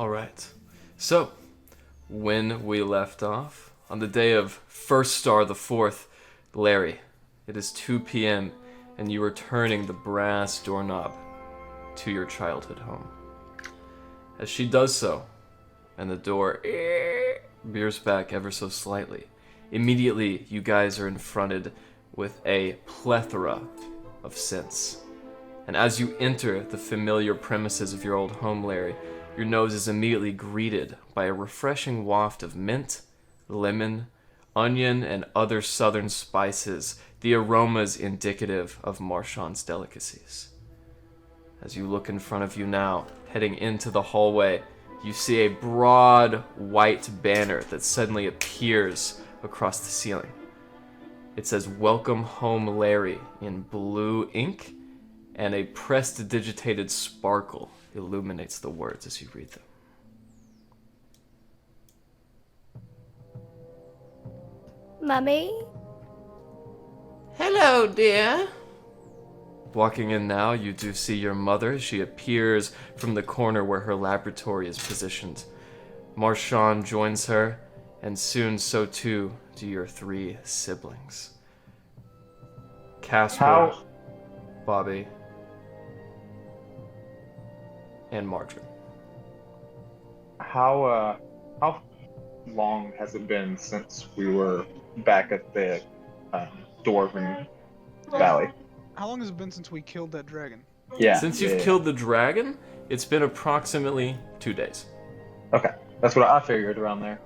Alright. So, when we left off, on the day of First Star the 4th, Larry, it is 2 p.m., and you are turning the brass doorknob to your childhood home. As she does so, and the door veers back ever so slightly, immediately you guys are confronted with a plethora of scents. And as you enter the familiar premises of your old home, Larry, your nose is immediately greeted by a refreshing waft of mint, lemon, onion, and other southern spices, the aromas indicative of Marchand's delicacies. As you look in front of you now, heading into the hallway, you see a broad white banner that suddenly appears across the ceiling. It says, "Welcome Home, Larry," in blue ink, and a prestidigitated sparkle illuminates the words as you read them. Mummy? Hello, dear. Walking in now, you do see your mother. She appears from the corner where her laboratory is positioned. Marchand joins her, and soon so too do your 3 siblings. Casper, Bobby, and Margarine. How long has it been since we were back at the Dwarven Valley? How long has it been since we killed that dragon? Yeah. Since you've killed the dragon, it's been approximately 2 days. Okay, that's what I figured around there.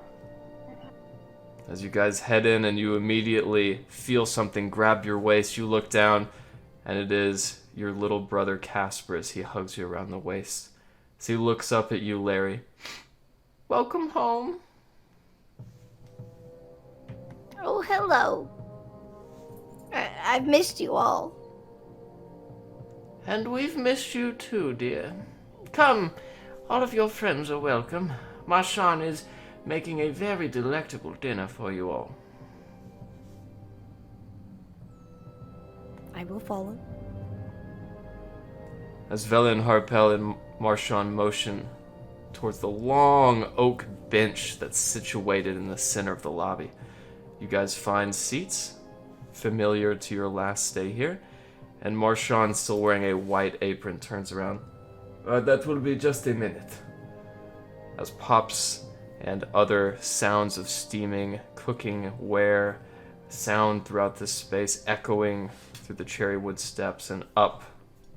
As you guys head in and you immediately feel something grab your waist, you look down, and it is your little brother Casper as he hugs you around the waist. As he looks up at you, Larry. Welcome home. Oh, hello. I've missed you all. And we've missed you too, dear. Come, all of your friends are welcome. Marchand is making a very delectable dinner for you all. I will follow. As Vela and Harpel and Marchand motion towards the long oak bench that's situated in the center of the lobby, you guys find seats familiar to your last stay here, and Marchand, still wearing a white apron, turns around. That will be just a minute. As pops and other sounds of steaming, cooking ware sound throughout this space, echoing through the cherry wood steps and up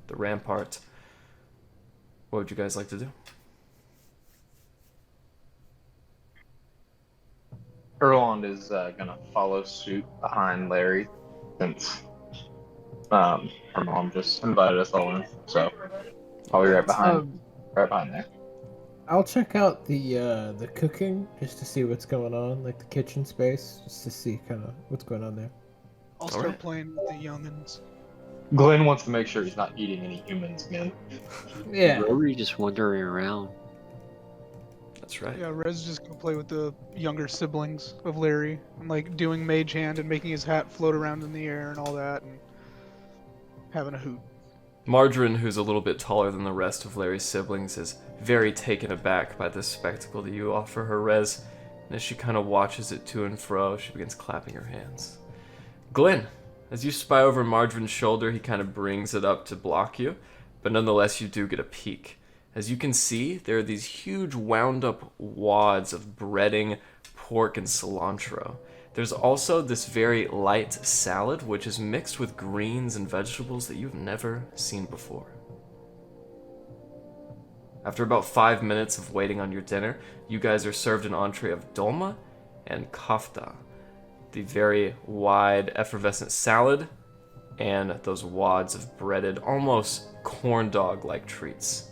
the rampart. What would you guys like to do? Erland is gonna follow suit behind Larry since her mom just invited us all in. So I'll be right behind there. I'll check out the cooking just to see what's going on, like the kitchen space, just to see kind of what's going on there. I'll start playing with the youngins. Glenn wants to make sure he's not eating any humans again. Yeah. Rory just wandering around. That's right. Yeah, Rez is just gonna play with the younger siblings of Larry, and like doing mage hand and making his hat float around in the air and all that, and having a hoot. Margarine, who's a little bit taller than the rest of Larry's siblings, is very taken aback by this spectacle that you offer her, Rez. And as she kind of watches it to and fro, she begins clapping her hands. Glenn, as you spy over Margarine's shoulder, he kind of brings it up to block you, but nonetheless you do get a peek. As you can see, there are these huge wound-up wads of breading, pork, and cilantro. There's also this very light salad, which is mixed with greens and vegetables that you've never seen before. After about 5 minutes of waiting on your dinner, you guys are served an entree of dolma and kafta, the very wide, effervescent salad, and those wads of breaded, almost corn dog-like treats.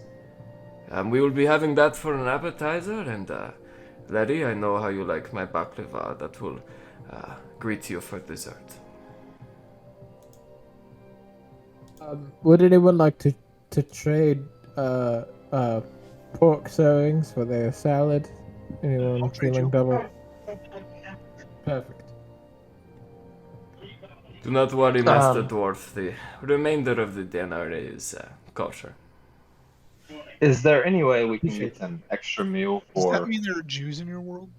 We will be having that for an appetizer, and Larry, I know how you like my baklava. That will greet you for dessert. Would anyone like to trade pork servings for their salad? Anyone feeling double? Perfect. Do not worry, Master Dwarf. The remainder of the dinner is kosher. Is there any way we can Appreciate get an extra meal Does that for? mean there are Jews in your world?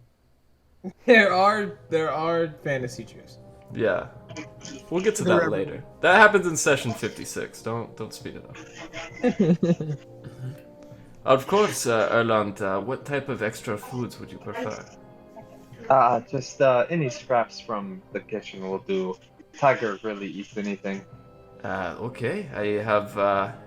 There are fantasy Jews. Yeah. We'll get to They're that everywhere. later. That happens in session 56. Don't speed it up. Of course, Erland, what type of extra foods would you prefer? Just any scraps from the kitchen will do. Tiger really eats anything. Okay, I have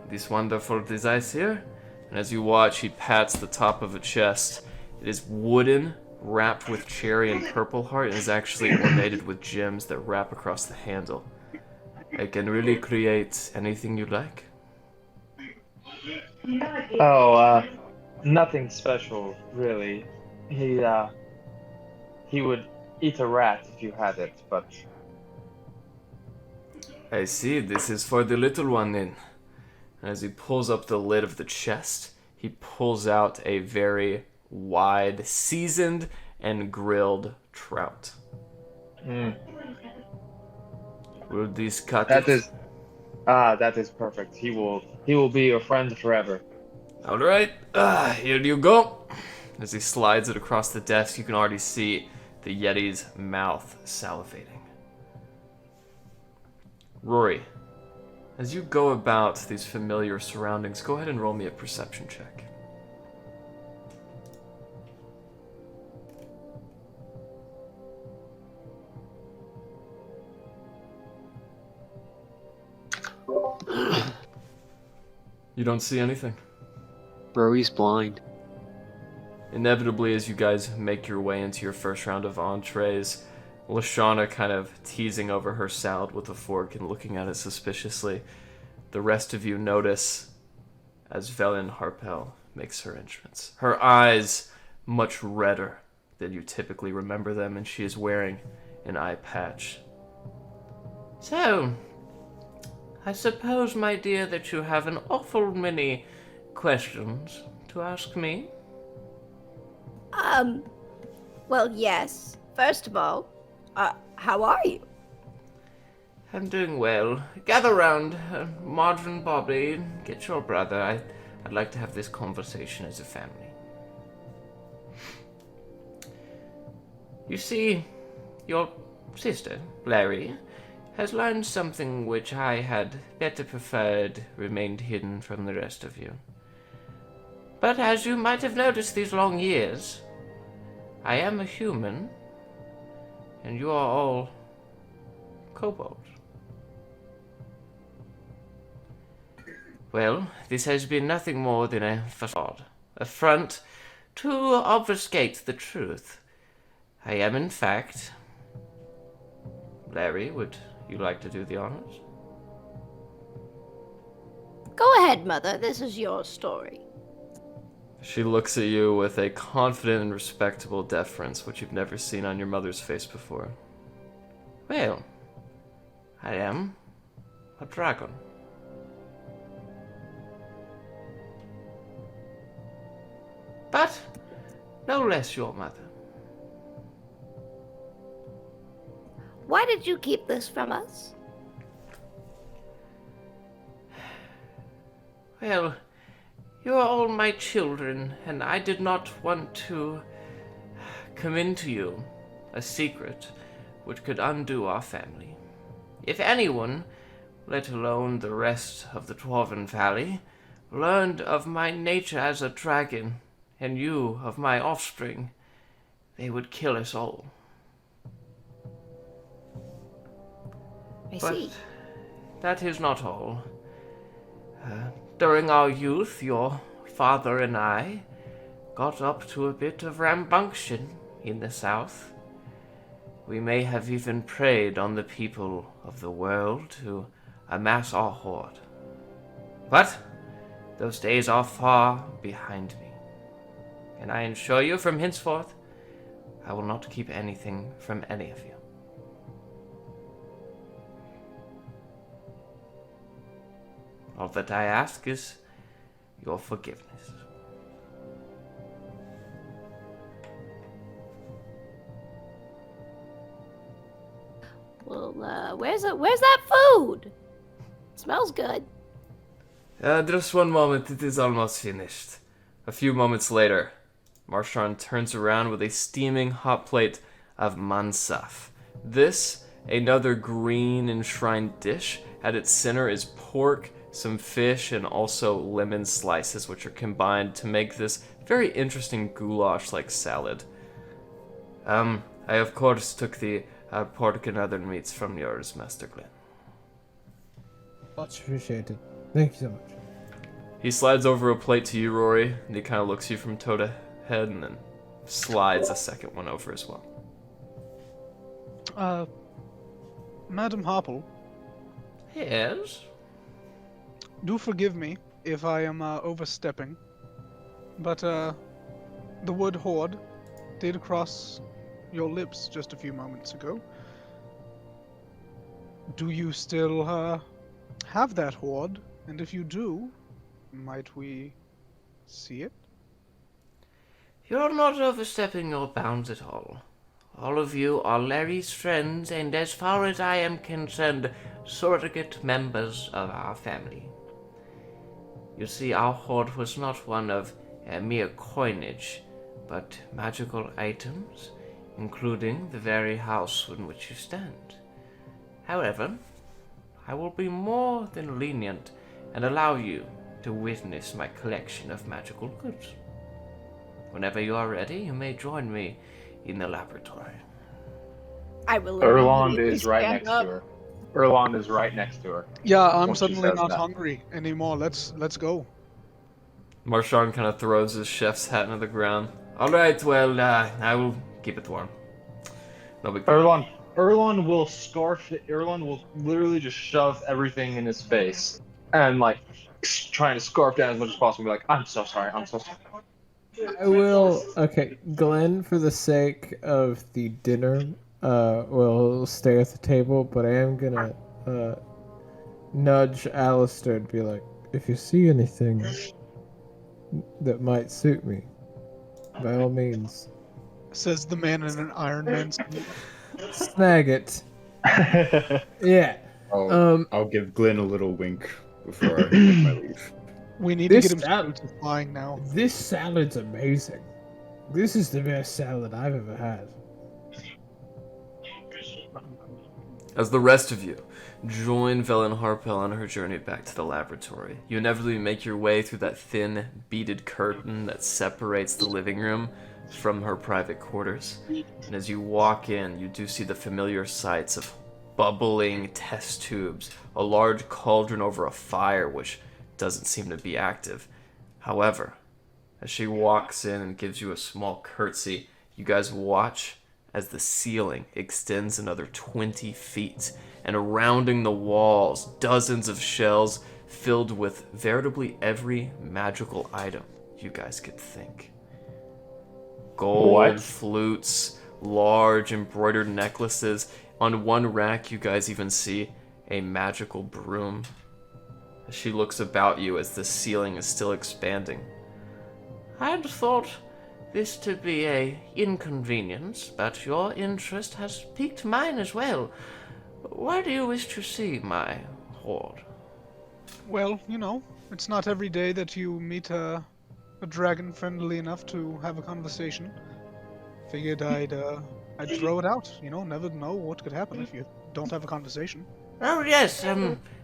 this wonderful device here. And as you watch, he pats the top of a chest. It is wooden, wrapped with cherry and purple heart, and is actually ornated with gems that wrap across the handle. I can really create anything you like. Oh, nothing special, really. He would eat a rat if you had it, but I see, this is for the little one then. And as he pulls up the lid of the chest, he pulls out a very wide, seasoned and grilled trout. Will this cut that it? that is perfect. He will be your friend forever. Alright, here you go. As he slides it across the desk, you can already see the Yeti's mouth salivating. Rory, as you go about these familiar surroundings, go ahead and roll me a perception check. You don't see anything. Broy's blind. Inevitably, as you guys make your way into your first round of entrees, Lashana kind of teasing over her salad with a fork and looking at it suspiciously. The rest of you notice as Velen Harpel makes her entrance. Her eyes much redder than you typically remember them, and she is wearing an eye patch. So, I suppose, my dear, that you have an awful many questions to ask me? Well, yes. First of all, how are you? I'm doing well. Gather round, Marvin, Bobby, get your brother. I'd like to have this conversation as a family. You see, your sister, Larry, has learned something which I had better preferred remained hidden from the rest of you. But as you might have noticed these long years, I am a human, and you are all kobolds. Well, this has been nothing more than a facade, a front to obfuscate the truth. I am, in fact... Larry, would you like to do the honors? Go ahead, Mother. This is your story. She looks at you with a confident and respectable deference, which you've never seen on your mother's face before. Well, I am a dragon. But no less your mother. Why did you keep this from us? Well, you are all my children, and I did not want to come into you a secret which could undo our family. If anyone, let alone the rest of the Dwarven Valley, learned of my nature as a dragon, and you of my offspring, they would kill us all. I But see. that is not all. During our youth, your father and I got up to a bit of rambunctious in the south. We may have even preyed on the people of the world to amass our hoard. But those days are far behind me, and I assure you from henceforth, I will not keep anything from any of you. All that I ask is your forgiveness. Well, where's that food? Smells good. Just one moment, it is almost finished. A few moments later, Marshon turns around with a steaming hot plate of mansaf. This, another green enshrined dish, at its center is pork, some fish, and also lemon slices, which are combined to make this very interesting goulash-like salad. I of course took the pork and other meats from yours, Master Glenn. Much appreciated. Thank you so much. He slides over a plate to you, Rory, and he kind of looks you from toe to head and then slides a second one over as well. Madam Harple, Yes? do forgive me if I am overstepping, but the word horde did cross your lips just a few moments ago. Do you still have that horde? And if you do, might we see it? You're not overstepping your bounds at all. All of you are Larry's friends, and as far as I am concerned, surrogate members of our family. You see, our hoard was not one of mere coinage, but magical items, including the very house in which you stand. However, I will be more than lenient and allow you to witness my collection of magical goods. Whenever you are ready, you may join me in the laboratory. I will. Erlond immediately is right stand next up. to her. Erlond is right next to her. Yeah, I'm Once she suddenly says not that. hungry anymore. Let's go. Marshon kind of throws his chef's hat into the ground. Alright, well, I will keep it warm. No big deal. Erlon will scarf it. Erlon will literally just shove everything in his face and like trying to scarf down as much as possible. Be like, I'm so sorry. I'm so sorry. I will. Okay, Glenn, for the sake of the dinner, will stay at the table, but I am gonna nudge Alistair and be like, if you see anything that might suit me, by all means, Says the man in an Iron Man suit. snag it. Yeah. I'll give Glenn a little wink before I make my leave. We need to This get him salad- to flying now. This salad's amazing. This is the best salad I've ever had. As the rest of you join Velen Harpel on her journey back to the laboratory, you inevitably make your way through that thin, beaded curtain that separates the living room from her private quarters. And as you walk in, you do see the familiar sights of bubbling test tubes, a large cauldron over a fire which doesn't seem to be active. However, as she walks in and gives you a small curtsy, you guys watch as the ceiling extends another 20 feet, and rounding the walls, dozens of shells filled with veritably every magical item you guys could think. Gold What? flutes, large embroidered necklaces. On one rack, you guys even see a magical broom. She looks about you as the ceiling is still expanding. I'd thought this to be a inconvenience, but your interest has piqued mine as well. Why do you wish to see my hoard? Well, you know, it's not every day that you meet a dragon friendly enough to have a conversation. Figured I'd throw it out. You know, never know what could happen if you don't have a conversation. Oh yes,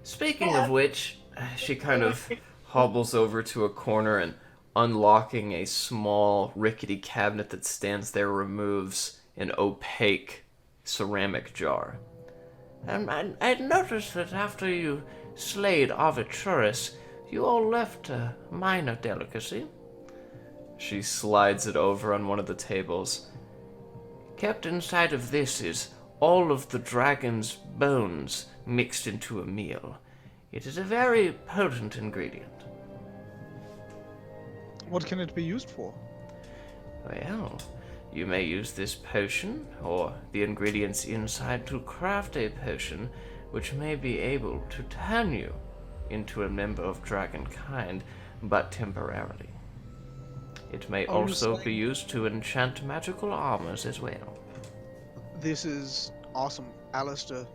speaking of which, She kind of hobbles over to a corner and, unlocking a small, rickety cabinet that stands there, removes an opaque ceramic jar. I'd noticed that after you slayed Arviturus, you all left a minor delicacy. She slides it over on one of the tables. Kept inside of this is all of the dragon's bones mixed into a meal. It is a very potent ingredient. What can it be used for? Well, you may use this potion, or the ingredients inside, to craft a potion which may be able to turn you into a member of dragonkind, but temporarily. It may Are you also saying- be used to enchant magical armors as well. This is awesome, Alistair.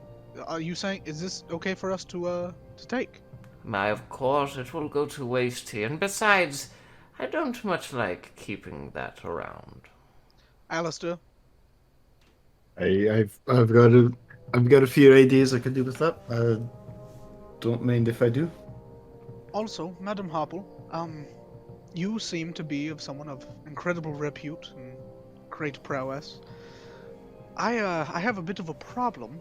Are you saying, is this okay for us to take? Of course, it will go to waste here, and besides, I don't much like keeping that around. Alistair, I've got a few ideas I could do with that. Don't mind if I do. also, Madam Harple, you seem to be of someone of incredible repute and great prowess. I have a bit of a problem.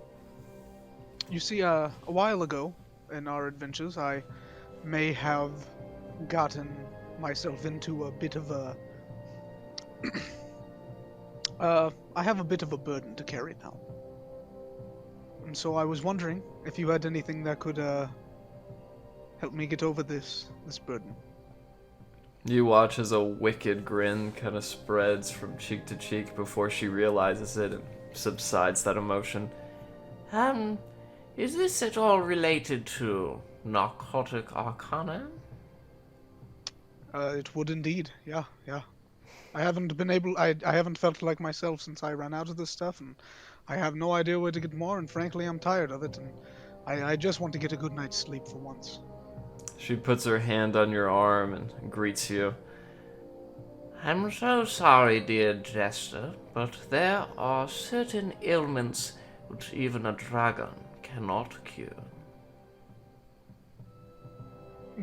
You see, a while ago in our adventures, I may have gotten myself into a bit of a... I have a bit of a burden to carry now. And so I was wondering if you had anything that could, help me get over this burden. You watch as a wicked grin kind of spreads from cheek to cheek before she realizes it and subsides that emotion. Is this at all related to narcotic arcana? It would indeed, yeah. I haven't felt like myself since I ran out of this stuff, and I have no idea where to get more, and frankly, I'm tired of it, and I just want to get a good night's sleep for once. She puts her hand on your arm and greets you. I'm so sorry, dear Jester, but there are certain ailments which even a dragon cannot cure.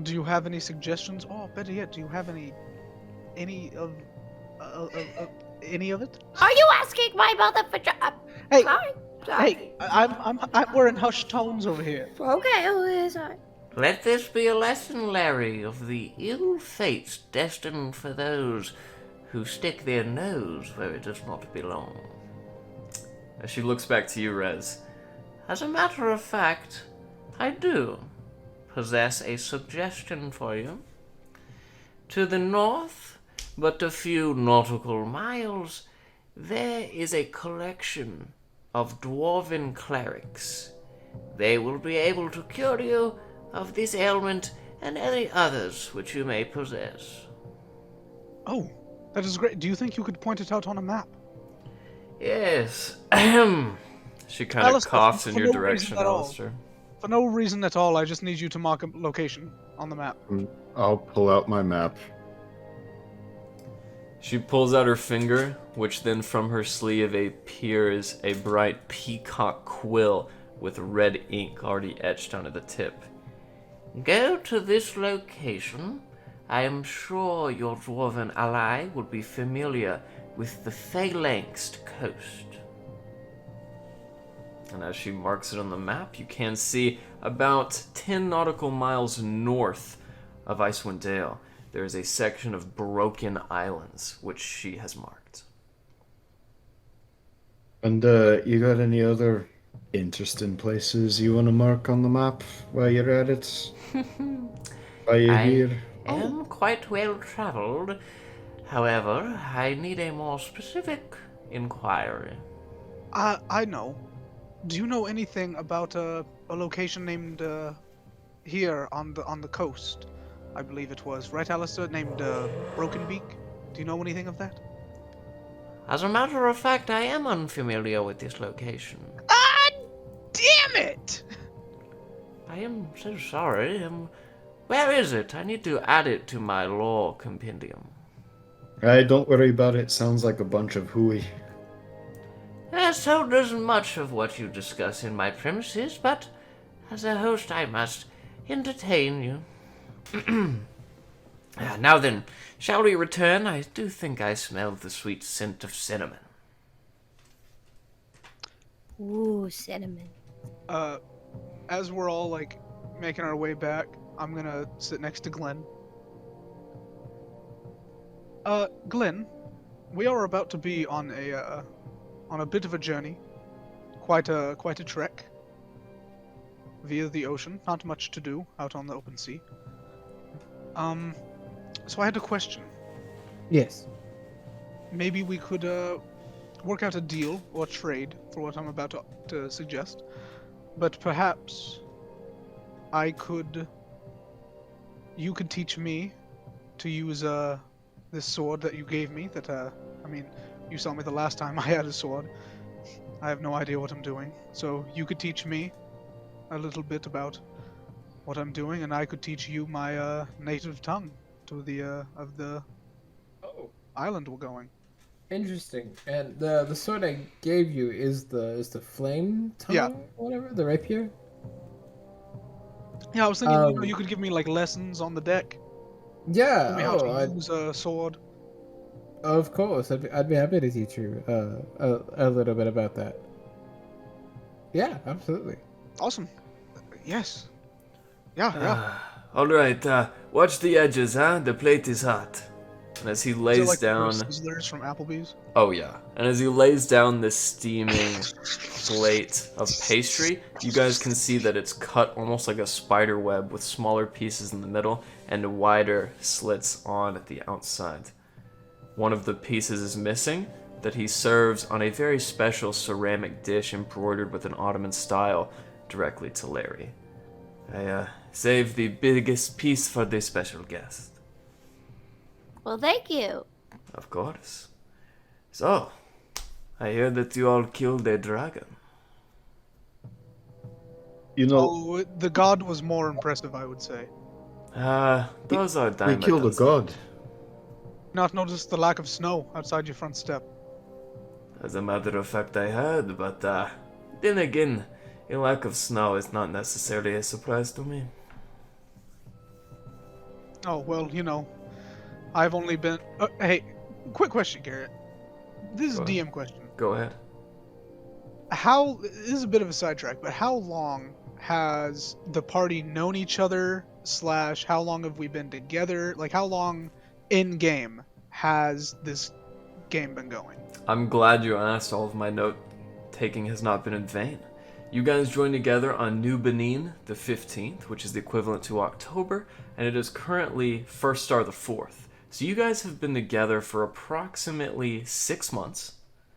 Do you have any suggestions? Oh, better yet, do you have any of it? Are you asking my mother for Hey, Sorry. hey, we're in hushed tones over here. Okay, sorry. Let this be a lesson, Larry, of the ill fates destined for those who stick their nose where it does not belong. As she looks back to you, Rez. As a matter of fact, I do possess a suggestion for you. To the north, but a few nautical miles, there is a collection of dwarven clerics. They will be able to cure you of this ailment and any others which you may possess. Oh, that is great. Do you think you could point it out on a map? Yes. She kind of Alistair, coughs in for your no direction, reason at all. Alistair. For no reason at all, I just need you to mark a location on the map. I'll pull out my map. She pulls out her finger, which then from her sleeve appears a bright peacock quill with red ink already etched onto the tip. Go to this location. I am sure your dwarven ally would be familiar with the phalanxed coast. And as she marks it on the map, you can see about 10 nautical miles north of Icewind Dale, there is a section of broken islands, which she has marked. And you got any other interesting places you want to mark on the map while you're at it? While you're here? I am quite well traveled. However, I need a more specific inquiry. I know. Do you know anything about a location named here on the coast? I believe it was, right, Alistair? Named Broken Beak. Do you know anything of that? As a matter of fact, I am unfamiliar with this location. Ah, damn it! I am so sorry. Where is it? I need to add it to my lore compendium. Don't worry about it. Sounds like a bunch of hooey. So does much of what you discuss in my premises, but as a host I must entertain you. Now then, shall we return? I do think I smell the sweet scent of cinnamon. Ooh, cinnamon. As we're all like making our way back, I'm gonna sit next to Glenn. Glenn, we are about to be on a bit of a journey, quite a trek via the ocean. Not much to do out on the open sea. So I had a question. Yes. Maybe we could work out a deal or trade for what I'm about to suggest. But perhaps you could teach me to use this sword that you gave me. You saw me the last time I had a sword. I have no idea what I'm doing. So you could teach me a little bit about what I'm doing, and I could teach you my native tongue to the Oh, island we're going. interesting. And the sword I gave you is the flame tongue, Yeah. whatever, the rapier. Yeah, I was thinking, you could give me like lessons on the deck. Yeah. Tell me how to use a sword. Of course. I'd be happy to teach you a little bit about that. Yeah, absolutely. Awesome. Yes. Yeah. Alright, watch the edges, huh? The plate is hot. And as he Is it lays like down... the Sizzlers from Applebee's? Oh yeah. And as he lays down this steaming plate of pastry, you guys can see that it's cut almost like a spider web with smaller pieces in the middle and wider slits on the outside. One of the pieces is missing, that he serves on a very special ceramic dish embroidered with an Ottoman style directly to Larry. I saved the biggest piece for this special guest. Well, thank you. Of course. So, I hear that you all killed a dragon. You know, Oh, the god was more impressive, I would say. Those are we dime killed a dozen. god. Not noticed the lack of snow outside your front step. As a matter of fact, I heard, but then again, a lack of snow is not necessarily a surprise to me. Oh, well, I've only been... hey, quick question, Garrett. This is Go a ahead. DM question. Go ahead. This is a bit of a sidetrack, but how long has the party known each other, / how long have we been together? Like, how long in-game has this game been going? I'm glad you asked. All of my note-taking has not been in vain. You guys joined together on New Benin the 15th, which is the equivalent to October, and it is currently First Star the 4th. So you guys have been together for approximately 6 months.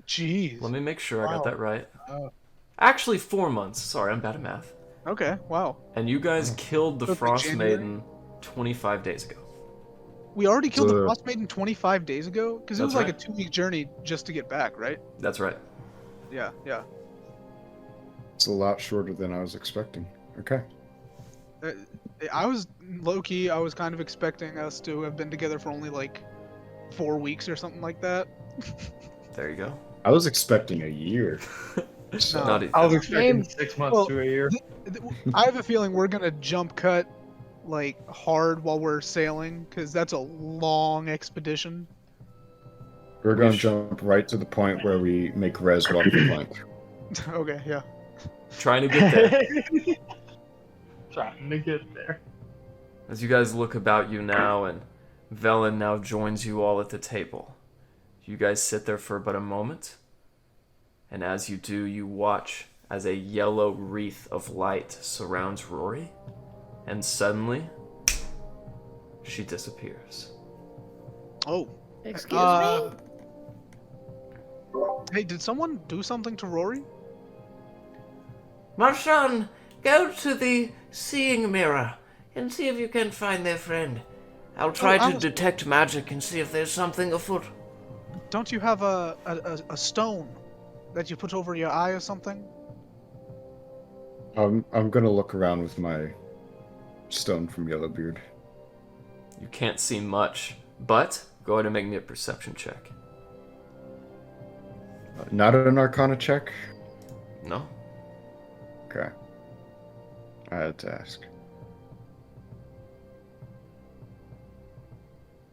Jeez. Let me make sure I got that right. Oh. Actually, 4 months. Sorry, I'm bad at math. Okay, wow. And you guys killed the So it's like Frost January? Maiden 25 days ago. We already killed the So- Frost Maiden 25 days ago? Because it was That's like right. a 2-week journey just to get back, right? That's right. Yeah. It's a lot shorter than I was expecting. Okay. I was low-key, I was kind of expecting us to have been together for only like 4 weeks or something like that. There you go. I was expecting a year. No. Not I was Game- expecting 6 months well, to a year. I have a feeling we're gonna jump cut like hard while we're sailing, because that's a long expedition. We're gonna jump right to the point where we make Rez walk the plank. Okay, yeah. Trying to get there. Trying to get there. As you guys look about you now, and Velen now joins you all at the table. You guys sit there for but a moment, and as you do, you watch as a yellow wreath of light surrounds Rory, and suddenly, she disappears. Oh. Excuse Uh, me? Hey, did someone do something to Rory? My son, go to the seeing mirror and see if you can find their friend. I'll try to Alice. detect magic and see if there's something afoot. Don't you have a stone that you put over your eye or something? I'm gonna look around with my stone from Yellowbeard. You can't see much, but go ahead and make me a perception check. Not an Arcana check? No? Okay. I had to ask.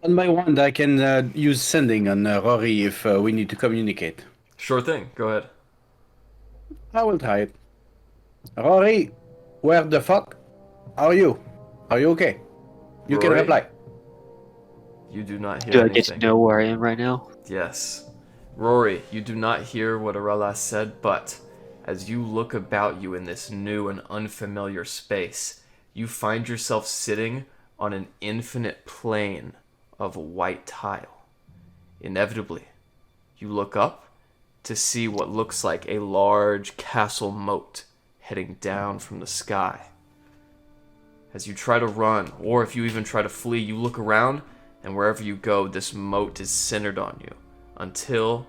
On my wand, I can use sending on Rory if we need to communicate. Sure thing, go ahead. I will try it. Rory, where the fuck are you? Are you okay? You can Rory? reply. You do not hear Do I anything. get to know where I am right now? Yes. Rory, you do not hear what Aurelas said, but as you look about you in this new and unfamiliar space, you find yourself sitting on an infinite plane of white tile. Inevitably, you look up to see what looks like a large castle moat heading down from the sky. As you try to run, or if you even try to flee, you look around, and wherever you go, this moat is centered on you, until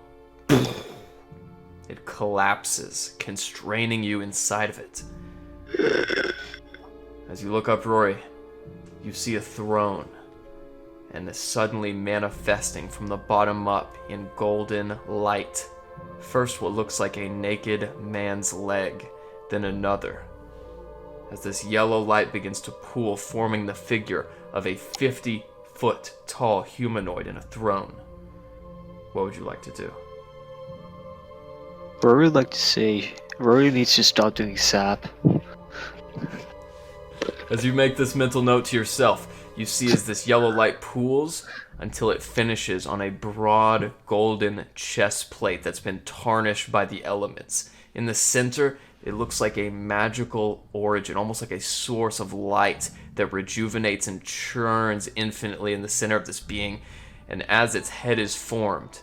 it collapses, constraining you inside of it. As you look up, Rory, you see a throne, and is suddenly manifesting from the bottom up in golden light. First what looks like a naked man's leg, then another. As this yellow light begins to pool, forming the figure of a 50-foot tall humanoid in a throne. What would you like to do? Rory would like to say, Rory needs to stop doing sap. As you make this mental note to yourself, you see as this yellow light pools until it finishes on a broad golden chest plate that's been tarnished by the elements. In the center, it looks like a magical origin, almost like a source of light that rejuvenates and churns infinitely in the center of this being. And as its head is formed,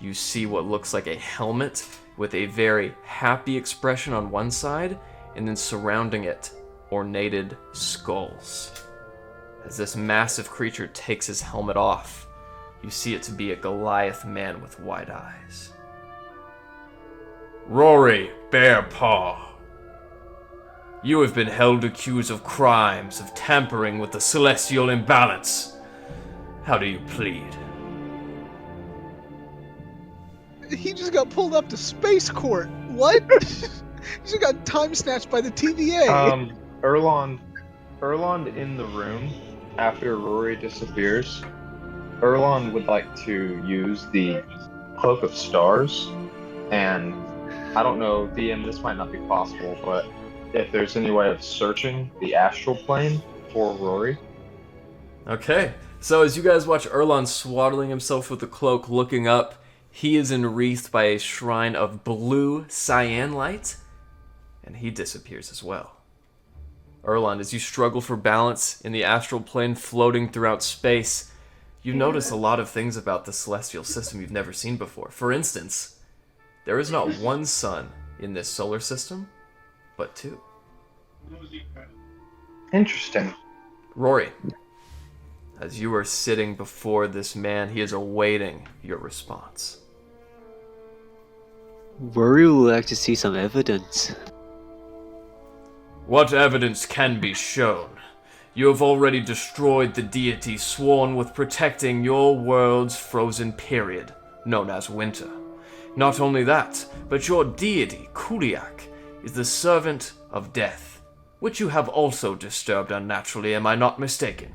you see what looks like a helmet with a very happy expression on one side, and then surrounding it, ornated skulls. As this massive creature takes his helmet off, you see it to be a Goliath man with wide eyes. Rory Bearpaw, you have been held accused of crimes of tampering with the celestial imbalance. How do you plead? He just got pulled up to space court. What? He just got time snatched by the TVA. Erlond in the room after Rory disappears. Erlond would like to use the Cloak of Stars, and I don't know, DM, this might not be possible, but if there's any way of searching the astral plane for Rory. Okay, so as you guys watch Erlon swaddling himself with the cloak, looking up, he is enwreathed by a shrine of blue cyan light, and he disappears as well. Erlon, as you struggle for balance in the astral plane floating throughout space, you notice a lot of things about the celestial system you've never seen before. For instance, there is not one sun in this solar system, but two. Interesting. Rory, as you are sitting before this man, he is awaiting your response. Rory would like to see some evidence. What evidence can be shown? You have already destroyed the deity sworn with protecting your world's frozen period, known as winter. Not only that, but your deity, Kuliak, is the servant of death, which you have also disturbed unnaturally, am I not mistaken?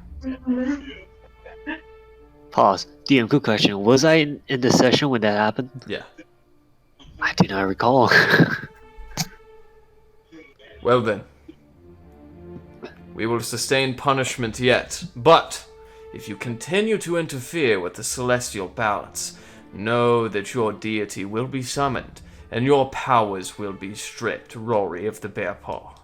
Pause. DM, good question. Was I in the session when that happened? Yeah. I do not recall. Well then. We will sustain punishment yet, but if you continue to interfere with the celestial balance, know that your deity will be summoned, and your powers will be stripped, Rory of the Bearpaw.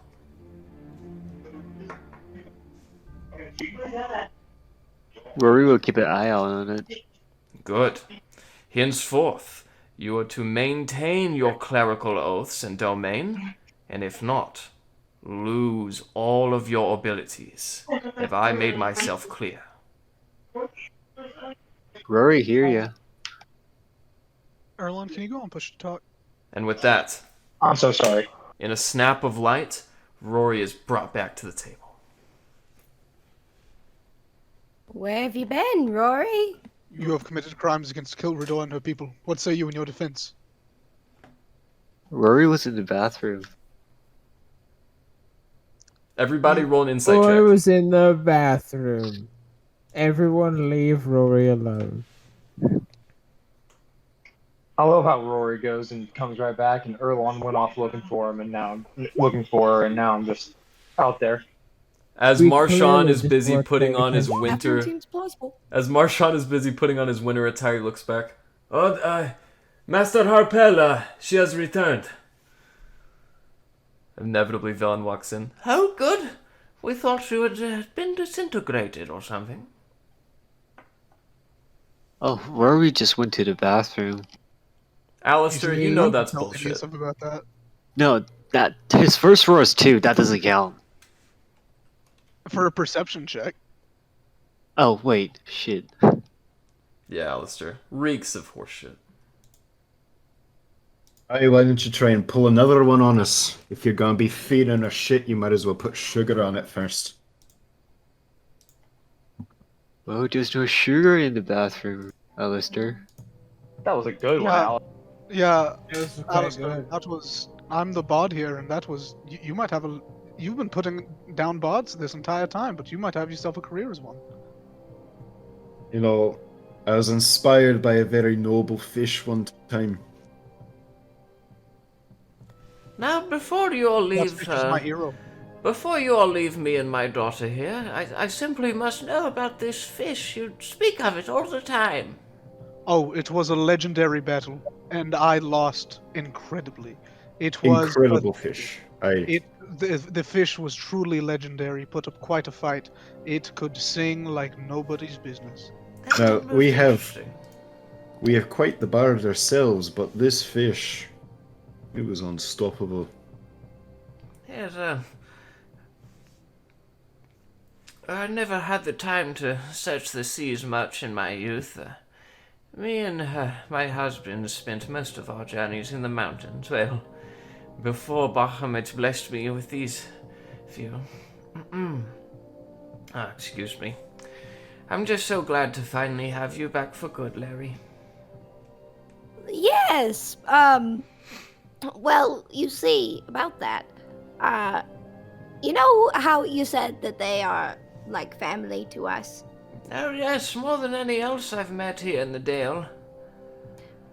Rory will keep an eye out on it. Good. Henceforth, you are to maintain your clerical oaths and domain, and if not, lose all of your abilities. Have I made myself clear? Rory, hear ya. Erlon, can you go and push to talk? And with that, I'm so sorry. in a snap of light, Rory is brought back to the table. Where have you been, Rory? You have committed crimes against Kilrador and her people. What say you in your defense? Rory was in the bathroom. Everybody roll an insight Rory check. was in the bathroom. Everyone leave Rory alone. I love how Rory goes and comes right back, and Erlon went off looking for him, and now I'm looking for her, and now I'm just out there. As We Marshawn clearly is just busy worked putting very on his hard. winter, Seems plausible. as Marshawn is busy putting on his winter attire, he looks back. Oh, Master Harpel, she has returned. Inevitably, Velen walks in. Oh, good. We thought you had been disintegrated or something. Oh, Rory just went to the bathroom. Alistair, you know that's bullshit. Something about that. No, that his first roar is 2. That doesn't count. For a perception check. Oh wait, shit. Yeah, Alistair. Reeks of horseshit. Hey, why don't you try and pull another one on us? If you're gonna be feeding us shit, you might as well put sugar on it first. Well, there's no sugar in the bathroom, Alistair. That was a good one, Yeah. Alex. Yeah, It was quite Alistair, good. that was. I'm the bod here, and that was. You might have a. You've been putting down bods this entire time, but you might have yourself a career as one. You know, I was inspired by a very noble fish one time. Now, before you all That leave, fish is my hero. before you all leave me and my daughter here, I simply must know about this fish. You speak of it all the time. Oh, it was a legendary battle, and I lost incredibly. It was Incredible fish. The fish was truly legendary. Put up quite a fight. It could sing like nobody's business. Now, That's we have interesting. quite the bard ourselves, but this fish, it was unstoppable. Yes, I never had the time to search the seas much in my youth. Me and my husband spent most of our journeys in the mountains. Well, before Bahamut blessed me with these few. Excuse me. I'm just so glad to finally have you back for good, Larry. Yes. Well, you see, about that. You know how you said that they are like family to us? Oh, yes, more than any else I've met here in the Dale.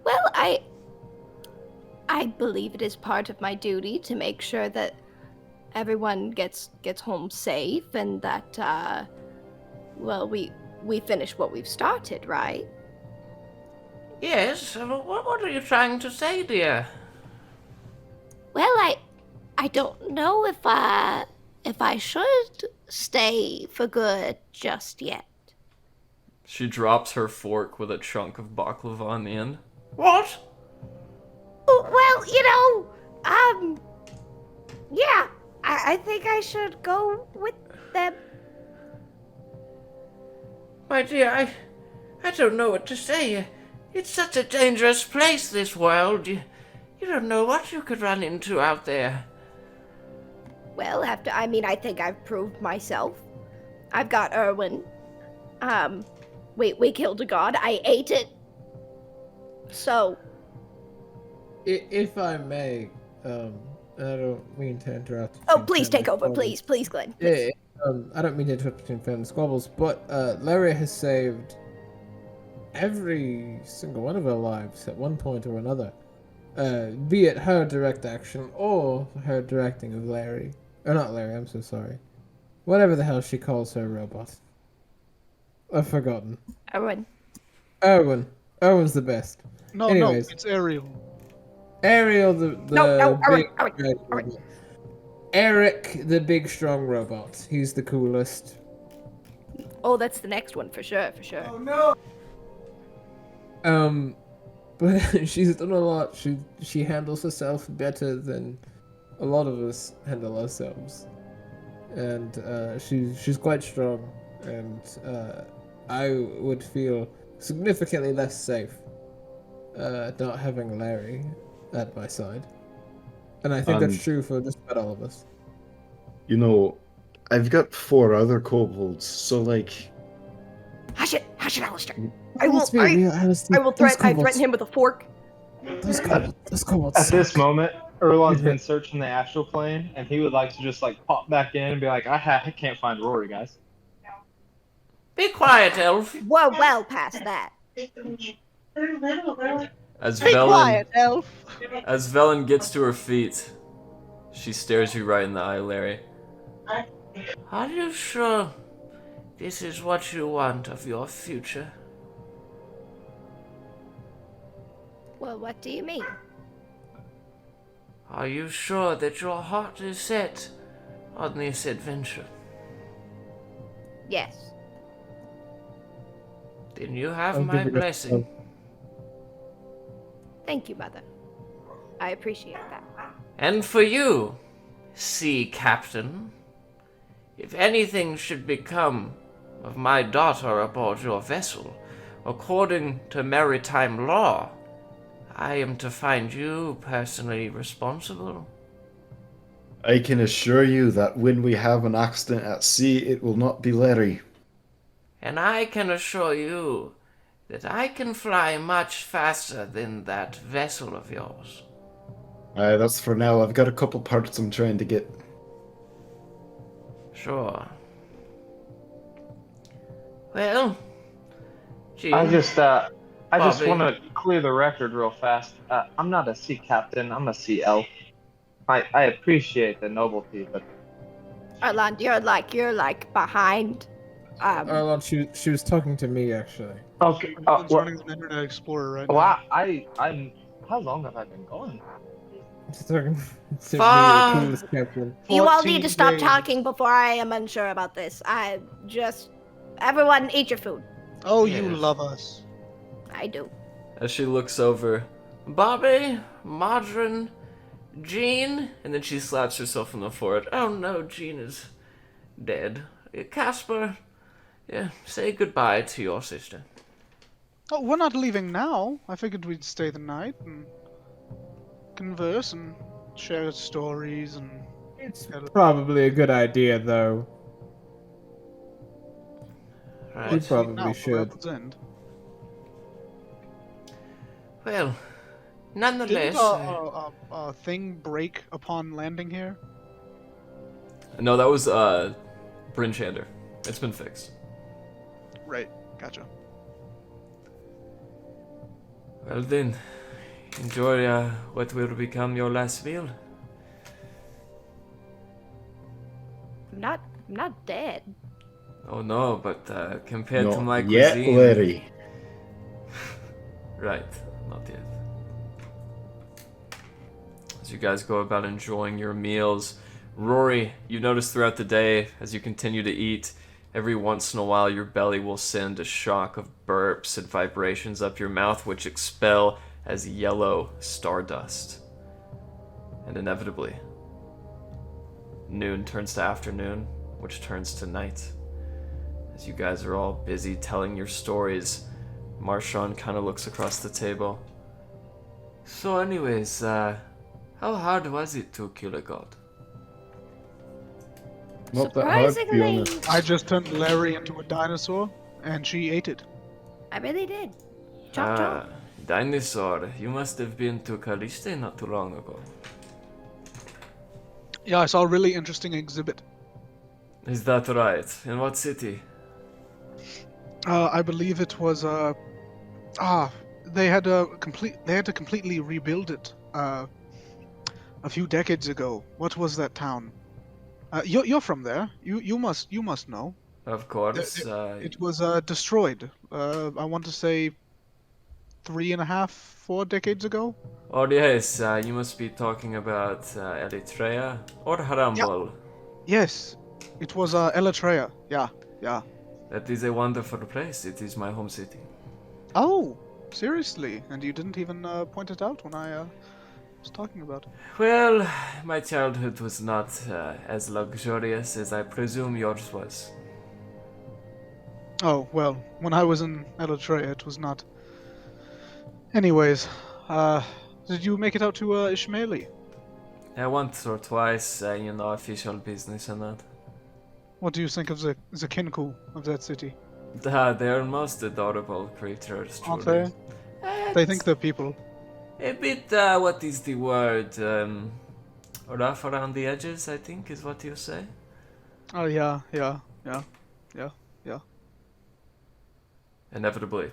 Well, I believe it is part of my duty to make sure that everyone gets home safe and that well, we finish what we've started, right? Yes, what are you trying to say, dear? Well, I don't know if I should stay for good just yet. She drops her fork with a chunk of baklava on the end. What? Well, yeah, I think I should go with them. My dear, I don't know what to say. It's such a dangerous place, this world. You don't know what you could run into out there. Well, I think I've proved myself. I've got Erwin. We killed a god. I ate it. So. If I may, I don't mean to interrupt. Oh, between please take family over, squabbles. please, Glenn. Yeah, I don't mean to interrupt between family squabbles, but Larry has saved every single one of our lives at one point or another. Be it her direct action or her directing of Larry. Or not Larry, I'm so sorry. Whatever the hell she calls her robot. I've forgotten. Erwin. Erwin's the best. No, Anyways. it's Ariel. Ariel, the No, big Erwin. Eric, the big strong robot. He's the coolest. Oh, that's the next one for sure. But she's done a lot. She handles herself better than a lot of us handle ourselves, and she's quite strong. And I would feel significantly less safe not having Larry at my side. And I think that's true for just about all of us. You know, I've got 4 other kobolds, so like. Hush it, Alistair. I will threaten him with a fork. Those kobolds At this suck. moment, Erlon's been searching the astral plane, and he would like to just like pop back in and be like, I can't find Rory, guys. Be quiet, elf. Whoa, well past that. As Be quiet, elf. As Velen gets to her feet, she stares you right in the eye, Larry. Are you sure this is what you want of your future? Well, what do you mean? Are you sure that your heart is set on this adventure? Yes. Then you have I'll my give it a- blessing. Thank you, Mother. I appreciate that. And for you, sea captain, if anything should become of my daughter aboard your vessel, according to maritime law, I am to find you personally responsible. I can assure you that when we have an accident at sea, it will not be Larry. And I can assure you that I can fly much faster than that vessel of yours. That's for now. I've got a couple parts I'm trying to get. Sure. Well, Gene, I just Bobby. want to clear the record real fast. I'm not a sea captain. I'm a sea elf. I appreciate the nobility, but Erland, you're like behind. Arlon, she was talking to me actually. okay. Everyone's running an Internet Explorer right Well, now. I'm. How long have I been going? She's talking to me, Fuck. the coolest captain. You all 14 need to stop days. talking before I am unsure about this. Everyone eat your food. Oh, you Yes. love us. I do. As she looks over, Bobby, Modron, Jean, and then she slaps herself on the forehead. Oh no, Jean is dead. Casper, yeah, say goodbye to your sister. Oh, we're not leaving now. I figured we'd stay the night and converse and share stories and. It's probably a good idea, though. Right. We probably Now, should. Rapids End. Well, Didn't nonetheless, a thing break upon landing here? no, that was Bryn Shander. It's been fixed. Right. Gotcha. Well then, enjoy what will become your last meal. I'm not dead. Oh no, but compared to Not my yet, cuisine, Larry. right? Not yet. As you guys go about enjoying your meals, Rory, you notice throughout the day as you continue to eat, every once in a while your belly will send a shock of burps and vibrations up your mouth, which expel as yellow stardust. And inevitably, noon turns to afternoon, which turns to night. As you guys are all busy telling your stories, Marshawn kind of looks across the table. So anyways, how hard was it to kill a god? Not that hard, to be Surprisingly, honest. I just turned Larry into a dinosaur, and she ate it. I really did. Chop chop. Dinosaur, you must have been to Caliste not too long ago. Yeah, I saw a really interesting exhibit. Is that right? In what city? I believe it was they had to completely rebuild it a few decades ago. What was that town? You're from there. You must know. Of course. It was destroyed. I want to say 3.5, 4 decades ago. Oh yes, you must be talking about Eritrea or Harambol. Yes, it was Eritrea. Yeah. That is a wonderful place. It is my home city. Oh, seriously? And you didn't even point it out when I was talking about it. Well, my childhood was not as luxurious as I presume yours was. Oh, well, when I was in Eritrea, it was not. Anyways, did you make it out to Ishmaeli? Once or twice, official business and that. What do you think of the Kinku of that city? They are most adorable creatures, Aren't truly. they? They think they're people. A bit, what is the word? Rough around the edges, I think, is what you say. Oh, yeah. Inevitably,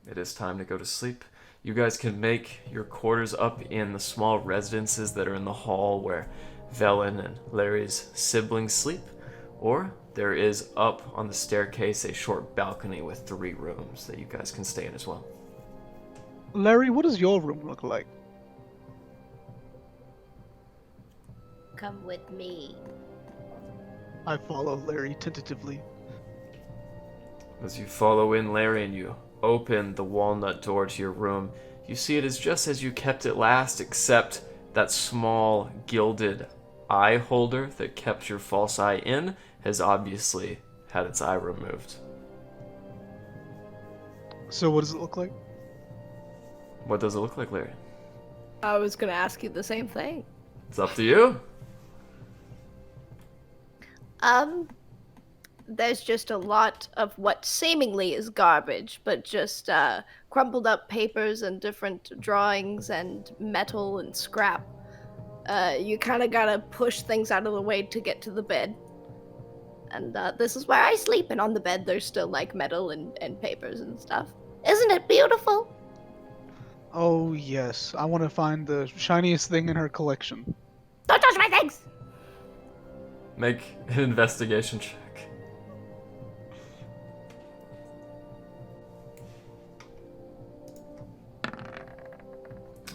it is time to go to sleep. You guys can make your quarters up in the small residences that are in the hall where Velen and Larry's siblings sleep, or there is up on the staircase a short balcony with 3 rooms that you guys can stay in as well. Larry, what does your room look like? Come with me. I follow Larry tentatively. As you follow in Larry and you open the walnut door to your room, you see it is just as you kept it last, except that small gilded eye holder that kept your false eye in has obviously had its eye removed. So what does it look like? What does it look like, Larry? I was gonna ask you the same thing. It's up to you. There's just a lot of what seemingly is garbage, but just crumpled up papers and different drawings and metal and scrap. You kind of gotta push things out of the way to get to the bed. And this is where I sleep, and on the bed there's still like metal and papers and stuff. Isn't it beautiful? Oh yes, I want to find the shiniest thing in her collection. Don't touch my things! Make an investigation check.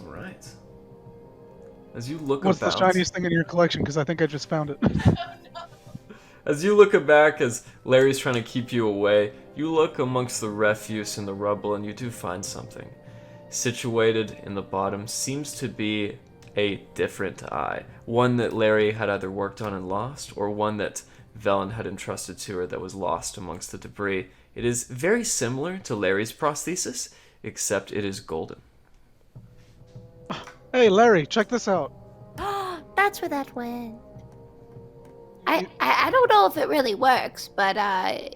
All right. As you look What's about, the shiniest thing in your collection? Because I think I just found it. as you look back, as Larry's trying to keep you away, you look amongst the refuse and the rubble, and you do find something. Situated in the bottom seems to be a different eye. One that Larry had either worked on and lost, or one that Velen had entrusted to her that was lost amongst the debris. It is very similar to Larry's prosthesis, except it is golden. Hey Larry, check this out. That's where that went. I don't know if it really works, but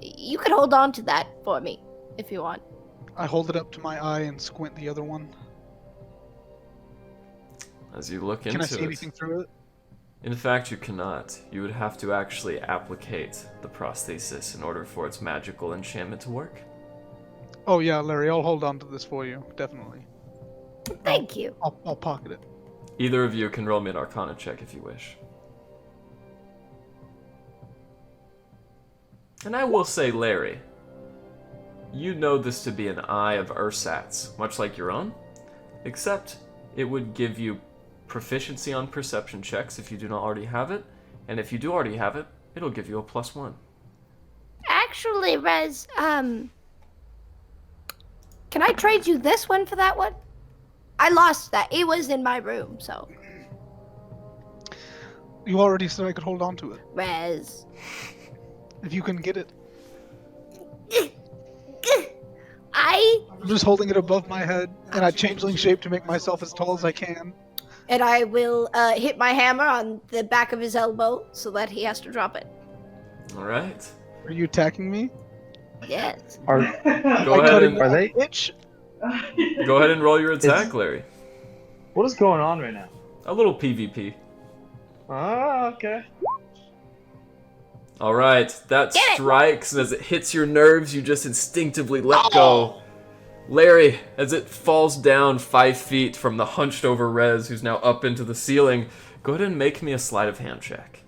you could hold on to that for me if you want. I hold it up to my eye and squint the other one. As you look Can into I see anything through it? In fact, you cannot. You would have to actually applicate the prosthesis in order for its magical enchantment to work. Oh yeah, Larry, I'll hold on to this for you, definitely. Thank you. I'll pocket it. Either of you can roll me an Arcana check if you wish. And I will say, Larry, you know this to be an eye of Ursat's, much like your own, except it would give you proficiency on perception checks if you do not already have it, and if you do already have it, it'll give you a +1. Actually, Rez, can I trade you this one for that one? I lost that. It was in my room, so. You already said I could hold on to it. Rez. If you can get it. I'm just holding it above my head, and I changeling shape to make myself as tall as I can. And I will hit my hammer on the back of his elbow so that he has to drop it. Alright. Are you attacking me? Yes. Go ahead and Are they? go ahead and roll your attack, Larry. What is going on right now? A little PvP. Oh, okay. Alright, that strikes, and as it hits your nerves, you just instinctively let go. Larry, as it falls down 5 feet from the hunched over Rez, who's now up into the ceiling, go ahead and make me a sleight of hand check.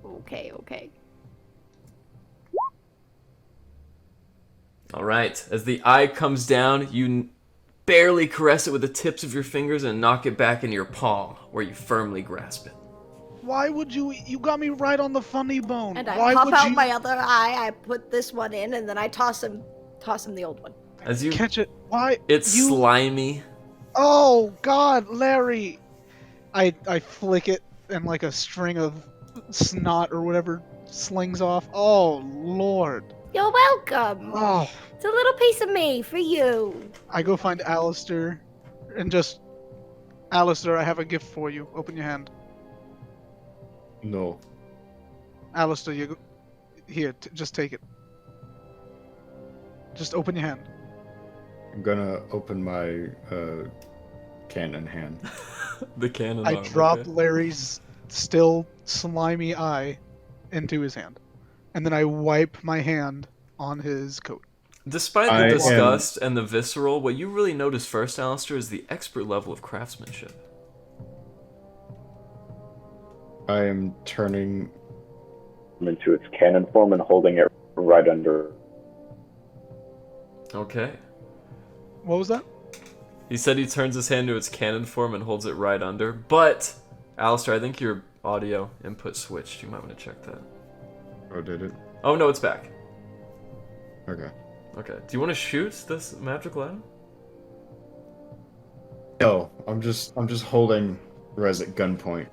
Okay. Alright, as the eye comes down, you barely caress it with the tips of your fingers and knock it back into your palm, where you firmly grasp it. Why would you? You got me right on the funny bone. And I Why pop would out you my other eye, I put this one in, and then I toss him the old one. As you catch it? Why? It's slimy. Oh God, Larry! I flick it, and like a string of snot or whatever slings off. Oh Lord! You're welcome. Oh. It's a little piece of me for you. I go find Alistair, and just, Alistair, I have a gift for you. Open your hand. No. Alistair, here, just take it. Just open your hand. I'm gonna open my cannon hand. The cannon I arm, drop okay. Larry's still slimy eye into his hand, and then I wipe my hand on his coat. Despite the disgust and the visceral, what you really notice first, Alistair, is the expert level of craftsmanship. I am turning into its cannon form and holding it right under. Okay. What was that? He said he turns his hand to its cannon form and holds it right under, but, Alistair, I think your audio input switched. You might want to check that. Oh, did it? Oh, no, it's back. Okay. Okay. Do you want to shoot this magical item? No, I'm just holding Rez at gunpoint.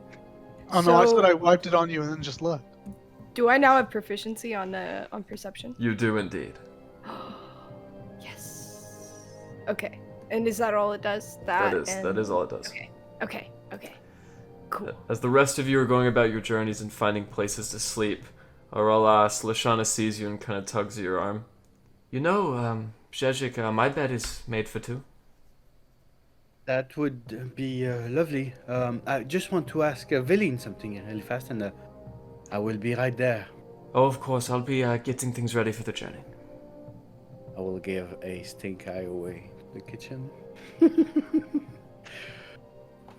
Oh no, I said I wiped it on you and then just left. Do I now have proficiency on perception? You do indeed. Yes. Okay. And is that all it does? That is all it does. Okay. Cool. As the rest of you are going about your journeys and finding places to sleep, Arolas, Lashana sees you and kind of tugs at your arm. You know, Zhezhik, my bed is made for two. That would be lovely. I just want to ask Veline something really fast, and I will be right there. Oh, of course, I'll be getting things ready for the journey. I will give a stink eye away to the kitchen.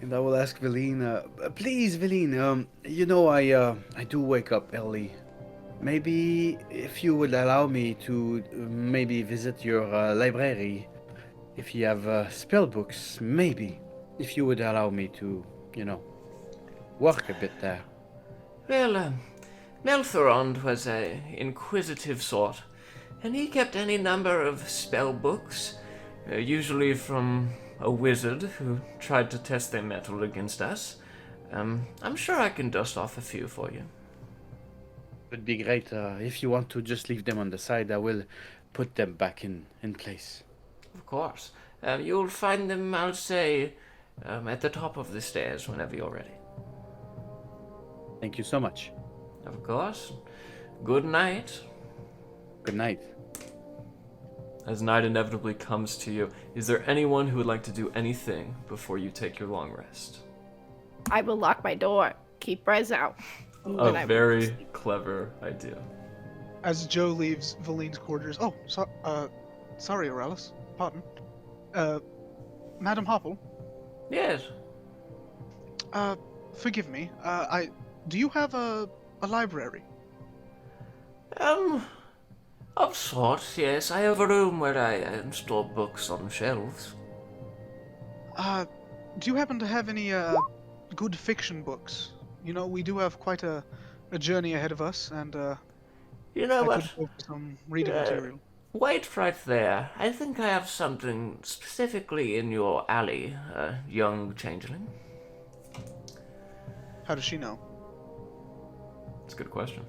And I will ask Veline, please, Veline, you know I do wake up early. Maybe if you would allow me to maybe visit your library, if you have spell books, maybe. If you would allow me to, work a bit there. Well, Melthorond was a inquisitive sort, and he kept any number of spell books, usually from a wizard who tried to test their mettle against us. I'm sure I can dust off a few for you. Would be great. If you want to just leave them on the side, I will put them back in place. Of course. You'll find them, I'll say, at the top of the stairs whenever you're ready. Thank you so much. Of course. Good night. Good night. As night inevitably comes to you, is there anyone who would like to do anything before you take your long rest? I will lock my door. Keep Rez out. A very clever idea. As Joe leaves Valine's quarters, sorry, Aurelius. Pardon. Madam Hopple. Yes. Forgive me. Do you have a library? Of sorts, yes. I have a room where I store books on shelves. Do you happen to have any good fiction books? You know, we do have quite a journey ahead of us, and you know what? Could go for some reading material. Wait right there. I think I have something specifically in your alley, young changeling. How does she know? That's a good question.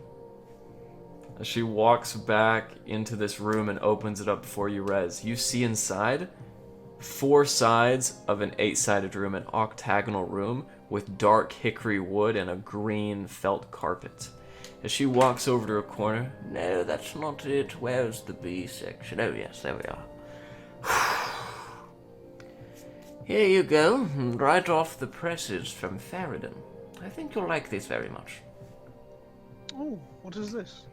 As she walks back into this room and opens it up for you, Rez, you see inside 4 sides of an 8-sided room, an octagonal room with dark hickory wood and a green felt carpet. As she walks over to a corner, no, that's not it. Where's the B section? Oh yes, there we are. Here you go, right off the presses from Faradin. I think you'll like this very much. Oh, what is this?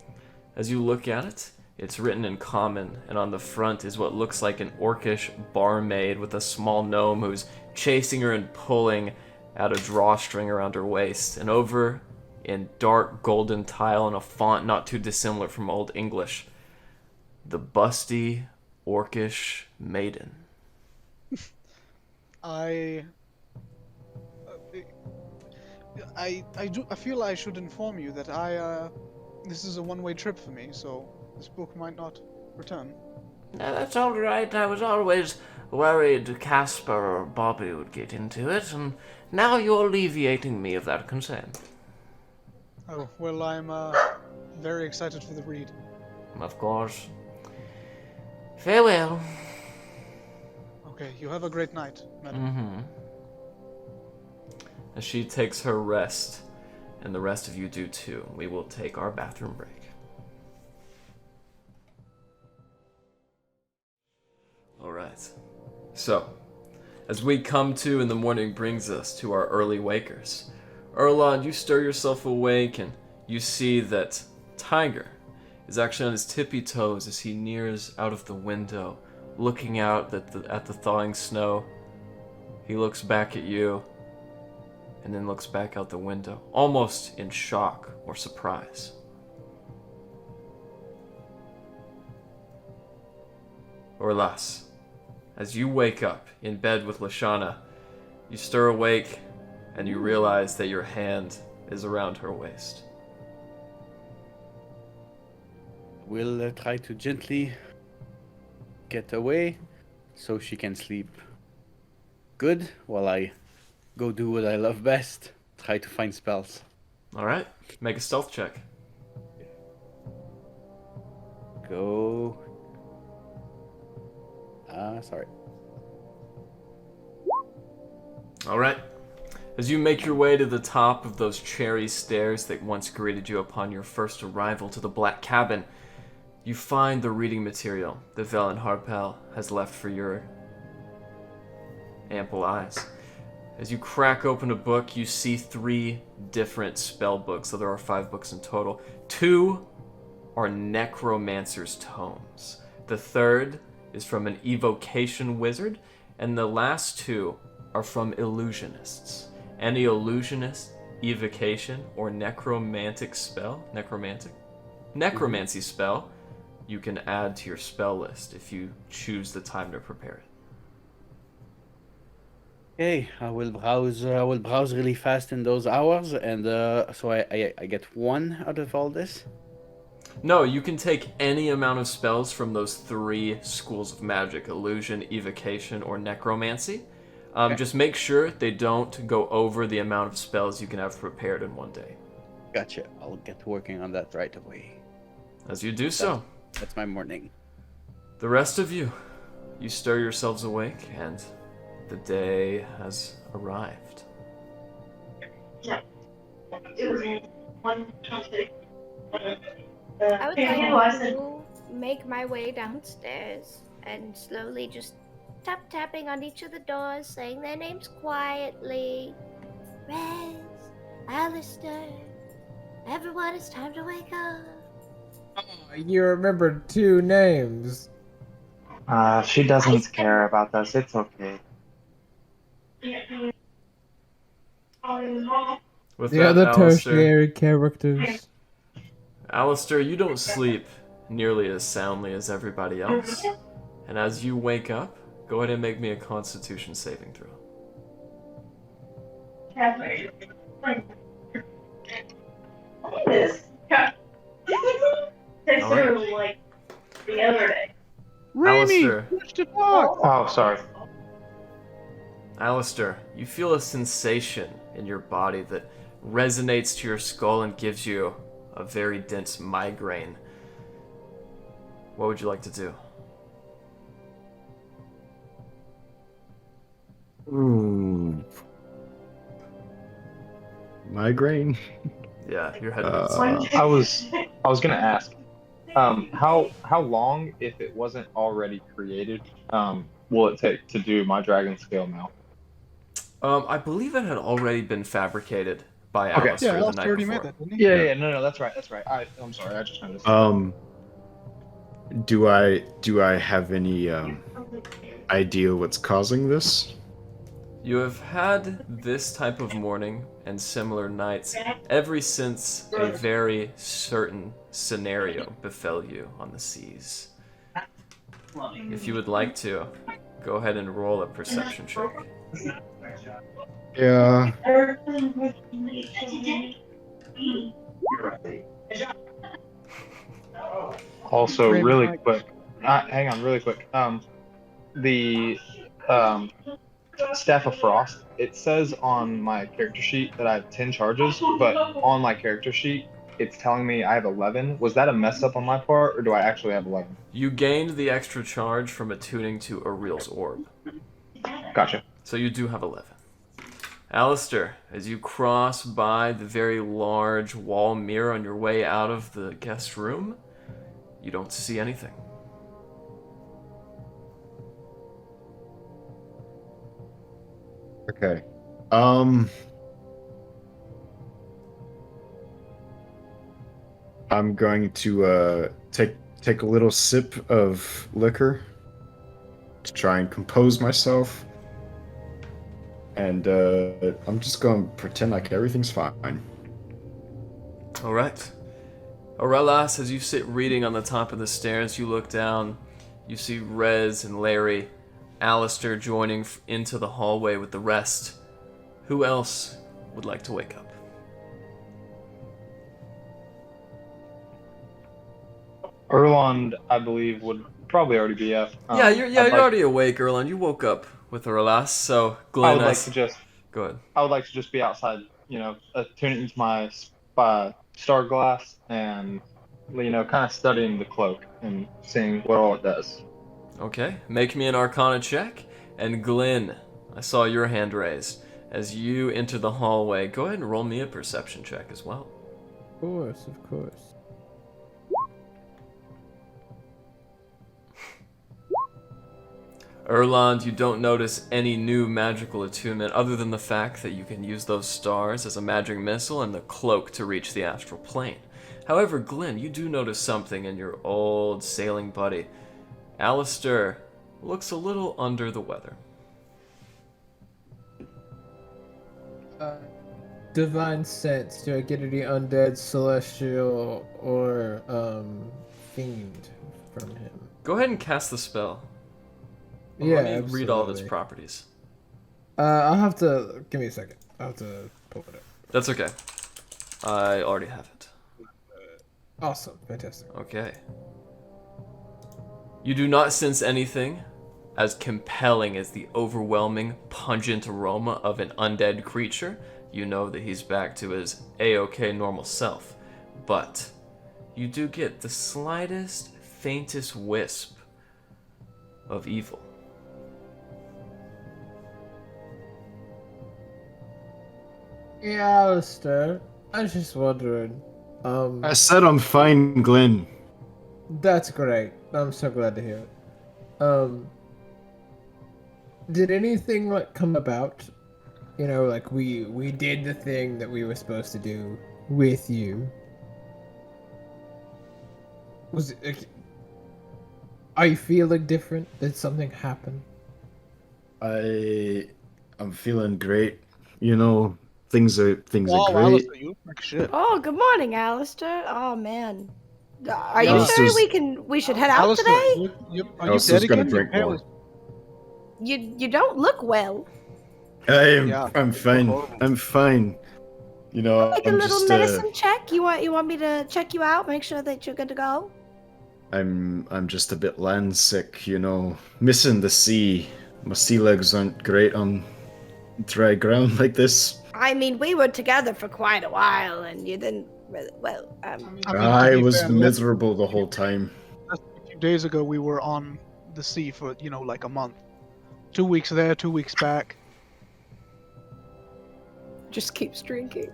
As you look at it, it's written in common, and on the front is what looks like an orcish barmaid with a small gnome who's chasing her and pulling at a drawstring around her waist. And over in dark golden tile and a font not too dissimilar from Old English, the busty orcish maiden. I feel I should inform you that this is a one-way trip for me, so this book might not return. No, that's all right. I was always worried Casper or Bobby would get into it, and now you're alleviating me of that concern. Oh, well, I'm very excited for the read. Of course. Farewell. Okay, you have a great night, madam. Mm-hmm. As she takes her rest, and the rest of you do too, we will take our bathroom break. Alright. So, as we come to and the morning brings us to our early wakers, Erlon, you stir yourself awake and you see that Tiger is actually on his tippy toes as he nears out of the window, looking out at the thawing snow. He looks back at you and then looks back out the window, almost in shock or surprise. Orlas, as you wake up in bed with Lashana, you stir awake and you realize that your hand is around her waist. We'll try to gently get away so she can sleep good while I go do what I love best, try to find spells. Alright, make a stealth check. Go. Sorry. All right. As you make your way to the top of those cherry stairs that once greeted you upon your first arrival to the Black Cabin, you find the reading material that Velen Harpel has left for your ample eyes. As you crack open a book, you see 3 different spell books, so there are 5 books in total. 2 are necromancer's tomes. The 3rd is from an evocation wizard, and the last 2 are from illusionists. Any illusionist, evocation, or necromancy spell, you can add to your spell list if you choose the time to prepare it. Okay, I will browse. I will browse really fast in those hours, and so I get 1 out of all this. No, you can take any amount of spells from those 3 schools of magic: illusion, evocation, or necromancy. Okay. Just make sure they don't go over the amount of spells you can have prepared in one day. Gotcha. I'll get working on that right away. As you do so, That's my morning. the rest of you stir yourselves awake, and the day has arrived. I would like to make my way downstairs and slowly just tapping on each of the doors, saying their names quietly. Rez, Alistair, everyone, it's time to wake up. You remembered 2 names. She doesn't care about us. It's okay. With The that, other Alistair, tertiary characters. Alistair, you don't sleep nearly as soundly as everybody else. And as you wake up, go ahead and make me a Constitution saving throw. Like the other day. Alistair, Oh, sorry. Alistair, you feel a sensation in your body that resonates to your skull and gives you a very dense migraine. What would you like to do? Migraine? Yeah, your head. I was gonna ask, how long, if it wasn't already created, will it take to do my dragon scale now? I believe it had already been fabricated by Okay. Alistair Yeah, the Alistair night already before. made that, didn't he? Yeah, no, that's right. I'm sorry, I just noticed. Do I have any idea what's causing this? You have had this type of morning and similar nights ever since a very certain scenario befell you on the seas. If you would like to, go ahead and roll a perception check. Yeah. Also, Brandon, really Mike. quick, hang on, really quick. The Staff of Frost. It says on my character sheet that I have 10 charges, but on my character sheet, it's telling me I have 11. Was that a mess up on my part, or do I actually have 11? You gained the extra charge from attuning to Ariel's orb, Gotcha. so you do have 11. Alistair, as you cross by the very large wall mirror on your way out of the guest room, you don't see anything. Okay. I'm going to take a little sip of liquor to try and compose myself. And I'm just going to pretend like everything's fine. All right. Aurelas, as you sit reading on the top of the stairs, you look down. You see Rez and Larry, Alistair joining into the hallway with the rest. Who else would like to wake up? Erland, I believe, would probably already be up. Yeah, you're already awake, Erland. You woke up with Aurelas, so Glenn, I would like to just go ahead. I would like to just be outside, tuning into my star glass and, kind of studying the cloak and seeing what all it does. Okay, make me an Arcana check. And Glenn, I saw your hand raised. As you enter the hallway, go ahead and roll me a perception check as well. Of course, of course. Erland, you don't notice any new magical attunement other than the fact that you can use those stars as a magic missile and the cloak to reach the astral plane. However, Glenn, you do notice something in your old sailing buddy. Alistair looks a little under the weather. Divine sense. Do I get any undead, celestial, or fiend from him? Go ahead and cast the spell. Yeah, Let me absolutely. read all of its properties. I'll have to give me a second. I'll have to pull it up. That's okay. I already have it. Awesome, fantastic. Okay. You do not sense anything as compelling as the overwhelming, pungent aroma of an undead creature. You know that he's back to his A-OK normal self. But you do get the slightest, faintest wisp of evil. Yeah, Alistair. I was just wondering. I said I'm fine, Glenn. That's great. I'm so glad to hear it. Did anything like come about? You know, like we did the thing that we were supposed to do with you. Was it? Like, are you feeling different? Did something happen? I'm feeling great. You know, things are great. Alistair, you look like shit. Oh, good morning, Alistair. Oh man, are you Alistair's- sure we should head out Alistair, today? are you Alistair's dead gonna again? drink Your more. hair You don't look well. I'm fine. I'm fine. You know, Like a I'm little just medicine check. You want me to check you out, make sure that you're good to go? I'm just a bit land sick, you know. Missing the sea. My sea legs aren't great on dry ground like this. I mean, we were together for quite a while, and you didn't really well. I mean, I to be was fair, miserable the whole time. just a few days ago, we were on the sea for like a month. 2 weeks there, 2 weeks back. Just keeps drinking.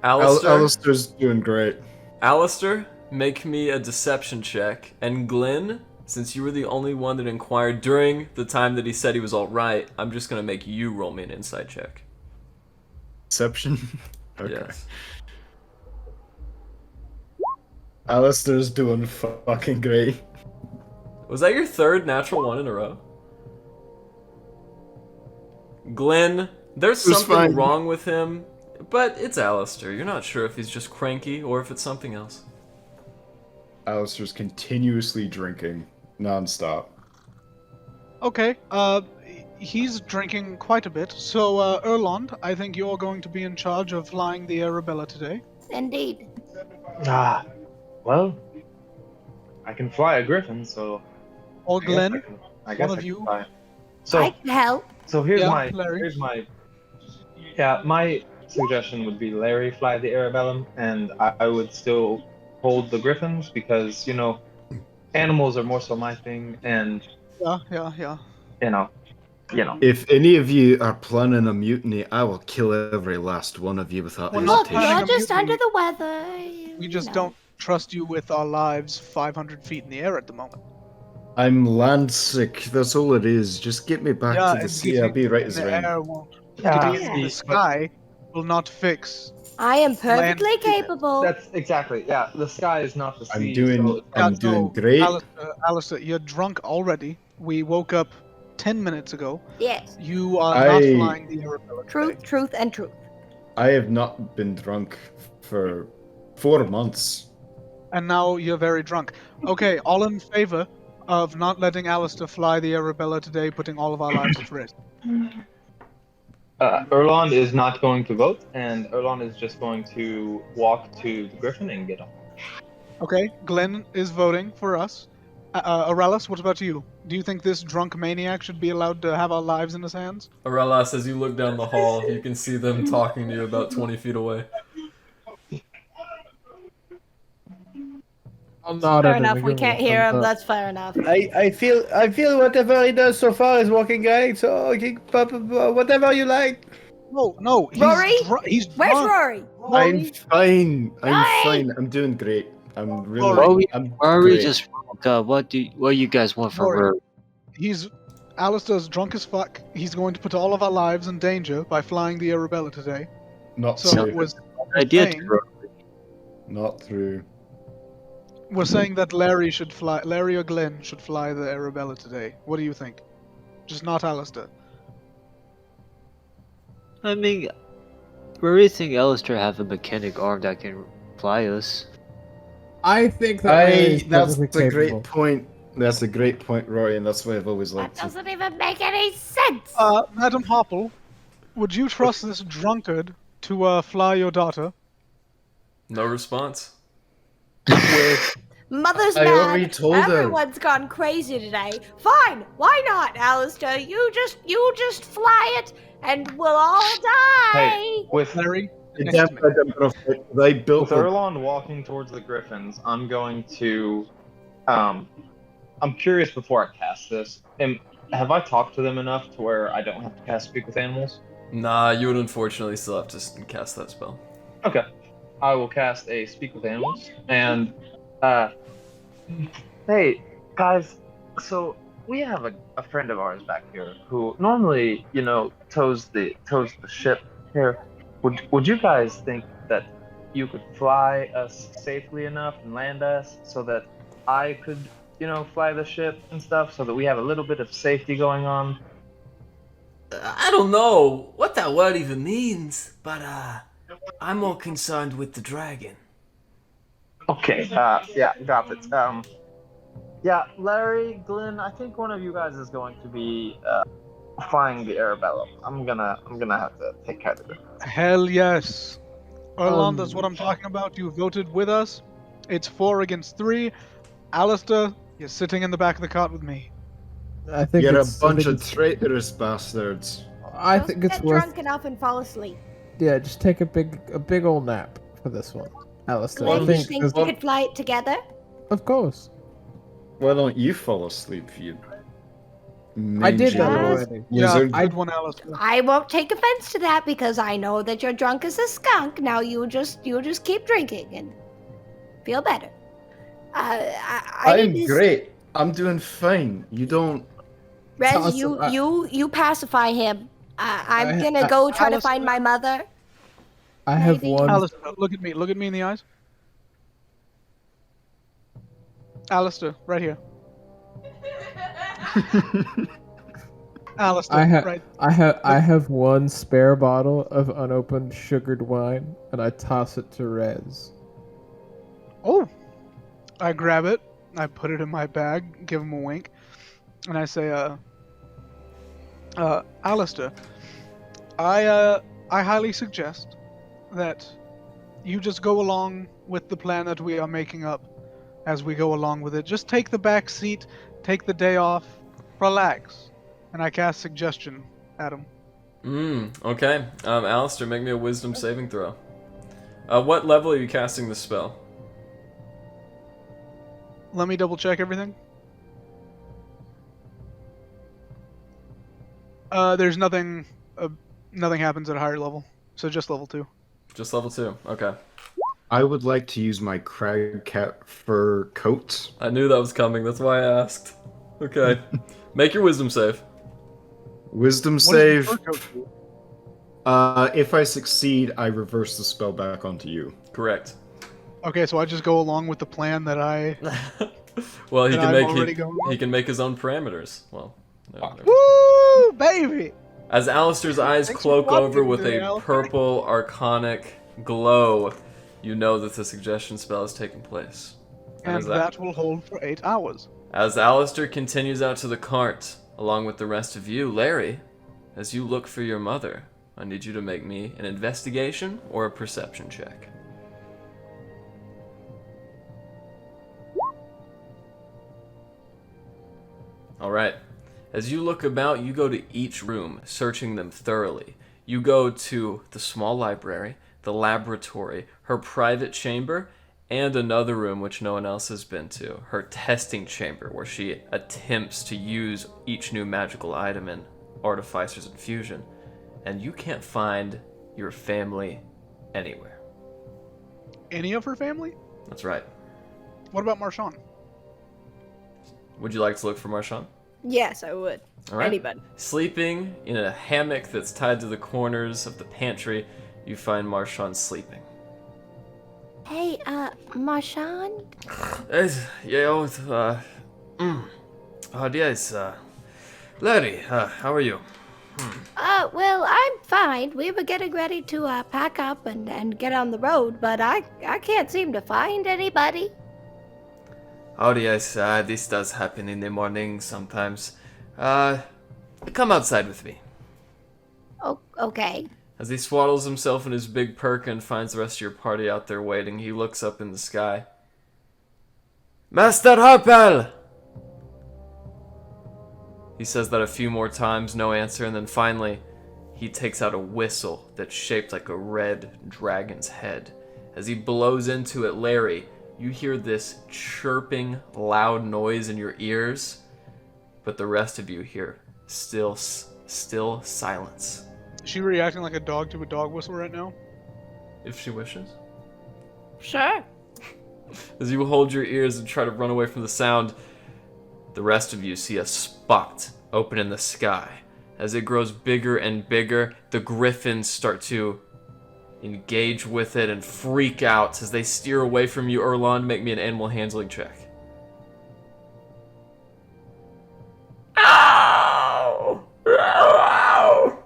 Alistair's doing great. Alistair, make me a deception check. And Glenn, since you were the only one that inquired during the time that he said he was alright, I'm just going to make you roll me an insight check. Deception? Okay. Yes. Alistair's doing fucking great. Was that your third natural one in a row? Glenn, there's It was something fine. wrong with him, but it's Alistair. You're not sure if he's just cranky or if it's something else. Alistair's continuously drinking non-stop. Okay, he's drinking quite a bit. So, Erland, I think you're going to be in charge of flying the Arabella today. Indeed. Well, I can fly a griffin, so Or Glenn, I guess one I of can you. fly. So I can help. So here's Yeah, my Larry. my suggestion would be Larry fly the Arabellum, and I would still hold the griffins because animals are more so my thing, and Yeah. you know. If any of you are planning a mutiny, I will kill every last one of you without Well, Look, planning hesitation. you're a just mutiny. under the weather. We just don't trust you with our lives 500 feet in the air at the moment. I'm land sick, that's all it is. Just get me back to the and sea, I'll be right as the rain. air won't. Yeah, Getting in the sky will not fix. I am perfectly Land- capable. That's exactly the sky is not the sea. I'm doing so it's I'm not- doing great. Alistair, you're drunk already. We woke up 10 minutes ago. Yes. You are not I- flying the Arabella today. Truth, and truth. I have not been drunk for 4 months. And now you're very drunk. Okay, all in favor of not letting Alistair fly the Arabella today, putting all of our lives at risk. Erland is not going to vote, and Erland is just going to walk to the griffin and get on. Okay, Glenn is voting for us. Aurelius, what about you? Do you think this drunk maniac should be allowed to have our lives in his hands? Aurelas, as you look down the hall, you can see them talking to you about 20 feet away. I'm not Fair at enough. it. We can't hear him. That's fair enough. I feel whatever he does so far is working great. So whatever you like. No. Rory? He's Where's drunk. Rory? I'm fine. I'm Hey! fine. I'm doing great. I'm really. Rory, I'm Rory great. just what you guys want from Rory. Rory? Alistair's drunk as fuck. He's going to put all of our lives in danger by flying the Arabella today. Not So true. I did. saying- Not true. We're saying that Larry or Glenn should fly the Arabella today. What do you think? Just not Alistair. I mean, Rory think Alistair have a mechanic arm that can fly us. I think that Larry is That's perfectly a great capable. point. That's a great point, Rory, and that's why I've always That liked you. doesn't even make any sense. Madam Hopple, would you trust this drunkard to fly your daughter? No response. Mother's I mad. already told her. Everyone's gone crazy today. Fine, why not, Alistair? You just fly it, and we'll all die. Hey, with Larry, They next to me. built With Erlon walking towards the griffins, I'm going to. I'm curious before I cast this. Have I talked to them enough to where I don't have to cast Speak with Animals? Nah, you would unfortunately still have to cast that spell. Okay. I will cast a Speak with Animals. And, hey, guys, so we have a friend of ours back here who normally, tows the ship here. Would you guys think that you could fly us safely enough and land us so that I could, fly the ship and stuff so that we have a little bit of safety going on? I don't know what that word even means, but I'm more concerned with the dragon. Okay, yeah, got it. Yeah, Larry, Glenn, I think one of you guys is going to be flying the Arabella. I'm gonna have to take care of it. Hell yes. Erlon, that's what I'm talking about. You voted with us. It's 4 against 3. Alistair, you're sitting in the back of the cart with me. I think You're a it's, bunch I of think it's, traitorous bastards. I Just think it's get worth. drunk enough and fall asleep. Yeah, just take a big old nap for this one, Alistair. Glenn, I you think, think 'cause- we could fly it together? of course. Why don't you fall asleep, you I did that Yes. already. Yeah, wizard? good one, Alistair. I won't take offense to that because I know that you're drunk as a skunk. Now you just keep drinking and feel better. I'm great. I'm doing fine. You don't. Rez, Alistair, you pacify him. I'm I- gonna go try to Alistair- find my mother. I have Maybe. one. Alistair, look at me. Look at me in the eyes. Alistair, right here. Alistair, right. I have one spare bottle of unopened sugared wine, and I toss it to Rez. Oh. I grab it. I put it in my bag. Give him a wink, and I say, Alistair, I highly suggest that you just go along with the plan that we are making up as we go along with it. Just take the back seat, take the day off, relax. And I cast suggestion at him. Okay. Alistair, make me a wisdom saving throw. What level are you casting the spell? Let me double check everything. There's nothing happens at a higher level. So just level 2. Just level 2. Okay. I would like to use my crag cat fur coat. I knew that was coming. That's why I asked. Okay. Make your wisdom save. Wisdom What does save. the fur coat do? If I succeed, I reverse the spell back onto you. Correct. Okay, so I just go along with the plan that I. Well, he That can I'm make already going on? he can make his own parameters. Well, no. Woo, baby! As Alistair's eyes Thanks cloak for over watching with today, a Alistair. purple arcanic glow, you know that the suggestion spell has taken place. And as that will hold for 8 hours. As Alistair continues out to the cart, along with the rest of you, Larry, as you look for your mother, I need you to make me an investigation or a perception check. Alright. As you look about, you go to each room, searching them thoroughly. You go to the small library, the laboratory, her private chamber, and another room which no one else has been to, her testing chamber, where she attempts to use each new magical item in Artificer's Infusion. and you can't find your family anywhere. Any of her family? That's right. What about Marshawn? Would you like to look for Marshawn? Yes, I would. All right. Anybody. Sleeping in a hammock that's tied to the corners of the pantry, you find Marshawn sleeping. Hey, Marshawn? Yes, Larry, how are you? Well, I'm fine. We were getting ready to pack up and get on the road, but I can't seem to find anybody. Oh, yes, this does happen in the morning sometimes. Come outside with me. Oh, okay. As he swaddles himself in his big perk and finds the rest of your party out there waiting, he looks up in the sky. Master Harpel! He says that a few more times, no answer, and then finally, he takes out a whistle that's shaped like a red dragon's head. As he blows into it, Larry, you hear this chirping, loud noise in your ears, but the rest of you hear still silence. Is she reacting like a dog to a dog whistle right now? If she wishes. Sure. As you hold your ears and try to run away from the sound, the rest of you see a spot open in the sky. As it grows bigger and bigger, the griffins start to engage with it and freak out as they steer away from you. Erlon, make me an animal handling check. Ow! Ow!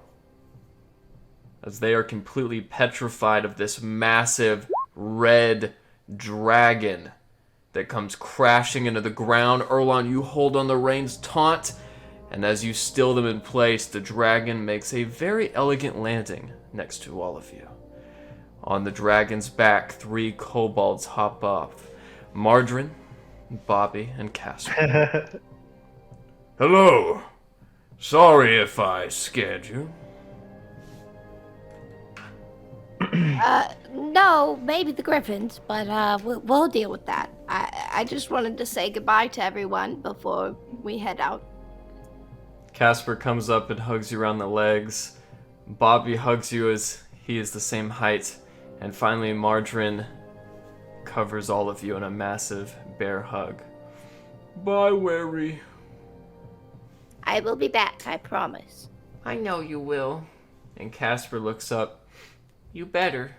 As they are completely petrified of this massive red dragon that comes crashing into the ground. Erlon, you hold on the reins taut, and as you still them in place, the dragon makes a very elegant landing next to all of you. On the dragon's back, 3 kobolds hop off. Margarine, Bobby, and Casper. Hello. Sorry if I scared you. No, maybe the griffins, but we'll deal with that. I just wanted to say goodbye to everyone before we head out. Casper comes up and hugs you around the legs. Bobby hugs you as he is the same height. And finally, Margarine covers all of you in a massive bear hug. Bye, Wary. I will be back, I promise. I know you will. And Casper looks up. You better.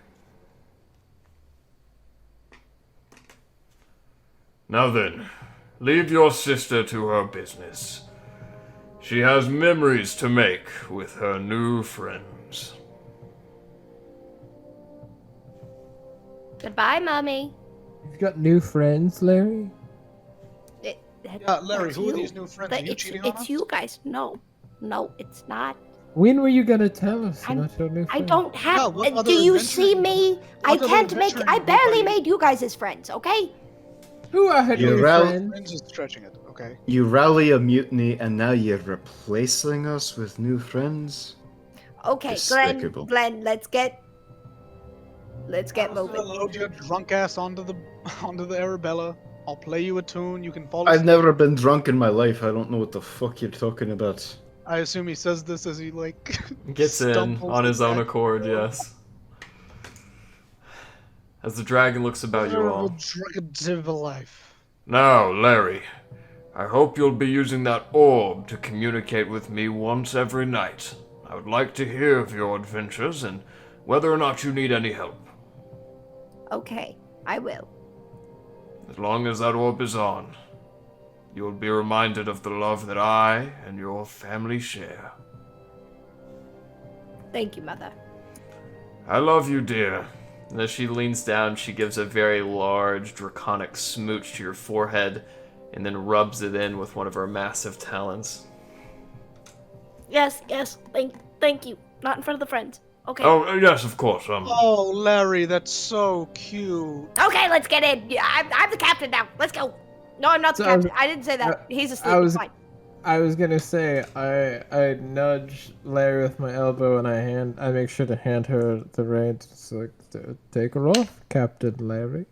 Now then, leave your sister to her business. She has memories to make with her new friends. Goodbye, Mommy. You've got new friends, Larry? Yeah, Larry, That's who are you. these new friends? Are you cheating on It's us? you guys. No, it's not. When were you gonna tell us I'm- about your new I friends? don't have. Yeah, what other do you adventure- see me? I what other can't make. adventure I group are barely you? made you guys as friends. Okay. Who are her You new rel- friends? Friends is stretching it, okay? You rally a mutiny and now you're replacing us with new friends? Okay, Despicable. Glenn. Let's get I'll moving. load your drunk ass onto the Arabella. I'll play you a tune. You can follow. I've never been drunk in my life. I don't know what the fuck you're talking about. I assume he says this as he like Gets in stumbles on his own back. accord, yes. As the dragon looks about you all. Drunkard life. Now, Larry, I hope you'll be using that orb to communicate with me once every night. I would like to hear of your adventures and whether or not you need any help. Okay, I will. As long as that orb is on, you'll be reminded of the love that I and your family share. Thank you, Mother. I love you, dear. And as she leans down, she gives a very large, draconic smooch to your forehead and then rubs it in with one of her massive talons. Yes. Thank you. Not in front of the friends. Okay. Oh, yes, of course. Oh, Larry, that's so cute. Okay, let's get in. Yeah, I'm the captain now. Let's go. No, I'm not the So, captain. I didn't say that. He's asleep. I was- It's fine. I was gonna say I nudge Larry with my elbow and I make sure to hand her the reins. It's like, take her off, Captain Larry.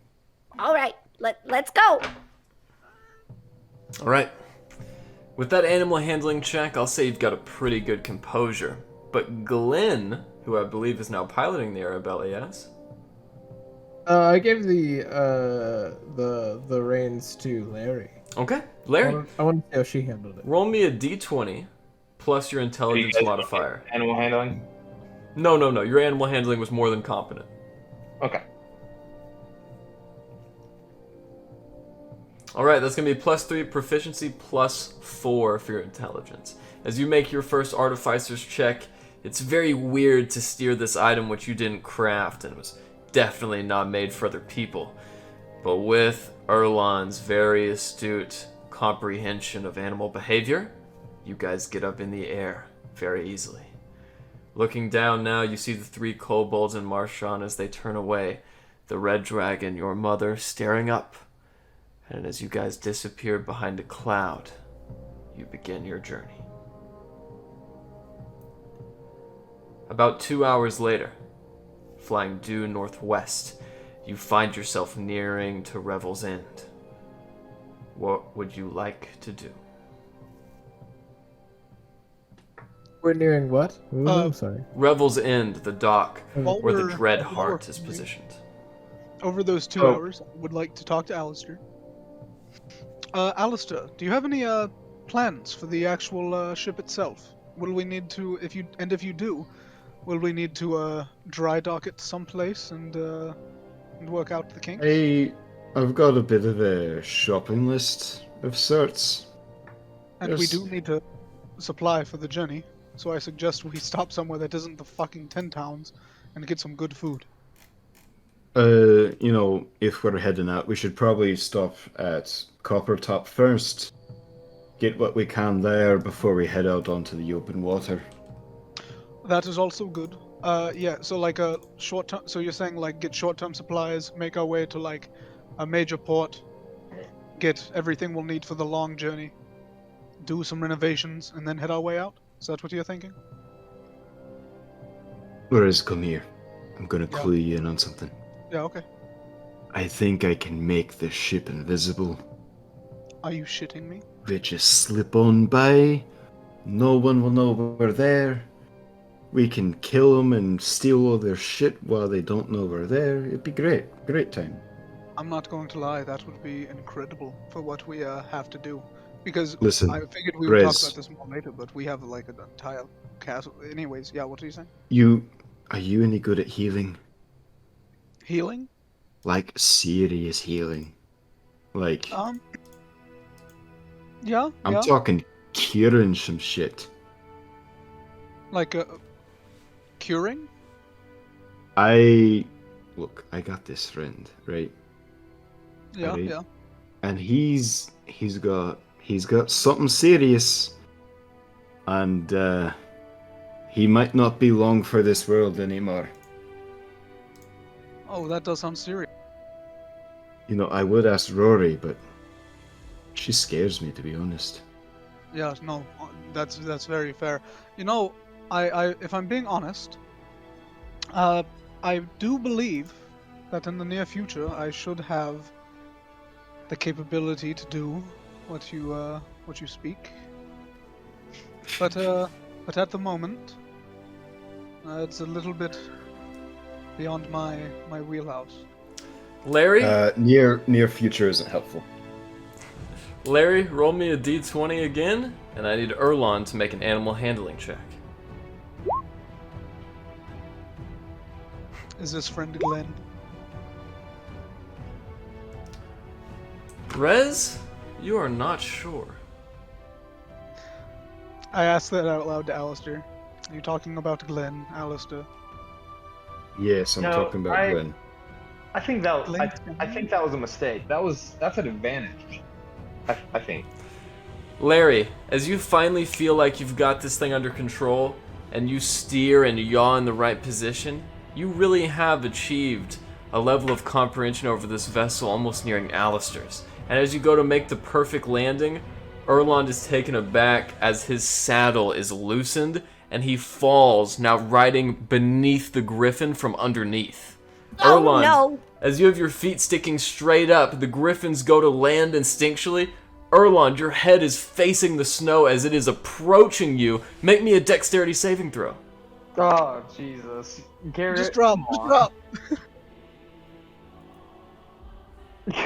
All right. Let's go. All right. With that animal handling check, I'll say you've got a pretty good composure. But Glenn, who I believe is now piloting the Arabella, yes? I gave the reins to Larry. Okay, Larry. I want to see how she handled it. Roll me a d20 plus your intelligence modifier. Animal handling? No. Your animal handling was more than competent. Okay. Alright, that's going to be +3 proficiency, +4 for your intelligence. As you make your first artificer's check, it's very weird to steer this item which you didn't craft and was definitely not made for other people. But with Erlon's very astute comprehension of animal behavior, you guys get up in the air very easily. Looking down now, you see the 3 kobolds and Marshawn as they turn away. The red dragon, your mother, staring up. And as you guys disappear behind a cloud, you begin your journey. About 2 hours later, flying due northwest, you find yourself nearing to Revel's End. What would you like to do? We're nearing what? Ooh, I'm sorry. Revel's End, the dock While where the we're- Dread while Heart we're- is positioned. Over those 2 hours, I would like to talk to Alistair. Alistair, do you have any plans for the actual ship itself? Will we need to, if you do, will we need to dry dock it someplace and work out the kinks? I've got a bit of a shopping list of sorts. And we Yes. do need to supply for the journey, so I suggest we stop somewhere that isn't the fucking 10 towns and get some good food. If we're heading out, we should probably stop at Copper Top first. Get what we can there before we head out onto the open water. That is also good. Yeah, so like a short term, so you're saying like get short-term supplies, make our way to like a major port, get everything we'll need for the long journey, do some renovations, and then head our way out? Is that what you're thinking? Whereas, come here. I'm gonna Yeah. clue you in on something. Yeah, okay. I think I can make the ship invisible. Are you shitting me? They just slip on by. No one will know we're there. We can kill them and steal all their shit while they don't know we're there. It'd be great. Great time. I'm not going to lie, that would be incredible for what we have to do. Because Listen, I figured we would talk Rez. about this more later, but we have like an entire castle. Anyways, yeah, what are you saying? Are you any good at healing? Healing? Like serious healing? Like, Yeah, I'm yeah. talking curing some shit. Like curing? I got this friend, right? Yeah, Right. yeah. And he's got something serious, and he might not be long for this world anymore. Oh, that does sound serious. I would ask Rory, but she scares me, to be honest. Yeah, no, that's very fair. I if I'm being honest, I do believe that in the near future I should have the capability to do what you speak. But at the moment, it's a little bit beyond my wheelhouse. Larry? Near future isn't helpful. Larry, roll me a d20 again, and I need Erlon to make an animal handling check. Is this friend Glenn? Rez, you are not sure. I asked that out loud to Alistair. Are you talking about Glenn, Alistair? Yes, I'm No, talking about Glenn. I think that Glenn? I think that was a mistake. That's an advantage. I think. Larry, as you finally feel like you've got this thing under control, and you steer and yaw in the right position, you really have achieved a level of comprehension over this vessel almost nearing Alistair's. And as you go to make the perfect landing, Erlon is taken aback as his saddle is loosened, and he falls, now riding beneath the griffin from underneath. Oh, Erlon, no. as you have your feet sticking straight up, the griffins go to land instinctually. Erlon, your head is facing the snow as it is approaching you. Make me a dexterity saving throw. Oh Jesus, Garrett! Just drop. come Just on. drop.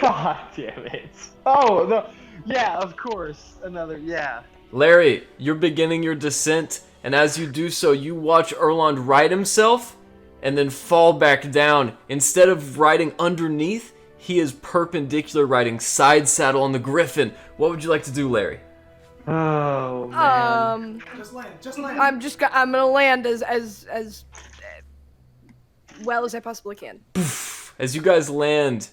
God damn it! Oh no! Yeah, of course. Another yeah. Larry, you're beginning your descent, and as you do so, you watch Erlond right himself and then fall back down. Instead of riding underneath, he is perpendicular riding side saddle on the griffin. What would you like to do, Larry? Oh man. Just land. Just land. I'm gonna land as well as I possibly can. As you guys land,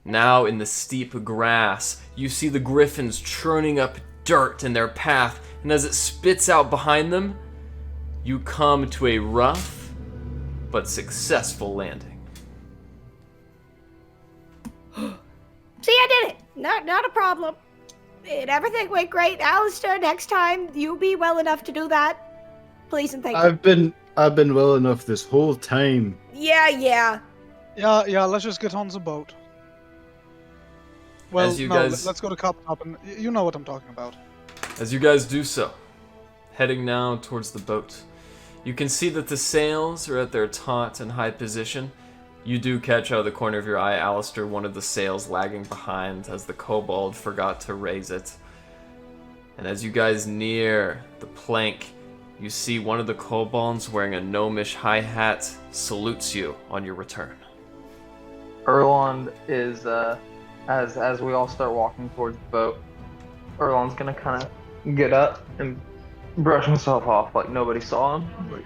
now in the steep grass, you see the griffins churning up dirt in their path, and as it spits out behind them, you come to a rough but successful landing. See, I did it. Not a problem. Everything went great. Alistair, next time you be well enough to do that. Please and thank you. I've been well enough this whole time. Yeah. Yeah, let's just get on the boat. Well, As you no, guys- let's go to Cop Top, and you know what I'm talking about. As you guys do so, heading now towards the boat, you can see that the sails are at their taut and high position. You do catch out of the corner of your eye, Alistair, one of the sails lagging behind as the kobold forgot to raise it. And as you guys near the plank, you see one of the kobolds wearing a gnomish high hat salutes you on your return. Erlond is as we all start walking towards the boat, Erlond's gonna kind of get up and brush himself off like nobody saw him. Like,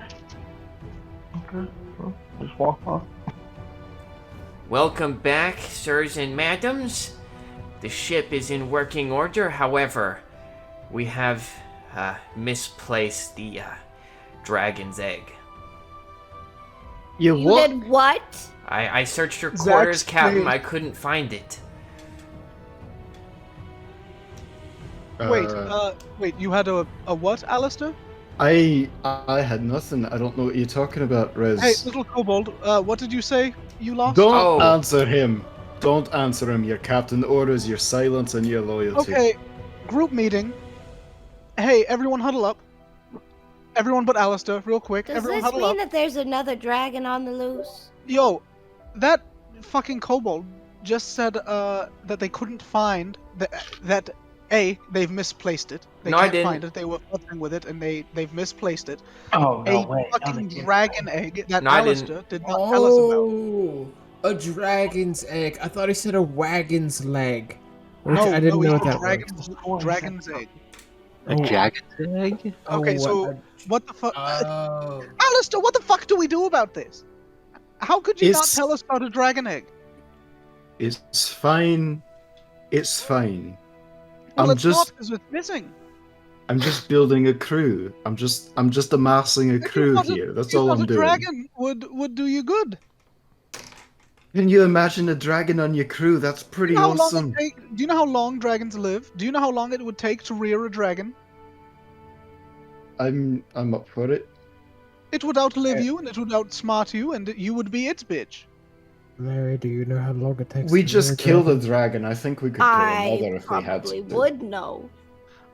okay, well, just walk off. Welcome back, sirs and madams. The ship is in working order, however, we have misplaced the dragon's egg. You did what? I searched your Zach's quarters, Captain. made- I couldn't find it. Wait, you had a what, Alistair? I had nothing. I don't know what you're talking about, Rez. Hey, little kobold, what did you say you lost? Don't Oh. answer him. Don't answer him. Your captain orders your silence and your loyalty. Okay, group meeting. Hey, everyone huddle up. Everyone but Alistair, real quick. Does Everyone this huddle mean up. that there's another dragon on the loose? Yo, that fucking kobold just said that they couldn't find that they've misplaced it. They No, I can't didn't. find it. They were fucking with it and they've misplaced it. Oh no A way! fucking dragon egg that No, I didn't. Alistair did not tell us about. Oh, a dragon's egg. I thought he said a wagon's leg. Which No, I didn't no, know it's what a that was. dragon's egg. A dragon's egg? Okay, so what what the fuck? Oh. Alistair, what the fuck do we do about this? How could you not It's- tell us about a dragon egg? It's fine. It's fine. Well, I'm it's not just because it's missing. I'm just building a crew. I'm just amassing a If you crew thought here. That's if you all thought I'm a doing. dragon would do you good. Can you imagine a dragon on your crew? That's pretty Do awesome. you know how long dragons live? Do you know how long it would take to rear a dragon? I'm up for it. It would outlive you, and it would outsmart you, and you would be its bitch. Larry, do you know how long it takes We to just rear a killed a dragon? dragon. I think we could kill another I if we had probably to. would know.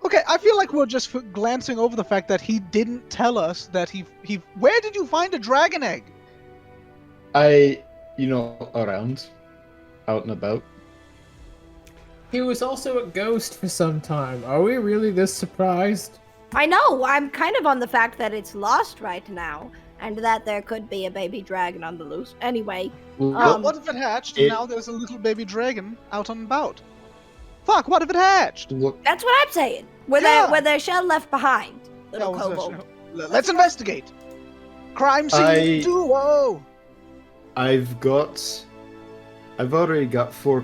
Okay, I feel like we're just glancing over the fact that he didn't tell us that he. Where did you find a dragon egg? Around, out and about. He was also a ghost for some time. Are we really this surprised? I know. I'm kind of on the fact that it's lost right now, and that there could be a baby dragon on the loose. Anyway, Well, what if it hatched, and now there's a little baby dragon out and about? Fuck! What if it hatched? Look, that's what I'm saying. Were Yeah. there shell left behind, little Yeah, kobold? Let's investigate. Crime scene I- duo. I've already got 4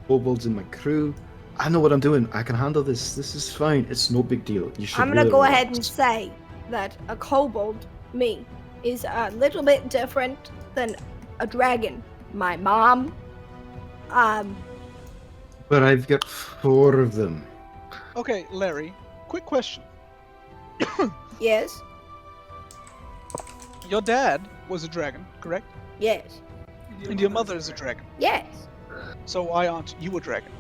kobolds in my crew. I know what I'm doing. I can handle this. This is fine. It's no big deal. You should. I'm gonna really go ahead relax. and say that a kobold, me, is a little bit different than a dragon. My mom, But I've got 4 of them. Okay, Larry. Quick question. yes, Your dad was a dragon, correct? yes, And your mother is a dragon. yes. So why aren't you a dragon?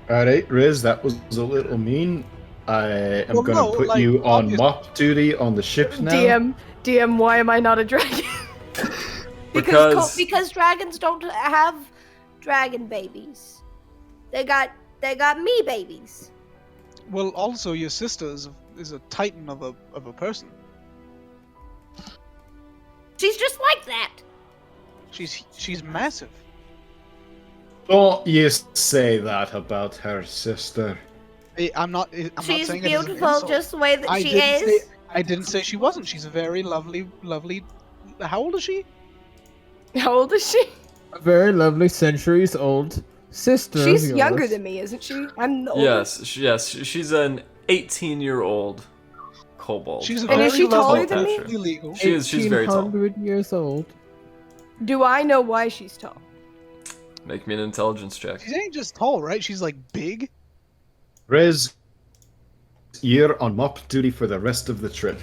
Alright, Riz, that was a little mean. I am Well, gonna no, put like, you on obvious- mop duty on the ship now. DM, why am I not a dragon? Because dragons don't have dragon babies. They got me babies. Well, also your sister is a titan of a person. She's just like that. She's massive. Don't you say that about her sister. I'm not She's saying it as an beautiful insult. just the way that I she didn't is. Say, I didn't say she wasn't. She's a very lovely. How old is she? How old is she? A very lovely, centuries-old sister. She's of yours. younger than me, isn't she? I'm the oldest. Yes, she's an 18-year-old kobold. She's a And is very she taller lovely than me? catcher. Illegal. She's very tall. 1800 years old. Do I know why she's tall? Make me an intelligence check. She ain't just tall, right? She's like big. Riz, you're on mop duty for the rest of the trip.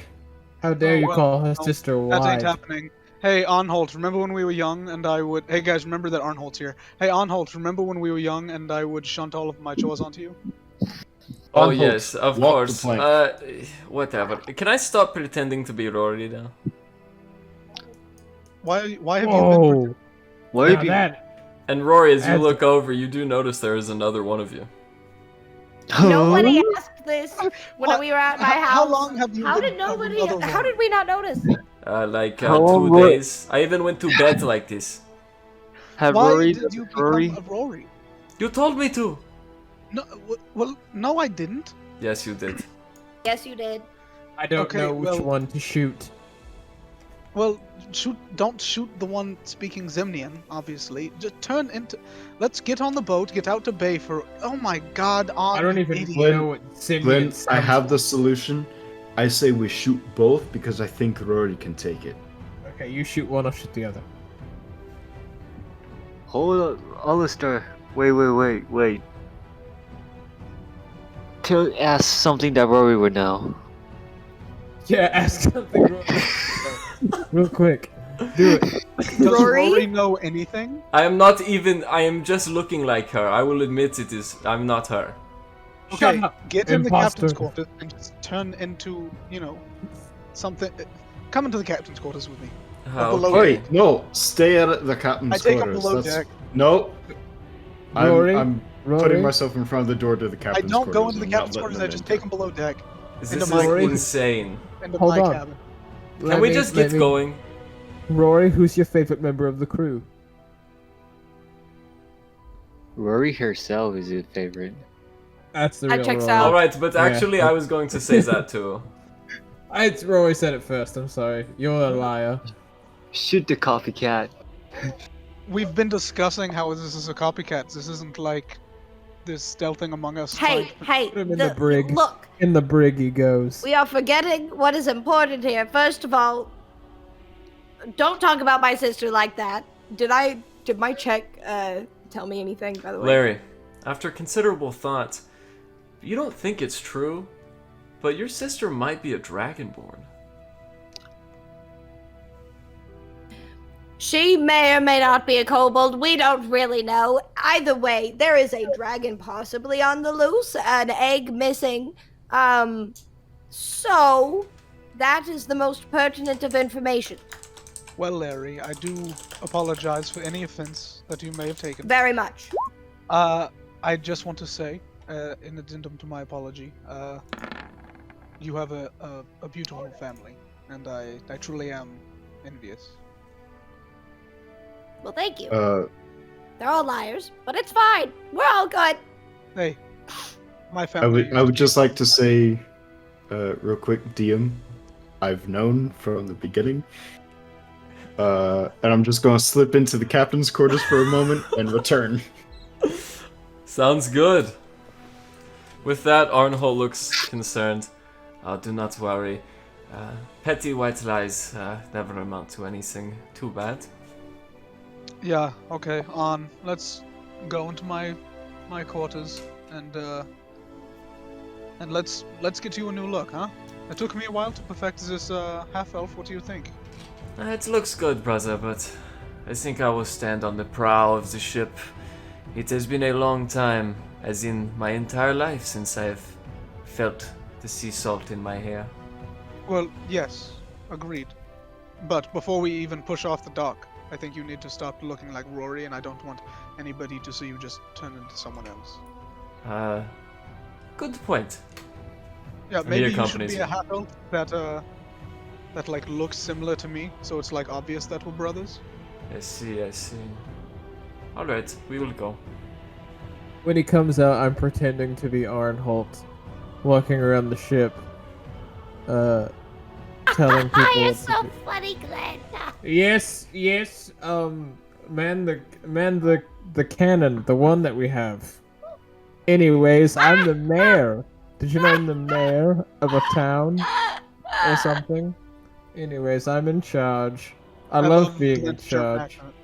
How dare you well, call her no, sister That ain't wide? happening. Hey, Arnholt, remember when we were young and I would... Hey guys, remember that Arnholt's here. Hey, Arnholt, remember when we were young and I would shunt all of my chores onto you? Oh Arnholt, yes, of walk the course. plank. Whatever. Can I stop pretending to be Rory now? Why have you been... Oh, Why now have you? that And Rory, as you As- look over, you do notice there is another one of you. Nobody asked this when What? we were at my house. How long have you How been did nobody? another one? How did we not notice? Like How long 2 were- days. I even went to bed like this. Have Why Rory? did you become Rory? a Rory? You told me to. No, well, no, I didn't. Yes, you did. Yes, you did. I don't Okay, know which well- one to shoot. Well, don't shoot the one speaking Zemnian, obviously. Just turn into... Let's get on the boat, get out to bay for... Oh my god, I don't even idiot. know what Simeon Glenn, I sounds have like. the solution. I say we shoot both because I think Rory can take it. Okay, you shoot one, I'll shoot the other. Hold up, Alistair. Wait. To ask something that Rory would know. Yeah, ask something real quick. Do it. Does Rory? Rory know anything? I am not even. I am just looking like her. I will admit it is. I'm not her. Okay, up, get in the imposter. captain's quarters and just turn into, something... Come into the captain's quarters with me. below Okay. Wait, no, stay at the captain's I take him quarters. below That's- deck. No. Rory, I'm Rory, putting myself in front of the door to the I captain's don't quarters. go into the and not captain's letting quarters, them I just in. take him below deck. This Into is my Rory. insane. Into Hold my on. cabin. Can we just get going? Rory, who's your favorite member of the crew? Rory herself is his favorite. That's the That real checks Rory. out. All right, but Yeah. actually, I was going to say that too. It's Rory said it first. I'm sorry. You're a liar. Shoot the copycat. We've been discussing how this is a copycat. This isn't like this stealthing among us. Hey, hey, Put him in the brig. look, In the brig he goes. we are forgetting what is important here. First of all, don't talk about my sister like that. Did my check tell me anything, by the way? Larry, after considerable thought, you don't think it's true, but your sister might be a dragonborn. She may or may not be a kobold. We don't really know. Either way, there is a dragon possibly on the loose, an egg missing. So that is the most pertinent of information. Well, Larry, I do apologize for any offense that you may have taken. Very much. I just want to say, in addendum to my apology, you have a beautiful family, and I truly am envious. Well, thank you. Uh, They're all liars, but it's fine. We're all good. Hey, my I family. would just like to say, real quick, DM, I've known from the beginning. And I'm just gonna slip into the captain's quarters for a moment and return. Sounds good. With that, Arnhold looks concerned. Do not worry. Petty white lies never amount to anything too bad. Yeah. Okay. Let's go into my quarters and let's get you a new look, huh? It took me a while to perfect this half elf. What do you think? It looks good, brother, but I think I will stand on the prow of the ship It has been a long time, as in my entire life, since I've felt the sea salt in my hair. Well, yes, agreed. But before we even push off the dock, I think you need to stop looking like Rory, and I don't want anybody to see you just turn into someone else. Good point. Yeah, he maybe you should accompanies be you. a half elf that like looks similar to me, so it's like obvious that we're brothers. I see, I see. Alright, we will go. When he comes out, I'm pretending to be Arnholt, walking around the ship, telling people. You're what to so do. funny, Glenn. Yes, yes. Man, the cannon, the one that we have. Anyways, I'm the mayor. Did you know I'm the mayor of a town or something? Anyways, I'm in charge. I love being in Glenn's German charge. accent.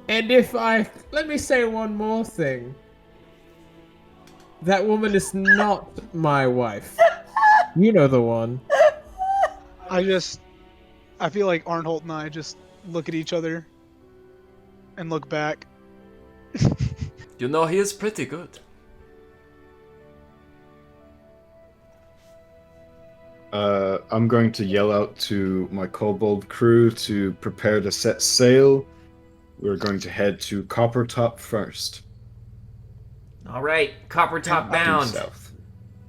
And let me say one more thing. That woman is not my wife. You know the one. I feel like Arnholt and I just look at each other and look back. You know, he is pretty good. I'm going to yell out to my kobold crew to prepare to set sail. We're going to head to Coppertop first. All right, Coppertop Due bound. south.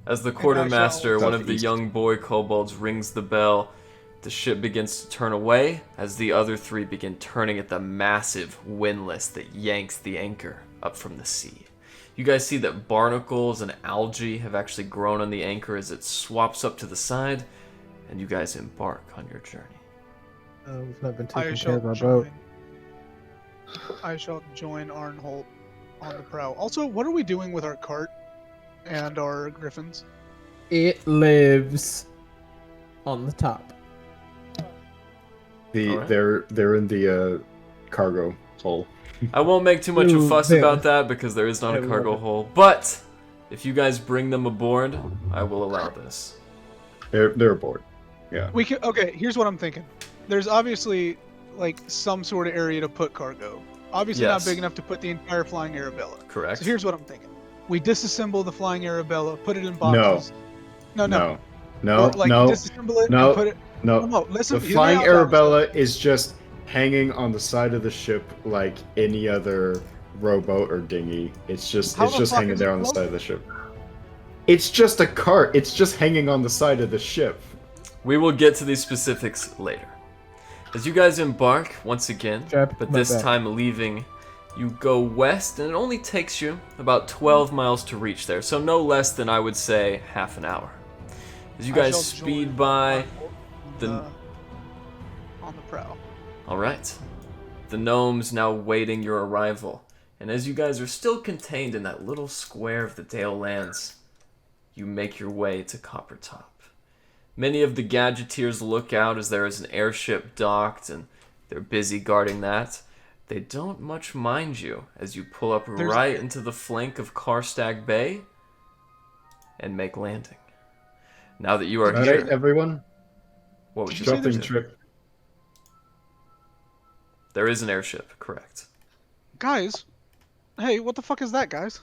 As the quartermaster, one of the Southeast. young boy kobolds rings the bell, the ship begins to turn away as the other three begin turning at the massive windlass that yanks the anchor up from the sea. You guys see that barnacles and algae have actually grown on the anchor as it swaps up to the side, and you guys embark on your journey. We've not been I taking care shall of our boat. join Arnholt on the prow. Also, what are we doing with our cart and our griffins? It lives on the top. Alright. They're in the cargo hole. I won't make too much of a Ooh, fuss there. about that because there is not a Yeah, cargo we won't. hole, but if you guys bring them aboard, I will allow this. They're aboard. Yeah. We can. Okay, here's what I'm thinking. There's obviously like some sort of area to put cargo. Obviously Yes. not big enough to put the entire flying Arabella. Correct. So here's what I'm thinking. We disassemble the flying Arabella, put it in boxes. No. No. Or, like, disassemble it no, and put it. no. No, listen. The hear me flying out, guys. Arabella is just hanging on the side of the ship like any other rowboat or dinghy. It's just How the fuck hanging is there it on the floating? side of the ship. It's just a cart. It's just hanging on the side of the ship. We will get to these specifics later. As you guys embark once again, Strap but my this back. time leaving, you go west, and it only takes you about 12 miles to reach there, so no less than, I would say, half an hour. As you I guys shall speed join by, Arnholt on the prow. alright, the gnomes now waiting your arrival, and as you guys are still contained in that little square of the Dale lands, you make your way to Coppertop. Many of the gadgeteers look out as there is an airship docked, and they're busy guarding that. They don't much mind you as you pull up right into the flank of Karstag Bay and make landing. Now that you are All here, right, everyone. what would you Dropping like to do? trip. There is an airship, correct. Guys, hey, what the fuck is that, guys?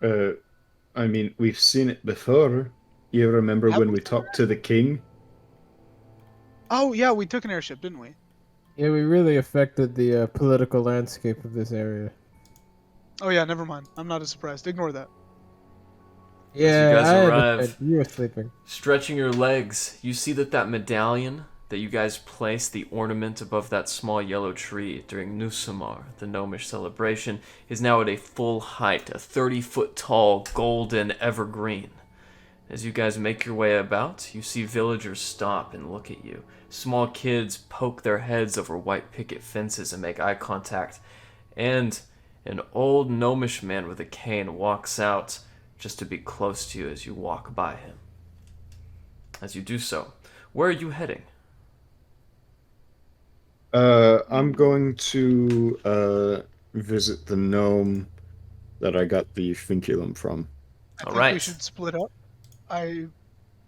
I mean, we've seen it before. You remember when we talked to the king? Oh yeah, we took an airship, didn't we? Yeah, we really affected the political landscape of this area. Oh yeah, never mind. I'm not as surprised. Ignore that. Yeah, guys I arrive. understand. You were sleeping. Stretching your legs, you see that medallion that you guys placed, the ornament above that small yellow tree during Nusamar, the gnomish celebration, is now at a full height, a 30-foot tall golden evergreen. As you guys make your way about, you see villagers stop and look at you. Small kids poke their heads over white picket fences and make eye contact. And an old gnomish man with a cane walks out just to be close to you as you walk by him. As you do so, where are you heading? I'm going to visit the gnome that I got the finculum from. I think Alright. we should split up. I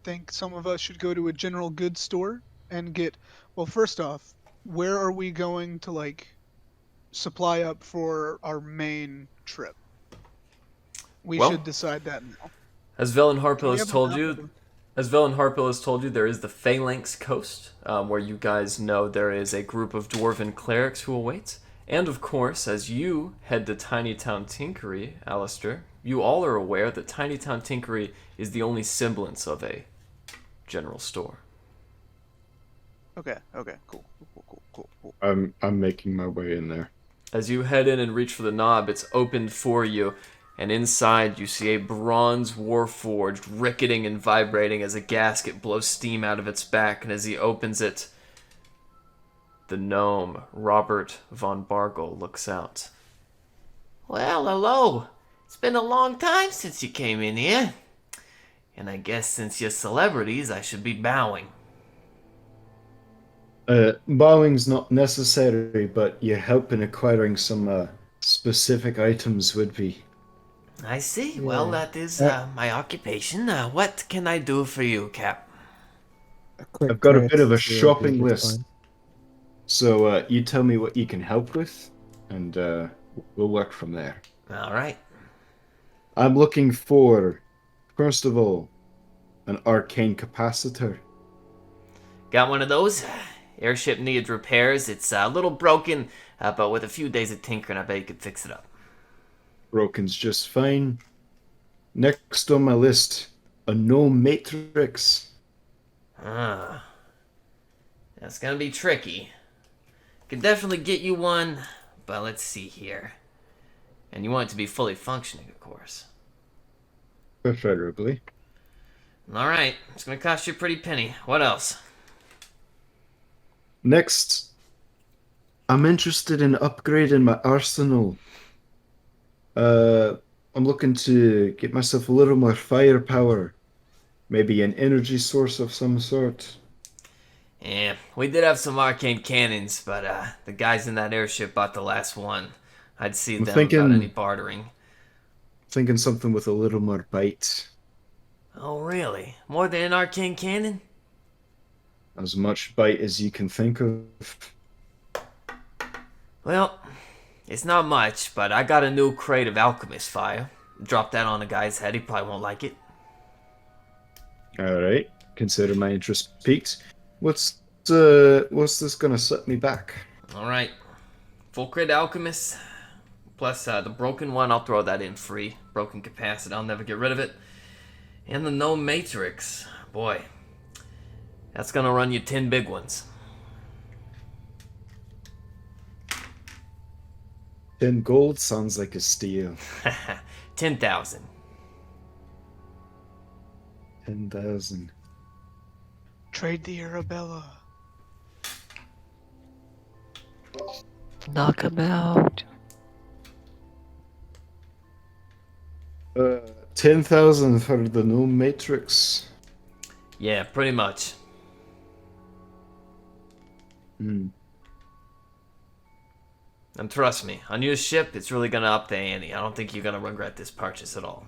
think some of us should go to a general goods store and get. Well, first off, where are we going to like supply up for our main trip? We Well, should decide that now. As Velen Can Harpill we has have a told map you, of the- there is the Phalanx Coast, where you guys know there is a group of dwarven clerics who await. And of course, as you head to Tiny Town Tinkery, Alistair, you all are aware that Tiny Town Tinkery is the only semblance of a general store. Okay, cool. I'm making my way in there. As you head in and reach for the knob, it's opened for you, and inside you see a bronze warforged ricketing and vibrating as a gasket blows steam out of its back, and as he opens it, the gnome, Robert von Bargel, looks out. Well, hello. It's been a long time since you came in here. And I guess since you're celebrities, I should be bowing. Bowing's not necessary, but your help in acquiring some specific items would be. I see. Well, that is my occupation. What can I do for you, Cap? I've got a bit of a shopping list. So you tell me what you can help with, and we'll work from there. All right. I'm looking for, first of all, an arcane capacitor. Got one of those? Airship needs repairs. It's a little broken, but with a few days of tinkering, I bet you could fix it up. Broken's just fine. Next on my list, a no matrix. That's gonna be tricky. Could definitely get you one, but let's see here. And you want it to be fully functioning, of course. Preferably. Alright, it's gonna cost you a pretty penny. What else? Next, I'm interested in upgrading my arsenal. I'm looking to get myself a little more firepower. Maybe an energy source of some sort. Yeah, we did have some arcane cannons, but the guys in that airship bought the last one. I'd see them without any bartering. Thinking something with a little more bite. Oh, really? More than an arcane cannon? As much bite as you can think of. Well, it's not much, but I got a new crate of alchemist fire. Drop that on a guy's head, he probably won't like it. Alright, consider my interest piqued. What's this gonna set me back? Alright, full crate alchemist, plus the broken one, I'll throw that in free. Broken capacitor, I'll never get rid of it. And the no matrix, boy, that's gonna run you 10 big ones. 10 gold sounds like a steal. 10,000. 10,000. Trade the Arabella. Knock him out. 10,000 for the new matrix. Yeah, pretty much. Hmm. And trust me, on your ship, it's really gonna up the ante. I don't think you're gonna regret this purchase at all.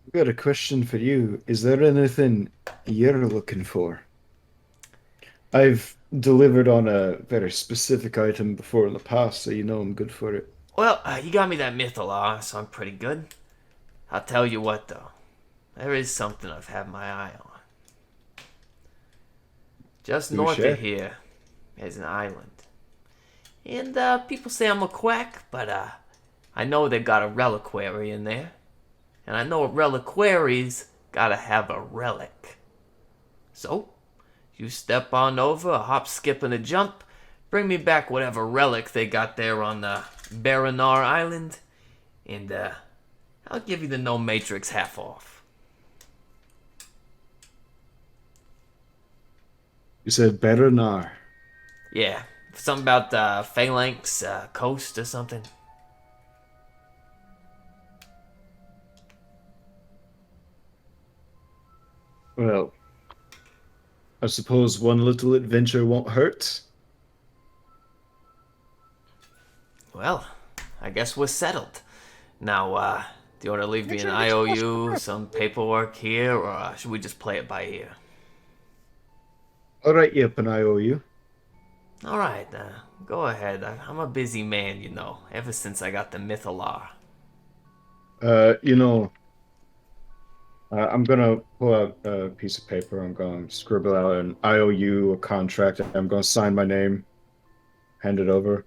I've got a question for you. Is there anything you're looking for? I've delivered on a very specific item before in the past, so you know I'm good for it. Well, you got me that Mythalar, so I'm pretty good. I'll tell you what, though. There is something I've had my eye on. Just north of here is an island. And people say I'm a quack, but I know they got a reliquary in there. And I know a reliquary's gotta have a relic. So, you step on over, a hop, skip, and a jump, bring me back whatever relic they got there on the Baranar Island, and I'll give you the no matrix half off. You said Baranar. Yeah, something about the Phalanx Coast or something. Well, I suppose one little adventure won't hurt. Well, I guess we're settled. Now, do you want to leave me an IOU, some paperwork here, or should we just play it by ear? All right, yep, and I owe you. All right, go ahead. I'm a busy man, you know, ever since I got the Mythalar. You know, I'm gonna pull out a piece of paper. I'm gonna scribble out an IOU, a contract. I'm gonna sign my name, hand it over.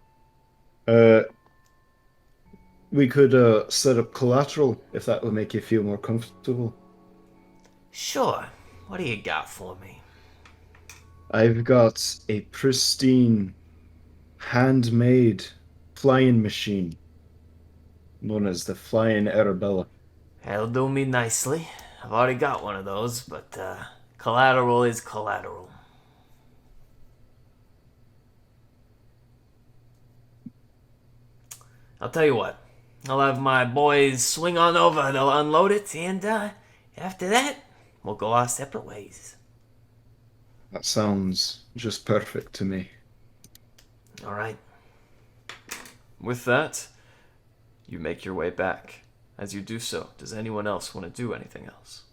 We could set up collateral if that would make you feel more comfortable. Sure. What do you got for me? I've got a pristine, handmade flying machine known as the Flying Arabella. That'll do me nicely. I've already got one of those, but collateral is collateral. I'll tell you what. I'll have my boys swing on over, they'll unload it, and after that, we'll go our separate ways. That sounds just perfect to me. All right. With that, you make your way back. As you do so, does anyone else want to do anything else?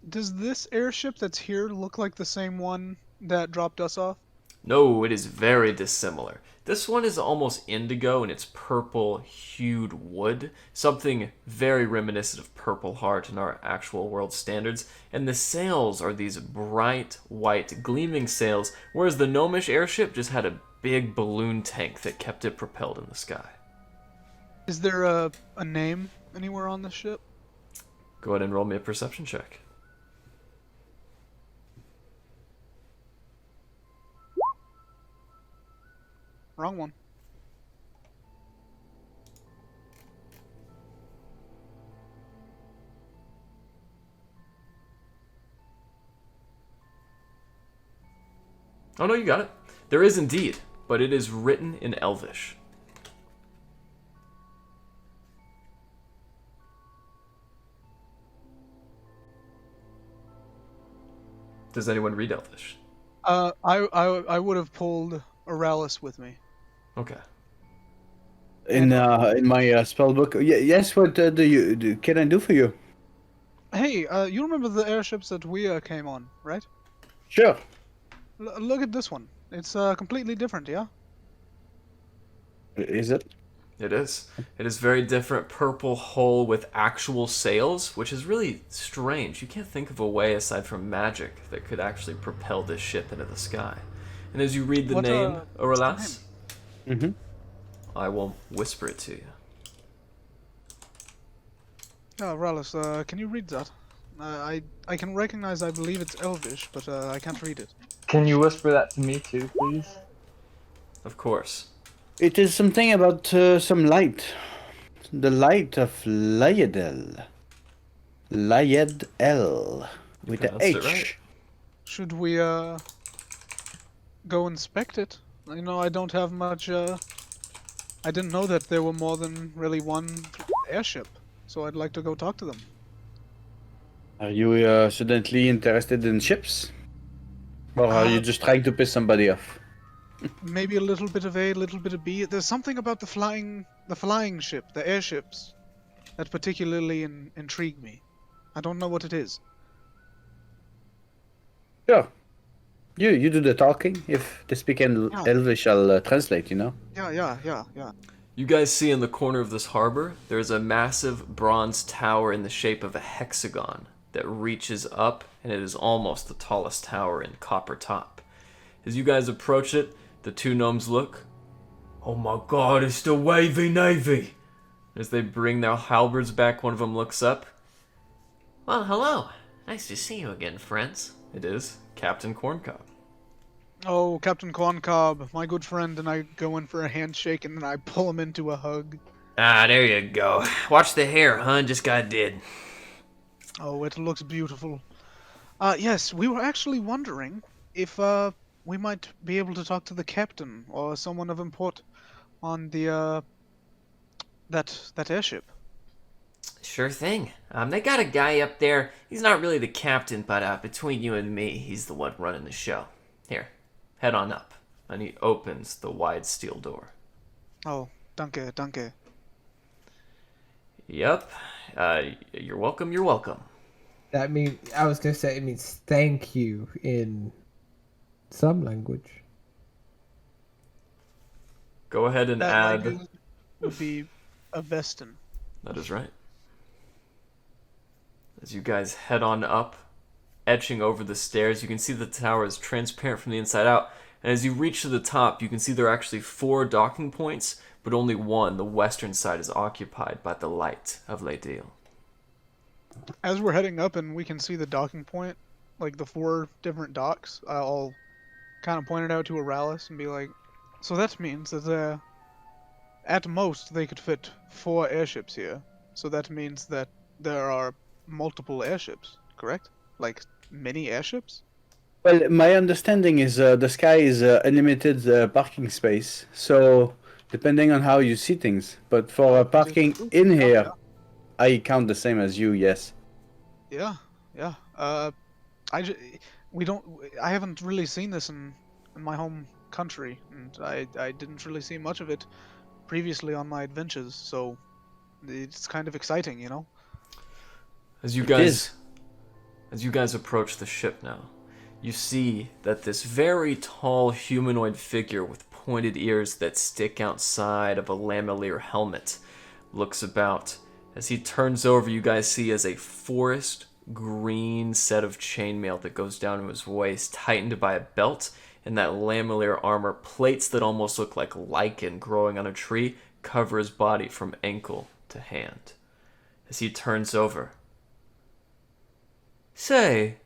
Does this airship that's here look like the same one that dropped us off? No, it is very dissimilar. This one is almost indigo and it's purple hued wood, something very reminiscent of Purple Heart in our actual world standards, and the sails are these bright white gleaming sails, whereas the gnomish airship just had a big balloon tank that kept it propelled in the sky. Is there a name anywhere on the ship? Go ahead and roll me a perception check. Wrong one. Oh no, you got it. There is indeed, but it is written in Elvish. Does anyone read Elvish? I would have pulled Oralis with me. Okay. In my spell book. Yes. What can I do for you? Hey, you remember the airships that we came on, right? Sure. Look at this one. It's completely different, yeah? Is it? It is. It is very different purple hull with actual sails, which is really strange. You can't think of a way aside from magic that could actually propel this ship into the sky. And as you read the name, Oralas, I will whisper it to you. Yeah, Oralis, can you read that? I can recognize, I believe it's Elvish, but I can't read it. Can you whisper that to me too, please? Of course. It is something about some light. The light of Layadel. Layed-El. With the H. Right. Should we, go inspect it? You know, I don't have much, I didn't know that there were more than really one airship, so I'd like to go talk to them. Are you suddenly interested in ships? Or are you just trying to piss somebody off? Maybe a little bit of A, a little bit of B. There's something about the flying ship, the airships, that particularly intrigue me. I don't know what it is. Sure. You do the talking. If they speak Elvish, I'll translate, you know? Yeah. You guys see in the corner of this harbor, there's a massive bronze tower in the shape of a hexagon that reaches up, and it is almost the tallest tower in Copper Top. As you guys approach it, the two gnomes look. Oh my god, it's the Wavy Navy! As they bring their halberds back, one of them looks up. Well, hello. Nice to see you again, friends. It is Captain Corncob. Oh, Captain Corncob, my good friend, and I go in for a handshake and then I pull him into a hug. Ah, there you go. Watch the hair, huh? Just got did. Oh, it looks beautiful. Yes, we were actually wondering if, we might be able to talk to the captain or someone of import on the, that airship. Sure thing. They got a guy up there. He's not really the captain, but between you and me, he's the one running the show. Here, head on up. And he opens the wide steel door. Oh, danke. Yep. You're welcome. That mean I was gonna say it means thank you in some language. Go ahead and That add. language would be Avestan. That is right. As you guys head on up, etching over the stairs, you can see the tower is transparent from the inside out. And as you reach to the top, you can see there are actually 4 docking points, but only one, the western side, is occupied by the light of Laedale. As we're heading up and we can see the docking point, like the 4 different docks, I'll kind of point it out to Aralis and be like, so that means that at most they could fit 4 airships here. So that means that there are multiple airships, correct? Like mini airships? Well, my understanding is the sky is unlimited parking space. So depending on how you see things, but for parking in here, I count the same as you. Yes. Yeah, yeah. I haven't really seen this in my home country, and I didn't really see much of it previously on my adventures. So it's kind of exciting, you know. As you guys approach the ship now, you see that this very tall humanoid figure with pointed ears that stick outside of a lamelliered helmet looks about. As he turns over, you guys see as a forest green set of chainmail that goes down to his waist, tightened by a belt, and that lamelliered armor, plates that almost look like lichen growing on a tree, cover his body from ankle to hand. As he turns over, "Say,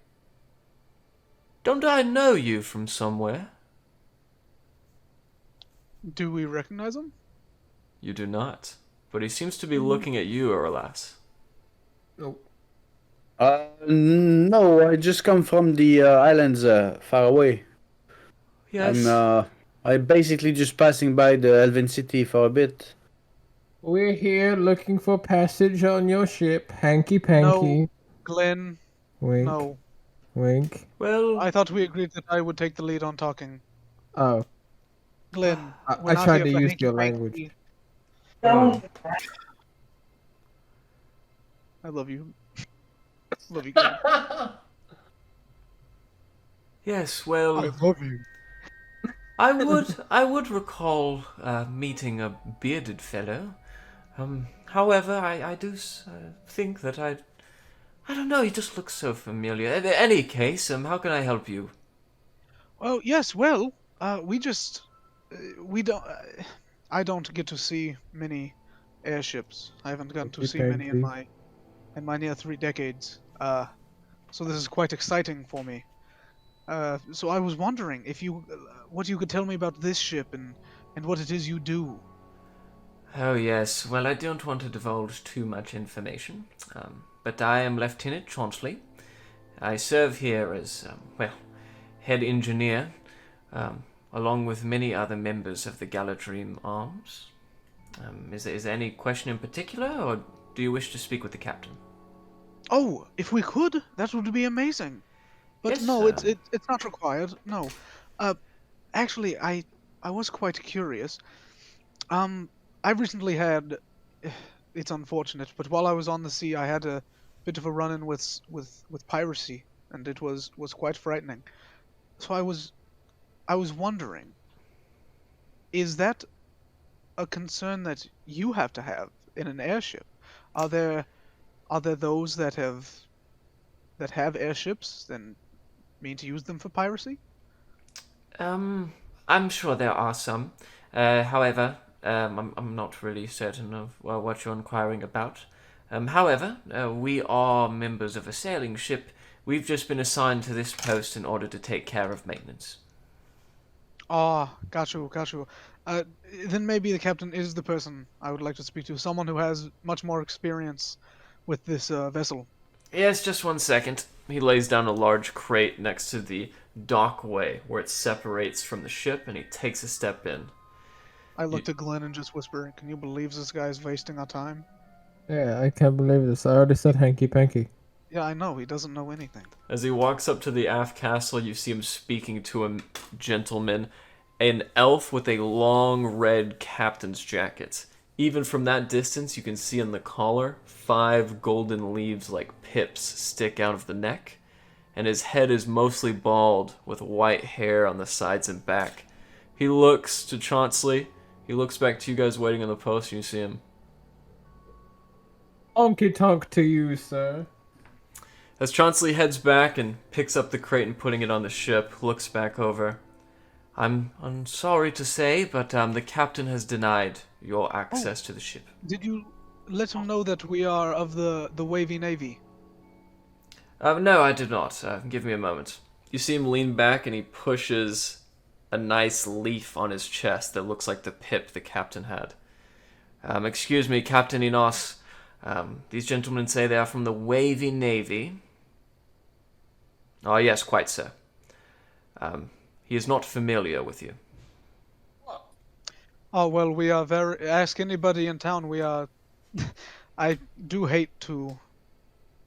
don't I know you from somewhere?" Do we recognize him? You do not, but he seems to be looking at you, Orlas. Nope. No, I just come from the islands far away. Yes. I'm basically just passing by the Elven City for a bit. We're here looking for passage on your ship, hanky panky. No, Glenn. Wink. No. Wink. Well, I thought we agreed that I would take the lead on talking. Oh. Glenn, we're I not tried here to for use hanky your panky. language. I love you. Love you, Glenn. yes, well, I love you. I would recall meeting a bearded fellow. However, I do think that I don't know, he just looks so familiar. In any case, how can I help you? Oh, yes, well, we don't, I don't get to see many airships. I haven't gotten to see many in my near 3 decades. So this is quite exciting for me. So I was wondering if what you could tell me about this ship and what it is you do. Oh yes, well I don't want to divulge too much information, but I am Lieutenant Chaunsley. I serve here as, head engineer, along with many other members of the Galadrim Arms. Is there any question in particular, or do you wish to speak with the captain? Oh, if we could, that would be amazing. But Yes, no, it's not required. No. Actually, I was quite curious. I recently had, it's unfortunate, but while I was on the sea, I had a bit of a run-in with piracy, and it was quite frightening. So I was wondering, is that a concern that you have to have in an airship? Are there those that have airships and mean to use them for piracy? I'm sure there are some. However, I'm not really certain of what you're inquiring about. However, we are members of a sailing ship. We've just been assigned to this post in order to take care of maintenance. Ah, got you. Then maybe the captain is the person I would like to speak to. Someone who has much more experience with this vessel. Yes, just 1 second. He lays down a large crate next to the dockway where it separates from the ship, and he takes a step in. I looked at Glenn and just whispered, "Can you believe this guy's wasting our time?" Yeah, I can't believe this. I already said hanky panky. Yeah, I know. He doesn't know anything. As he walks up to the aft castle, you see him speaking to a gentleman, an elf with a long red captain's jacket. even from that distance, you can see in the collar 5 golden leaves like pips stick out of the neck, and his head is mostly bald with white hair on the sides and back. He looks to Chauncey. He looks back to you guys waiting on the post, and you see him. Honky tonk to you, sir. As Chauncey heads back and picks up the crate and putting it on the ship, looks back over. I'm sorry to say, but the captain has denied your access to the ship. Did you let him know that we are of the Wavy Navy? No, I did not. Give me a moment. You see him lean back and he pushes a nice leaf on his chest that looks like the pip the captain had. Excuse me, Captain Enos. These gentlemen say they are from the Wavy Navy. Oh, yes, quite so. He is not familiar with you. Oh, well, we are very... Ask anybody in town, we are... I do hate to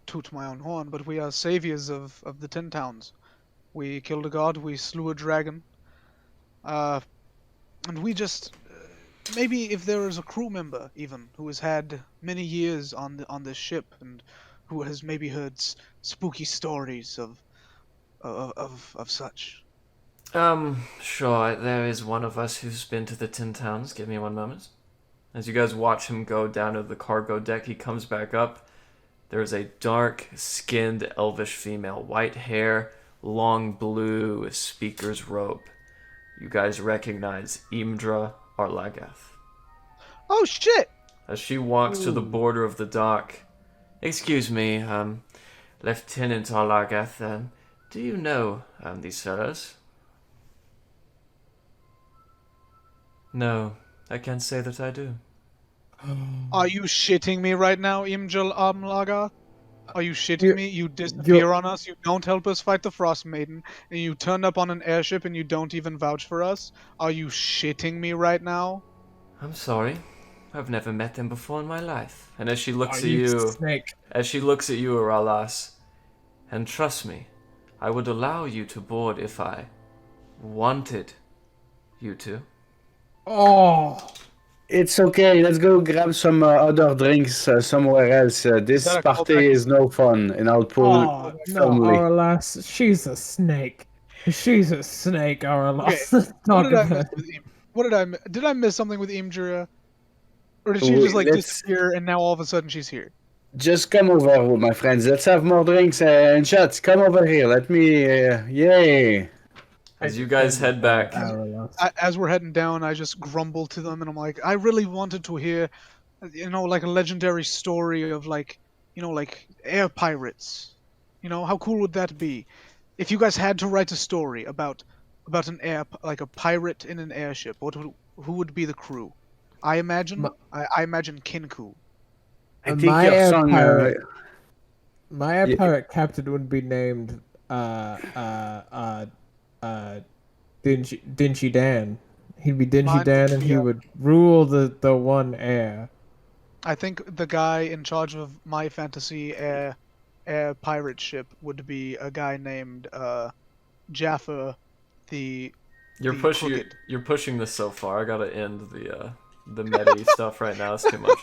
toot my own horn, but we are saviors of the 10 towns. We killed a god, we slew a dragon. And we just... maybe if there is a crew member, even, who has had many years on this ship, and who has maybe heard spooky stories of such. Sure, there is one of us who's been to the 10 towns. Give me 1 moment. As you guys watch him go down to the cargo deck, he comes back up. There is a dark-skinned elvish female, white hair, long blue speaker's robe. You guys recognize Imdra Arlagath. Oh, shit! As she walks to the border of the dock. Excuse me, Lieutenant Arlagath, do you know these fellows? No, I can't say that I do. Are you shitting me right now, Imjal Amlaga? Are you shitting me? You disappear on us, you don't help us fight the Frost Maiden, and you turn up on an airship and you don't even vouch for us? Are you shitting me right now? I'm sorry. I've never met them before in my life. And as she looks at you you, snake? as she looks at you, Aralas, and trust me, I would allow you to board if I wanted you to. Oh, It's okay. Let's go grab some other drinks somewhere else. This that a callback? party is no fun, and I'll pull oh no, family. Aralas. She's a snake. She's a snake, Aralas. Okay, Let's What talk did I about miss it. with What did I miss? Did I miss something with Imjura? Or did she Wait, just like let's- disappear and now all of a sudden she's here? Just come over, my friends. Let's have more drinks and shots. Come over here. Let me. Yay! As you guys head back, Aralas. As we're heading down, I just grumble to them and I'm like, I really wanted to hear, like a legendary story of like air pirates. How cool would that be? If you guys had to write a story about like a pirate in an airship, who would be the crew? I imagine Kinku. I think My your air song. pirate. My air Yeah. pirate captain would be named Dingy Dan. He'd be Dingy Mine Dan, would and be, he would rule the one air. I think the guy in charge of my fantasy air pirate ship would be a guy named Jaffa the you're the pushing crooked. you're pushing this so far. I gotta end the meta stuff right now. It's too much.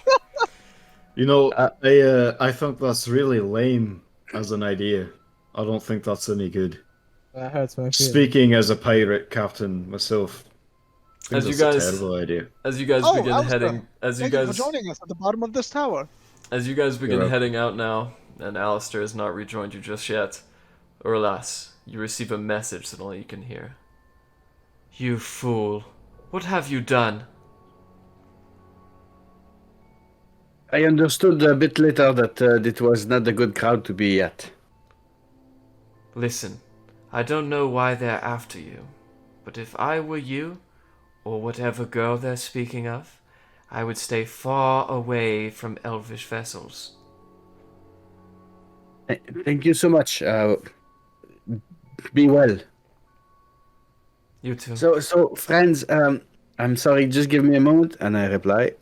You know, I think that's really lame as an idea. I don't think that's any good. That hurts my feelings. Speaking as a pirate captain myself, I think As you that's guys- a terrible idea. As you guys Oh, begin Alistair, heading, as you Thank you for guys joining us at the bottom of this tower. As you guys begin You're heading out now, and Alistair has not rejoined you just yet, or alas, you receive a message that only you can hear. You fool. What have you done? I understood a bit later that it was not a good crowd to be at. Listen, I don't know why they're after you, but if I were you, or whatever girl they're speaking of, I would stay far away from elvish vessels. Thank you so much. Be well. You too. So friends, I'm sorry, just give me a moment, and I reply.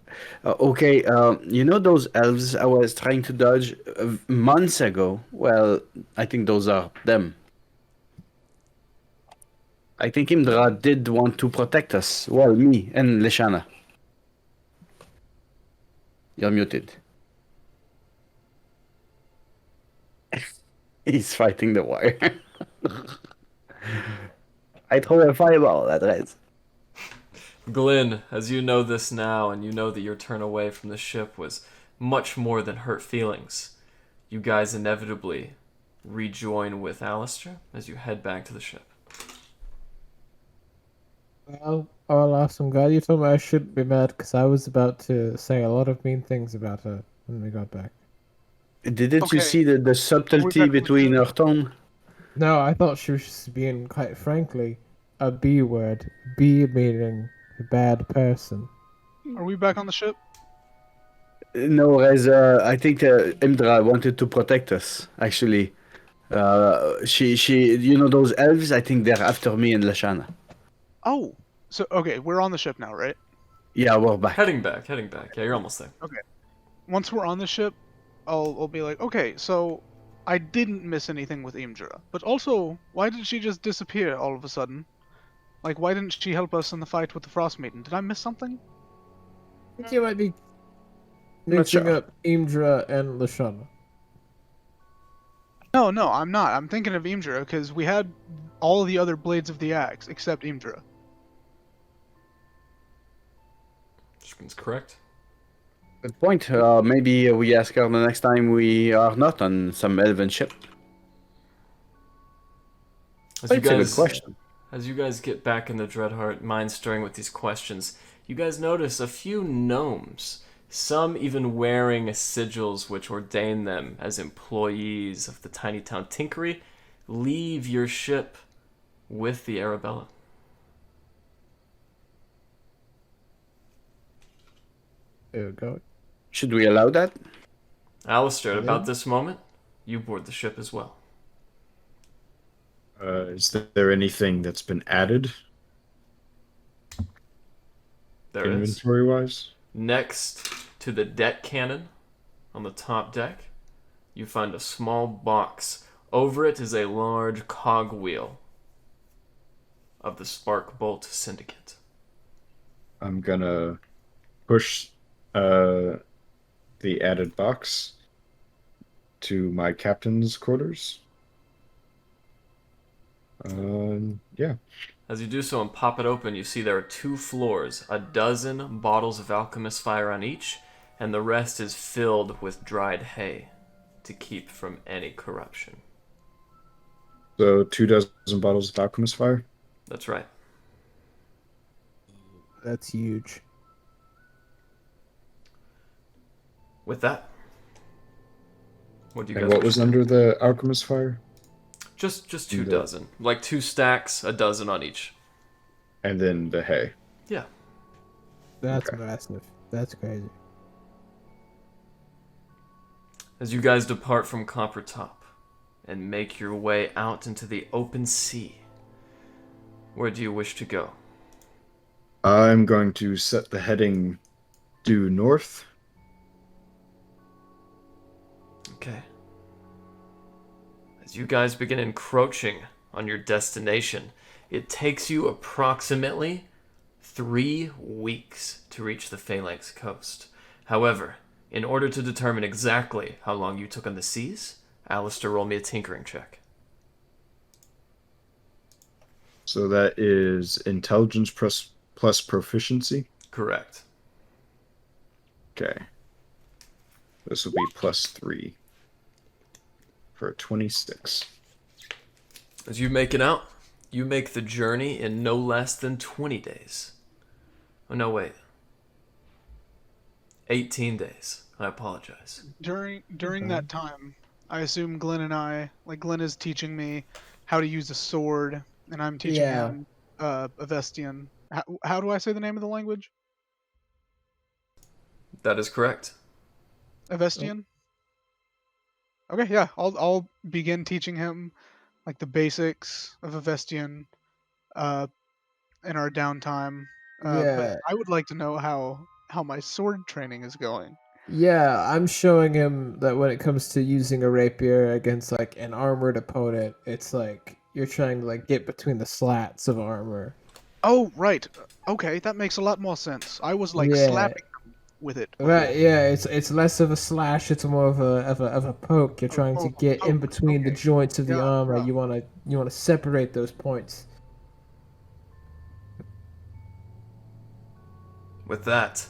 Okay, you know those elves I was trying to dodge months ago? Well, I think those are them. I think Imdra did want to protect us. Well, me and Leshana. You're muted. He's fighting the wire. I throw a fireball at Rez. Glenn, as you know this now, and you know that your turn away from the ship was much more than hurt feelings, you guys inevitably rejoin with Alistair as you head back to the ship. Well, Olaf, I'm glad you told me I shouldn't be mad, because I was about to say a lot of mean things about her when we got back. Didn't you Okay. see the subtlety back on the between ship? her tone? No, I thought she was just being, quite frankly, a B word. B meaning a bad person. Are we back on the ship? No, Rez, I think Imdra wanted to protect us, actually. You know those elves? I think they're after me and Lashana. Oh, so okay, we're on the ship now, right? Yeah, we're back. Heading back. Yeah, you're almost there. Okay. Once we're on the ship, I'll be like, okay, so I didn't miss anything with Imdra, but also, why did she just disappear all of a sudden? Like, why didn't she help us in the fight with the Frost Maiden? Did I miss something? I think you might be Not mixing sure. up Imdra and Lashana. No, I'm not. I'm thinking of Imdra because we had all the other blades of the axe except Imdra. That's correct. Good point. Maybe we ask her the next time we are not on some elven ship. As That's a good question. As you guys get back in the Dreadheart, mind stirring with these questions, you guys notice a few gnomes, some even wearing sigils which ordain them as employees of the tiny town Tinkery, leave your ship with the Arabella. There we go. Should we allow that? Alistair, at Yeah. about this moment, you board the ship as well. Is there anything that's been added There is. inventory-wise? Next to the deck cannon on the top deck, you find a small box. Over it is a large cogwheel of the Sparkbolt Syndicate. I'm gonna push the added box to my captain's quarters. Yeah. As you do so and pop it open, you see there are 2 floors, a dozen bottles of alchemist fire on each, and the rest is filled with dried hay to keep from any corruption. So 2 dozen bottles of alchemist fire. That's right. That's huge. With that, what do you And guys what was under the alchemist fire? Just 2 The- dozen. Like 2 stacks, a dozen on each. And then the hay. Yeah. That's Okay. massive. That's crazy. As you guys depart from Copper Top and make your way out into the open sea, where do you wish to go? I'm going to set the heading due north. Okay. As you guys begin encroaching on your destination, it takes you approximately 3 weeks to reach the Phalanx coast. However, in order to determine exactly how long you took on the seas, Alistair, roll me a tinkering check. So that is intelligence plus proficiency. Correct. Okay. This will be +3 for a 26. As you make it out, you make the journey in no less than 20 days. Oh, no, wait. 18 days. I apologize. During that time, I assume Glenn and I, like Glenn is teaching me how to use a sword, and I'm teaching him Avestian. How do I say the name of the language? That is correct. Avestian. Okay, yeah, I'll begin teaching him like the basics of Avestian in our downtime. But Yeah. I would like to know how my sword training is going. Yeah, I'm showing him that when it comes to using a rapier against like an armored opponent, it's like you're trying to like get between the slats of armor. Oh, right. Okay, that makes a lot more sense. I was like Yeah. slapping them with it. Right, yeah, it's less of a slash, it's more of a poke. You're trying to get in between the joints of the armor. You wanna separate those points. With that,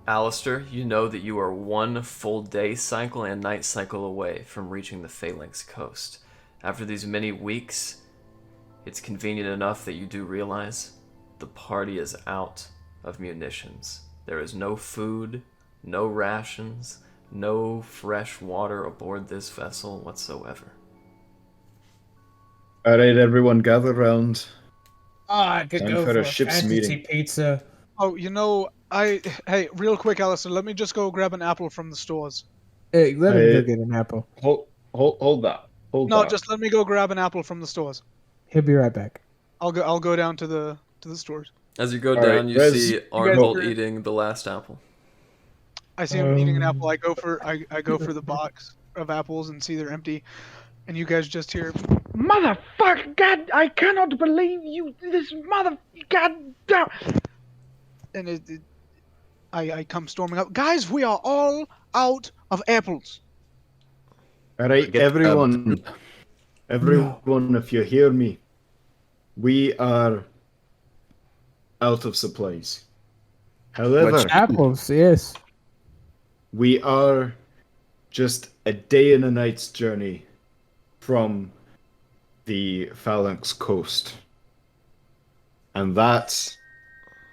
Alistair, you know that you are one full day cycle and night cycle away from reaching the Phalanx coast. After these many weeks, it's convenient enough that you do realize the party is out of munitions. There is no food, no rations, no fresh water aboard this vessel whatsoever. Alright, everyone gather round. I could Time go for for a a ship's fantasy meeting. pizza. Oh, hey, real quick, Alistair, let me just go grab an apple from the stores. Hey, let him go get an apple. Hold that. No, just let me go grab an apple from the stores. He'll be right back. I'll go down to the stores. As you go All down, right, you Rez, see you Arnold guys are- eating the last apple. I see him eating an apple. I go for the box of apples and see they're empty, and you guys just hear, "Motherfucker! God, I cannot believe you! This mother, God damn!" And I come storming up. Guys, we are all out of apples. Alright, everyone, if you hear me, we are out of supplies. However, Apples, yes. we are just a day and a night's journey from the Phalanx coast. And that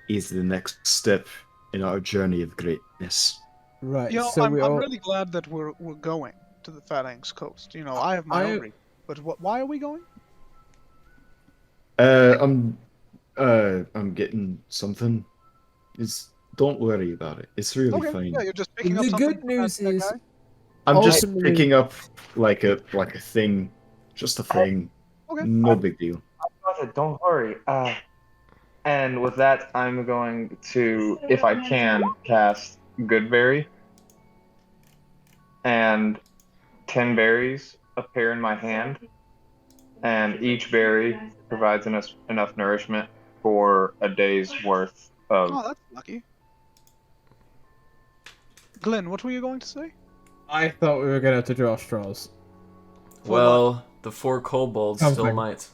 is the next step in our journey of greatness. Right, You know, so I'm we all... really glad that we're going to the Phalanx coast. You know, I have my own reason. But why are we going? I'm getting something. Don't worry about it. It's really Okay, fine. yeah, you're just picking up The something. good news from that is... guy? I'm just ultimately- picking up like a thing, just a thing. Okay. No big deal. Don't worry. And with that, I'm going to, if I can, cast Goodberry. And 10 berries appear in my hand. And each berry provides enough nourishment for a day's worth of... Oh, that's lucky. Glenn, what were you going to say? I thought we were gonna have to draw straws. Well, the 4 kobolds still Something. might.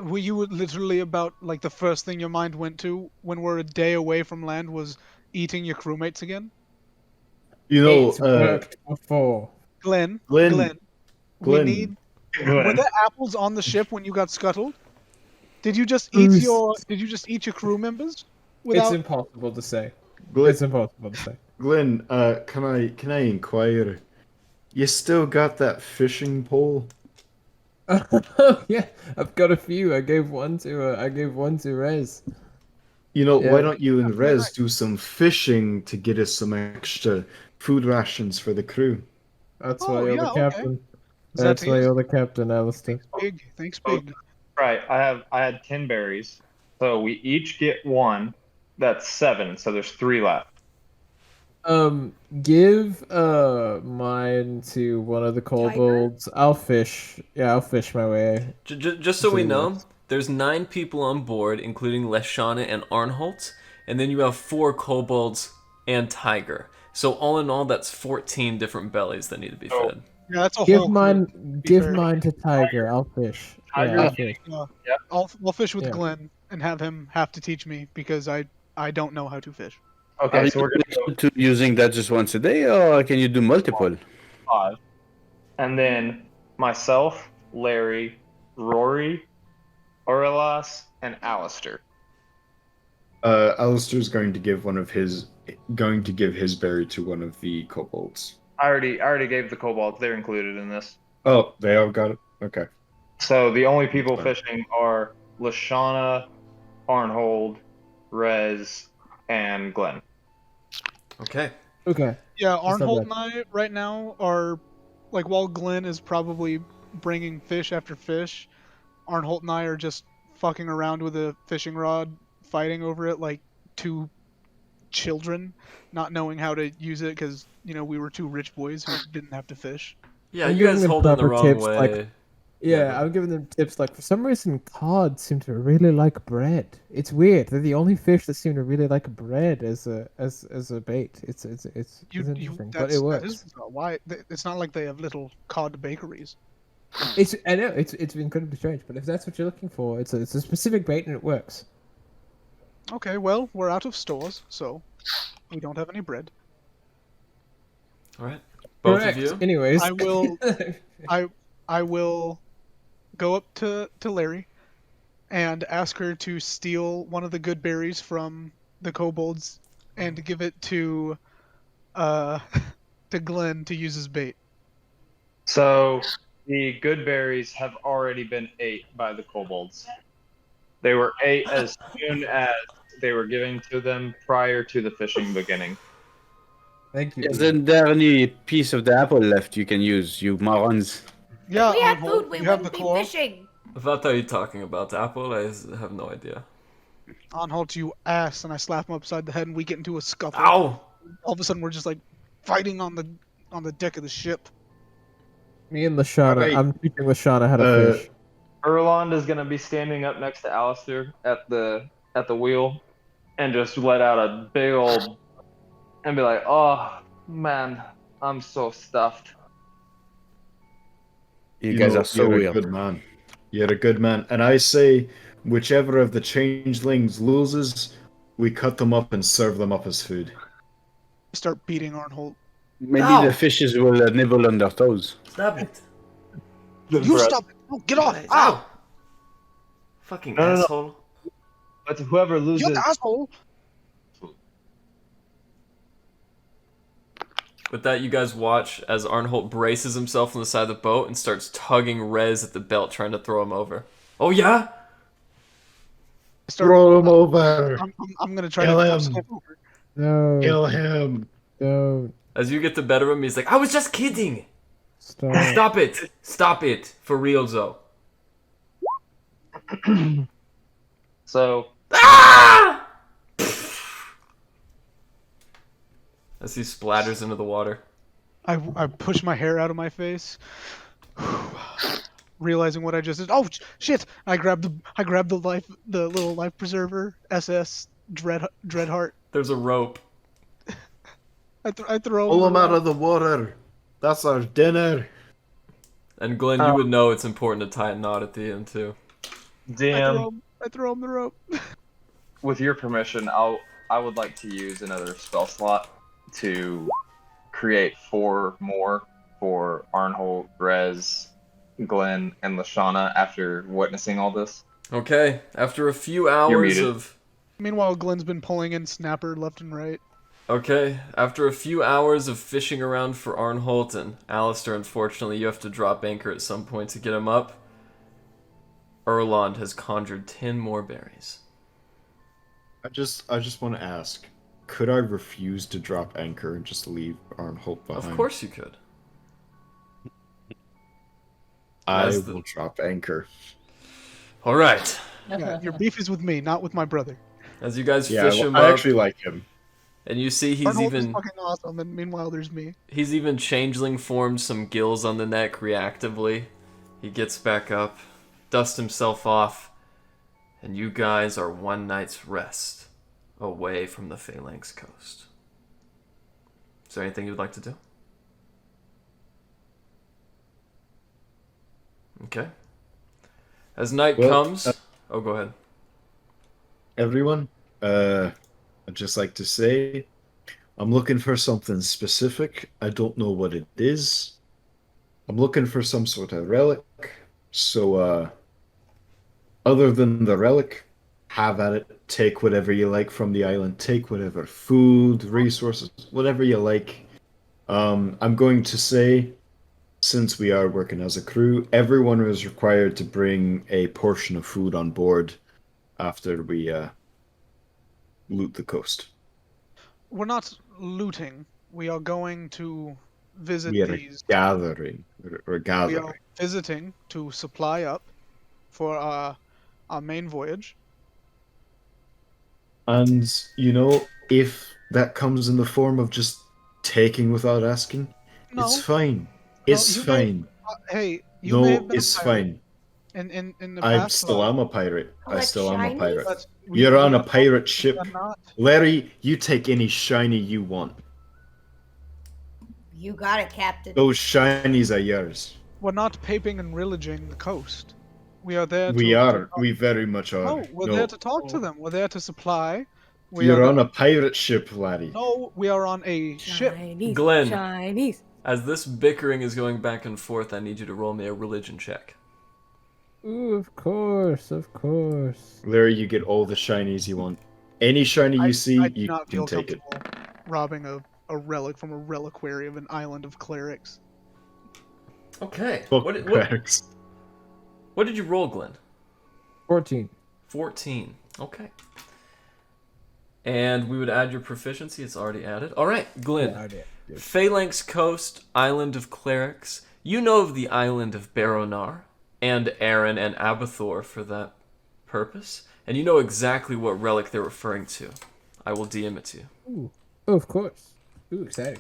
Were you literally about, like, the first thing your mind went to when we're a day away from land was eating your crewmates again? You know, It's worked before. Glenn, Glenn, we need... Were there apples on the ship when you got scuttled? Did you just eat your crew members? It's impossible to say. Glenn, It's impossible to say. Glenn, can I inquire? You still got that fishing pole? Yeah, I've got a few. I gave one to Rez. You know, Yeah. why don't you and Rez do some fishing to get us some extra food rations for the crew? That's why you're the okay. captain. Is that That's to why you? you're the captain, Alistair. Thanks, big. Right, I had 10 berries. So we each get 1. That's 7, so there's 3 left. Give mine to one of the kobolds. I'll fish. Yeah, I'll fish my way. Just so we know, there's 9 people on board, including Leshana and Arnholt, and then you have 4 kobolds and Tiger. So all in all, that's 14 different bellies that need to be fed. Yeah, that's a Give whole mine. Give mine to Tiger. I'll fish. Yeah, I'll fish. I'll fish with Yeah. Glenn and have him have to teach me because I don't know how to fish. Okay, Are so we're you going to using that just once a day, or can you do multiple? 5. And then myself, Larry, Rory, Aurelas, and Alistair. Alistair's going to give his berry to one of the kobolds. I already gave the kobolds. They're included in this. Oh, they all got it? Okay. So the only people fishing are Lashana, Arnhold, Rez, and Glenn. Okay. Okay. Yeah, That's not Arnhold bad. and I right now are, like, while Glenn is probably bringing fish after fish, Arnhold and I are just fucking around with a fishing rod, fighting over it like 2 children, not knowing how to use it because, you know, we were 2 rich boys who didn't have to fish. Yeah, I'm you guys giving them hold it the proper wrong tips, way. like- Yeah, I'm giving them tips. Like for some reason, cod seem to really like bread. It's weird. They're the only fish that seem to really like bread as a bait. It's interesting, but it That is works. bizarre. Why? It's not like they have little cod bakeries. I know it's incredibly strange, but if that's what you're looking for, it's a specific bait and it works. Okay, well, we're out of stores, so we don't have any bread. All right, both Correct. of you. Anyways, I will, I will go up to Larry and ask her to steal one of the good berries from the kobolds and give it to to Glenn to use as bait. So the good berries have already been ate by the kobolds. They were ate as soon as they were given to them prior to the fishing beginning. Thank you. Isn't there any piece of the apple left you can use, you morons? Yeah, If we had Arnold, food, we you have the wouldn't be claw. fishing. If I thought you were talking about apple, I have no idea. Anhalt, you ass, and I slap him upside the head, and we get into a scuffle. Ow! All of a sudden, we're just like fighting on the deck of the ship. Me and Lashana. Alright. I'm teaching Lashana how to fish. Erland is gonna be standing up next to Alistair at the wheel, and just let out a big old, and be like, "Oh man, I'm so stuffed." You guys know, are so you're weird. a good man. You're a good man. And I say, whichever of the changelings loses, we cut them up and serve them up as food. Start beating Arnold. Maybe Ow! the fishes will nibble on their toes. Stop it! You stop it! No, get off! Ow! Fucking No. asshole. But whoever You loses, asshole! With that, you guys watch as Arnholt braces himself on the side of the boat and starts tugging Rez at the belt, trying to throw him over. Oh yeah? Throw him over! I'm gonna try Kill to him. step over. No. Kill him! Don't. As you get the better of him, he's like, "I was just kidding. Stop. Stop it. Stop it. For real, Zo." so Ah! As he splatters into the water. I push my hair out of my face, realizing what I just did. Oh shit! I grabbed the little life preserver SS Dreadheart. There's a rope. I throw Pull him him out around. of the water! That's our dinner! And Glenn, you would know it's important to tie a knot at the end too. DM, I throw him the rope. with your permission, I would like to use another spell slot to create 4 more for Arnholt, Rez, Glenn, and Lashana after witnessing all this. Okay, after a few hours muted. of Meanwhile, Glenn's been pulling in Snapper left and right. after a few hours of fishing around for Arnholt and Alistair, unfortunately, you have to drop anchor at some point to get him up. Erland has conjured 10 more berries. I just want to ask, could I refuse to drop anchor and just leave Arnholt behind? Of course you could. I As the- will drop anchor. All right. Yeah, your beef is with me, not with my brother. As you guys Yeah, fish him I up, actually like him. and you see he's Arnold is even fucking awesome, and meanwhile there's me. changeling formed some gills on the neck reactively. He gets back up, dusts himself off, and you guys are one night's rest away from the Phalanx coast. Is there anything you'd like to do? Okay. As night Well, comes... oh, go ahead. Everyone, I'd just like to say, I'm looking for something specific. I don't know what it is. I'm looking for some sort of relic. So, other than the relic, have at it. Take whatever you like from the island. Take whatever food, resources, whatever you like. I'm going to say, since we are working as a crew, everyone is required to bring a portion of food on board after we loot the coast. We're not looting. We are going to visit We are these. gathering. We're We gathering. are visiting to supply up for our main voyage. And, you know, if that comes in the form of just taking without asking, No, it's fine. no, It's you fine. Hey, You may No, have been it's a pirate fine. in the I past. still am a pirate. I Collect still am a shinies? pirate. But You're on we a are pirate ship. not. Larry, you take any shiny you want. You got it, Captain. Those shinies are yours. We're not paping and rilliging the coast. We are there We to. are. We very much are. No, we're there to talk to them. We're there to supply. We You're are on a pirate ship, laddie. No, we are on a ship. Chinese. Glenn. Chinese. As this bickering is going back and forth, I need you to roll me a religion check. Ooh, of course, of course. Larry, you get all the shinies you want. Any shiny you see, I do you not can feel take it. comfortable robbing a relic from a reliquary of an island of clerics. Okay. Fuck What clerics. did you roll, Glenn? 14. 14. Okay. And we would add your proficiency. It's already added. All right, Glenn. Yeah, okay. Good. Phalanx Coast, Island of Clerics. You know of the island of Baronar and Aaron and Abathor for that purpose, and you know exactly what relic they're referring to. I will DM it to you. Ooh, oh, of course. Ooh, exciting.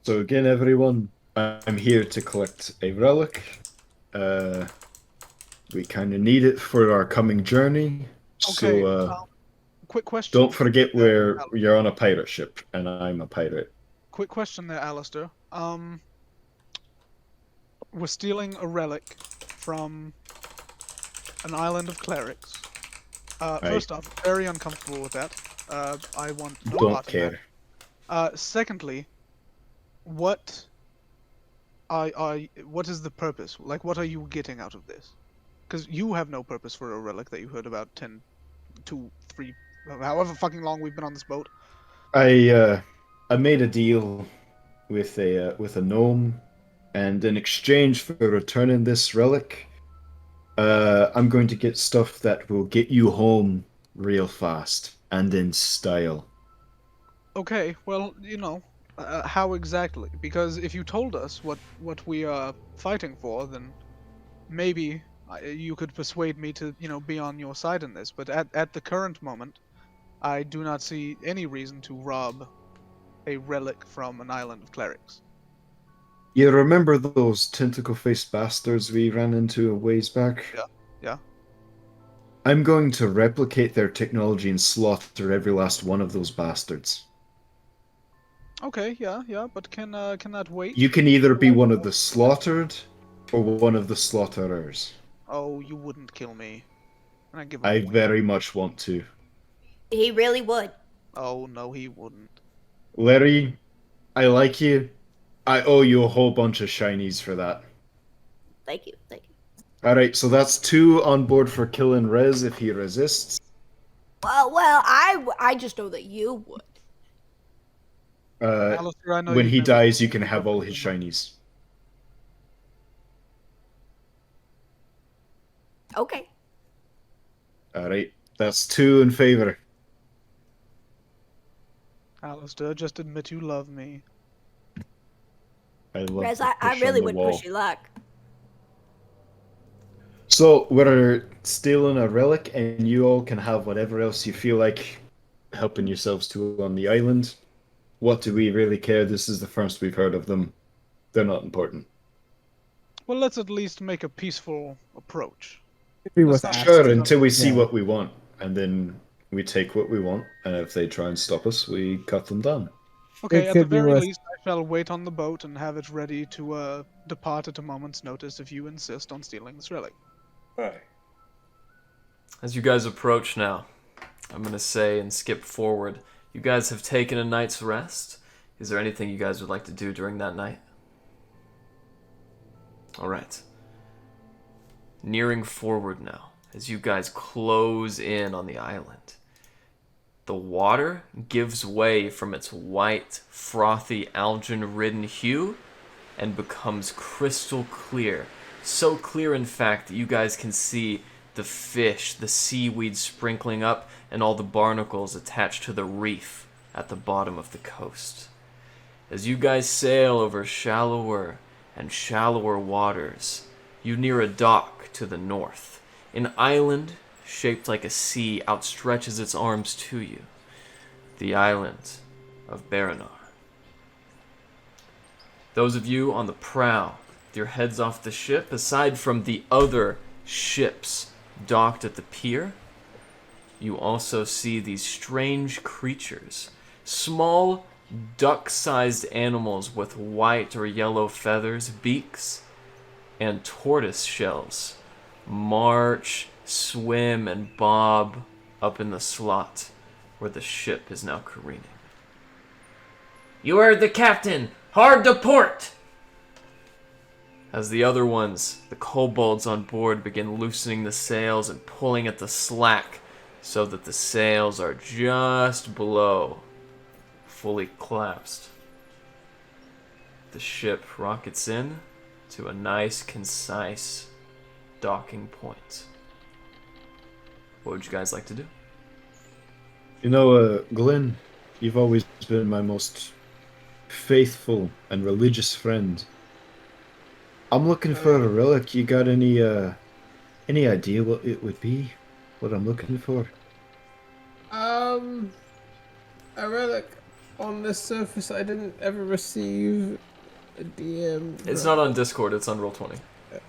So again, everyone, I'm here to collect a relic. We kind of need it for our coming journey. Okay. So Quick question. don't forget you're on a pirate ship, and I'm a pirate. Quick question there, Alistair. We're stealing a relic from an island of clerics. First off, very uncomfortable with that. I want no Don't part in care. that. Secondly, what is the purpose? Like, what are you getting out of this? Because you have no purpose for a relic that you heard about 2, 3, however fucking long we've been on this boat. I made a deal with a gnome, and in exchange for returning this relic, I'm going to get stuff that will get you home real fast and in style. Okay, well, how exactly? Because if you told us what we are fighting for, then maybe you could persuade me to, be on your side in this. But at the current moment, I do not see any reason to rob a relic from an island of clerics. You remember those tentacle-faced bastards we ran into a ways back? Yeah. I'm going to replicate their technology and slaughter every last one of those bastards. Okay, yeah, but can that wait? You can either be one of the slaughtered or one of the slaughterers. Oh, you wouldn't kill me. I very much want to. He really would. Oh, no, he wouldn't. Larry, I like you. I owe you a whole bunch of shinies for that. Thank you. Alright, so that's 2 on board for killing Rez if he resists. Well, I just know that you would. Alistair, I know When you he never- dies, you can have all his shinies. Okay. Alright, that's 2 in favor. Alistair, just admit you love me. I love Rez, the I push really on the would wall. push your luck. So, we're stealing a relic, and you all can have whatever else you feel like helping yourselves to on the island. What do we really care? This is the first we've heard of them. They're not important. Well, let's at least make a peaceful approach. He was Sure, until we see Yeah. what we want, and then we take what we want, and if they try and stop us, we cut them down. Okay, It at the could be very worse. least, I shall wait on the boat and have it ready to depart at a moment's notice if you insist on stealing this relic. As you guys approach now, I'm going to say and skip forward. You guys have taken a night's rest. Is there anything you guys would like to do during that night? Alright. Nearing forward now, as you guys close in on the island. The water gives way from its white, frothy, algae-ridden hue and becomes crystal clear. So clear, in fact, that you guys can see the fish, the seaweed sprinkling up, and all the barnacles attached to the reef at the bottom of the coast. As you guys sail over shallower and shallower waters, you near a dock to the north. An island shaped like a sea outstretches its arms to you. The island of Baronar. Those of you on the prow your heads off the ship, aside from the other ships docked at the pier, you also see these strange creatures. Small, duck-sized animals with white or yellow feathers, beaks, and tortoise shells march, swim, and bob up in the slot where the ship is now careening. You heard the captain! Hard to port! As the other ones, the kobolds on board, begin loosening the sails and pulling at the slack so that the sails are just below, fully collapsed. The ship rockets in to a nice, concise docking point. What would you guys like to do? You know, Glenn, you've always been my most faithful and religious friend. I'm looking for a relic. You got any idea what it would be? What I'm looking for? A relic on the surface. I didn't ever receive a DM. It's not on Discord, it's on Roll20.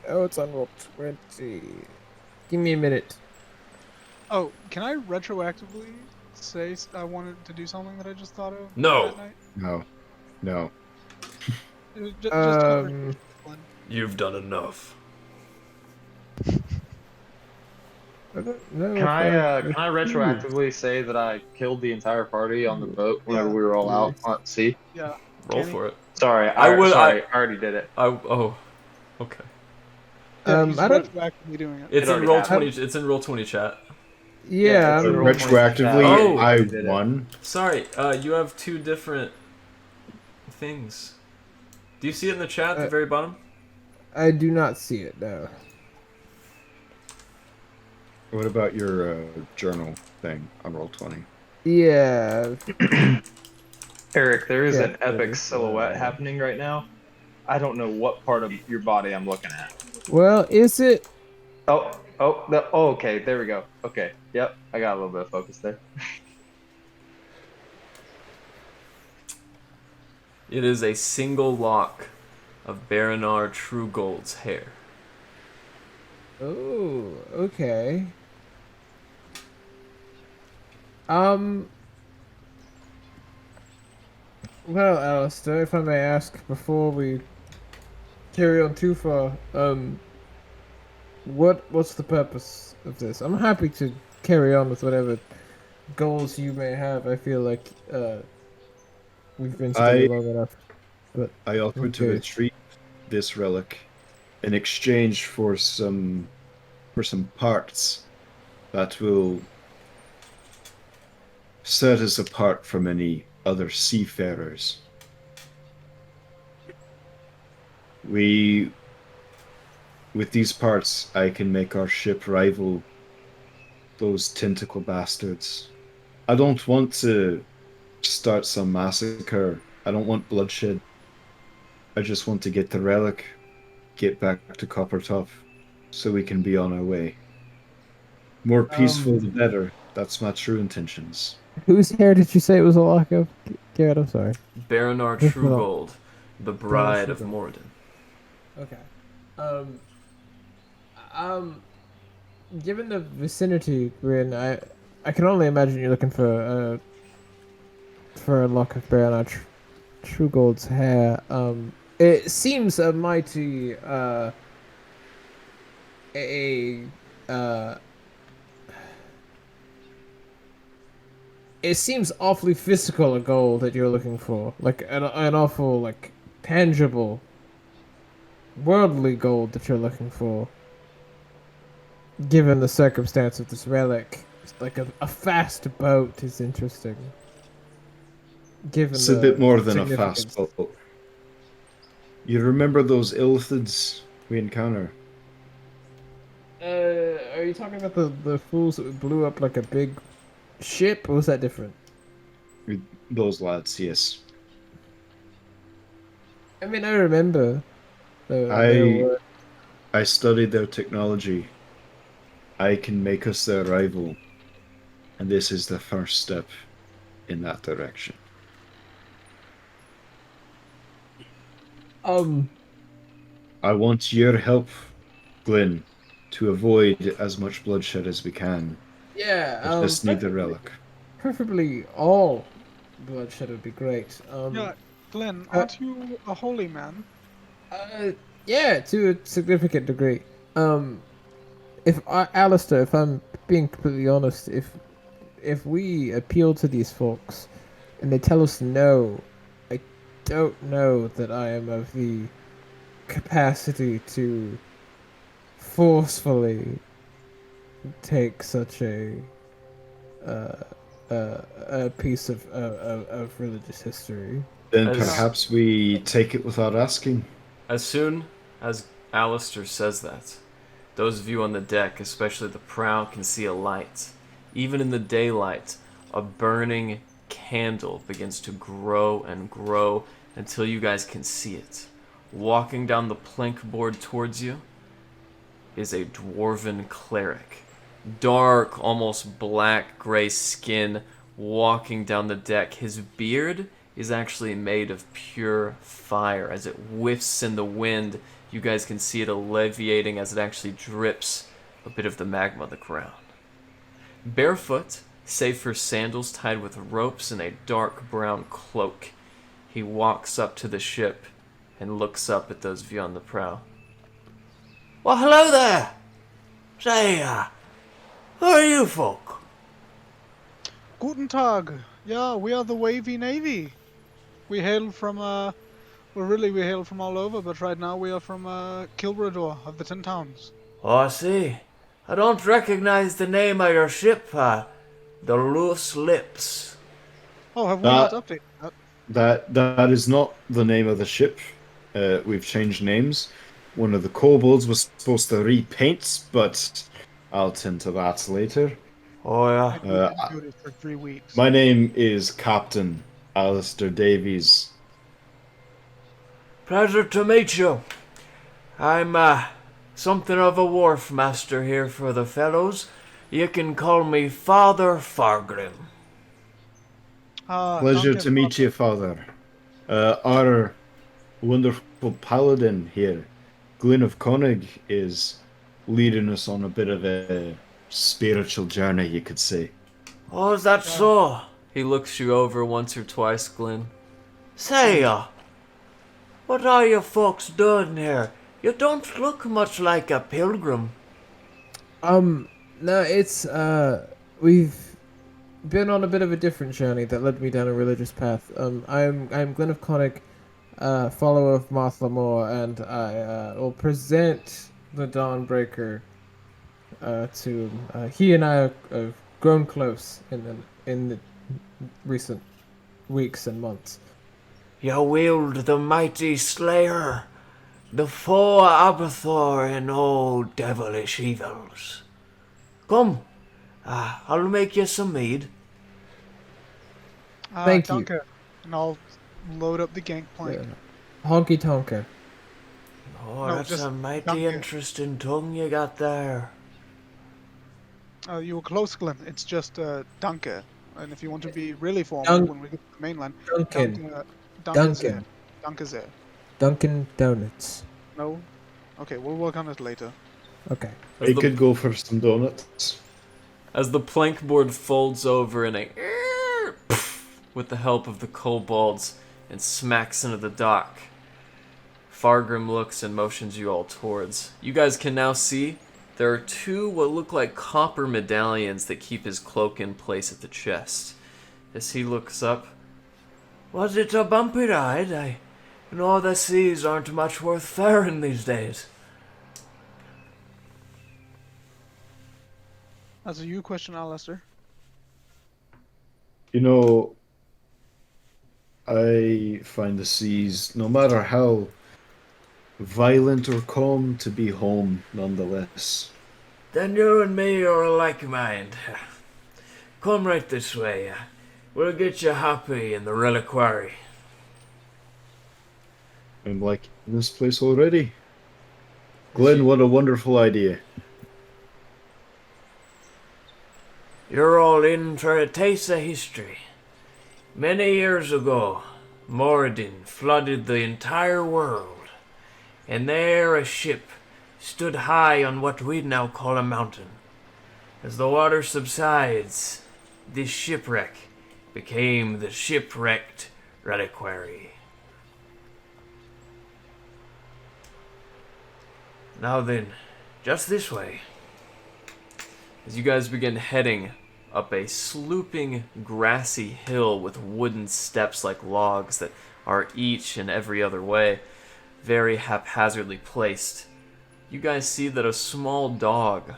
Oh, it's on Roll20. Give me a minute. Oh, can I retroactively say I wanted to do something that I just thought of? No. That night? No. It was just You've done enough. I don't know. Can I retroactively say that I killed the entire party on the boat whenever we were all out at sea? Yeah. Roll for it. Sorry, I already did it. Okay. Yeah, he's I don't. retroactively doing it. It's in already Roll20. It's in Roll20 chat. Yeah. it's a roll Retroactively, Oh. I did it. won. Sorry, you have two different things. Do you see it in the chat at the very bottom? I do not see it now. What about your journal thing on Roll20? Yeah. Eric, there is Yeah, an epic it's, silhouette happening right now. I don't know what part of your body I'm looking at. Well, is it? Okay, there we go. Okay, yep, I got a little bit of focus there. It is a single lock of Baranar Truegold's hair. Oh, okay. Well, Alistair, if I may ask, before we carry on too far, what's the purpose of this? I'm happy to carry on with whatever goals you may have. I feel like we've been together long enough. But I offered to retrieve this relic in exchange for some parts that will set us apart from any other seafarers. With these parts, I can make our ship rival those tentacle bastards. I don't want to start some massacre. I don't want bloodshed. I just want to get the relic, get back to Coppertop, so we can be on our way. More peaceful the better. That's my true intentions. Whose hair did you say it was a lock of? Garrett, I'm sorry. Baranar Truegold, the bride of Moradin. Okay. Given the vicinity we're in, I can only imagine you're looking for a lock of Baranar Truegold's hair. It seems a mighty it seems awfully physical a goal that you're looking for, like an awful, like, tangible, worldly goal that you're looking for. Given the circumstance of this relic, like a fast boat is interesting. Given It's a bit more than a significance. fast boat. You remember those illithids we encounter? Are you talking about the fools that blew up like a big ship, or was that different? Those lads, yes. I mean, I remember. I studied their technology. I can make us their rival, and this is the first step in that direction. I want your help, Glenn, to avoid as much bloodshed as we can. Yeah, I just need the relic. preferably all bloodshed would be great. Yeah, Glenn, uh, aren't you a holy man? Yeah, to a significant degree. Alistair, if I'm being completely honest, if we appeal to these folks and they tell us no, I don't know that I am of the capacity to forcefully take such a piece of religious history. Then perhaps we take it without asking. As soon as Alistair says that, those of you on the deck, especially the prow, can see a light. Even in the daylight, a burning candle begins to grow and grow until you guys can see it. Walking down the plank board towards you is a dwarven cleric. Dark, almost black-gray skin, walking down the deck. His beard is actually made of pure fire. As it whiffs in the wind, you guys can see it alleviating as it actually drips a bit of the magma on the ground. Barefoot, save for sandals tied with ropes and a dark brown cloak, he walks up to the ship and looks up at those of you on the prow. Well, hello there! Say, who are you folk? Guten Tag. Yeah, we are the Wavy Navy. We hail from, we hail from all over, but right now we are from, Kilbrador of the 10 Towns. Oh, I see. I don't recognize the name of your ship, the Loose Lips. Oh, have we not updated that? That is not the name of the ship. We've changed names. One of the kobolds was supposed to repaint, but I'll tend to that later. Oh, yeah. I've been doing it for 3 weeks. My name is Captain Alistair Davies. Pleasure to meet you. I'm, something of a wharf master here for the fellows. You can call me Father Fargrim. Pleasure to meet you, Father. Our wonderful paladin here, Glyn of Konig, is leading us on a bit of a spiritual journey, you could say. Oh, is that so? He looks you over once or twice, Glyn. Say, what are you folks doing here? You don't look much like a pilgrim. No, it's, we've been on a bit of a different journey that led me down a religious path. I'm Glenn of Konig, follower of Martha Moore, and I will present the Dawnbreaker to him. He and I have grown close in the recent weeks and months. You wield the mighty Slayer, the foe Abathor in all devilish evils. Come, I'll make you some mead. Thank you. Danke. And I'll load up the gangplank. Yeah. Honky tonker. Oh, No, that's just a mighty Danke. interesting tongue you got there. You were close, Glenn. It's just Danke. And if you want to be really formal when we get to the mainland, Duncan. Danke sehr. Danke sehr. Dunkin' Donuts. No? Okay, we'll work on it later. Okay. We could go for some donuts. As the plank board folds over in a with the help of the kobolds and smacks into the dock, Fargrim looks and motions you all towards. You guys can now see there are 2 what look like copper medallions that keep his cloak in place at the chest. As he looks up, Was it a bumpy ride? I know the seas aren't much worth faring these days. That's a you question, Alistair. You know, I find the seas, no matter how violent or calm, to be home nonetheless. Then you and me are a like mind. Come right this way. We'll get you happy in the reliquary. I'm liking this place already. Glenn, what a wonderful idea. You're all in for a taste of history. Many years ago, Moradin flooded the entire world. and there a ship stood high on what we'd now call a mountain. As the water subsides, this shipwreck became the shipwrecked reliquary. Now then, just this way. As you guys begin heading up a slooping, grassy hill with wooden steps like logs that are each and every other way, very haphazardly placed, you guys see that a small dog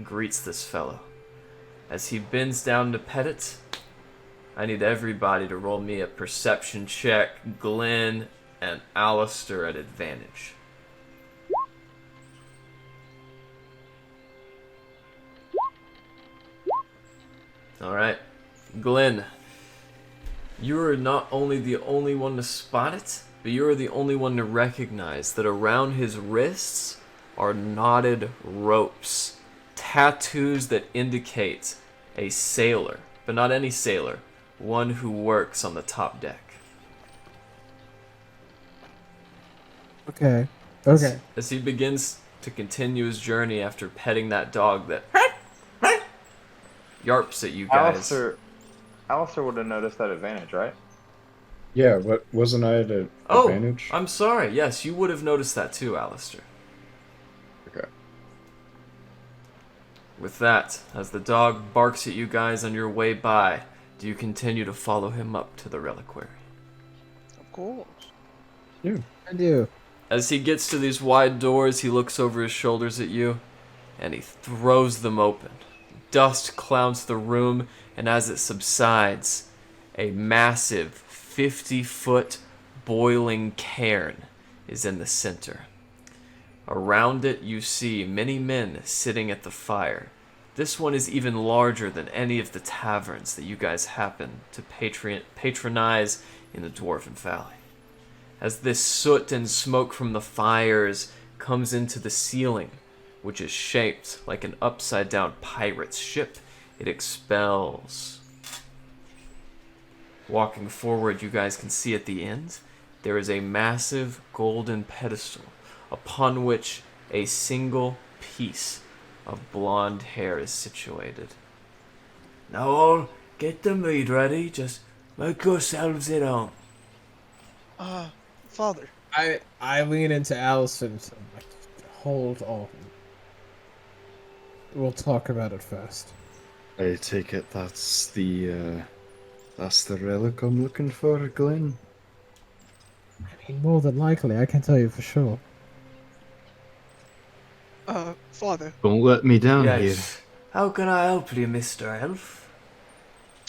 greets this fellow. As he bends down to pet it, I need everybody to roll me a perception check, Glenn and Alistair at advantage. Alright, Glenn, you are not only the only one to spot it, but you are the only one to recognize that around his wrists are knotted ropes, tattoos that indicate a sailor, but not any sailor, one who works on the top deck. Okay. As he begins to continue his journey after petting that dog that yarps at you guys. Alistair would have noticed that advantage, right? Yeah, what wasn't I at an advantage? I'm sorry. Yes, you would have noticed that too, Alistair. Okay. With that, as the dog barks at you guys on your way by, do you continue to follow him up to the reliquary? Of course. Yeah. I do. As he gets to these wide doors, he looks over his shoulders at you, and he throws them open. Dust clouds the room, and as it subsides, a massive 50-foot boiling cairn is in the center. Around it, you see many men sitting at the fire. This one is even larger than any of the taverns that you guys happen to patronize in the Dwarven Valley. As this soot and smoke from the fires comes into the ceiling, which is shaped like an upside-down pirate's ship, it expels. Walking forward, you guys can see at the end, there is a massive golden pedestal upon which a single piece of blonde hair is situated. Now all get the meat ready, just make yourselves at home. Father. I lean into Allison and I'm like, hold on. We'll talk about it first. I take it that's the relic I'm looking for, Glenn? I mean, more than likely, I can tell you for sure. Father. Don't let me down Yes. How can I help you, Mr. Elf?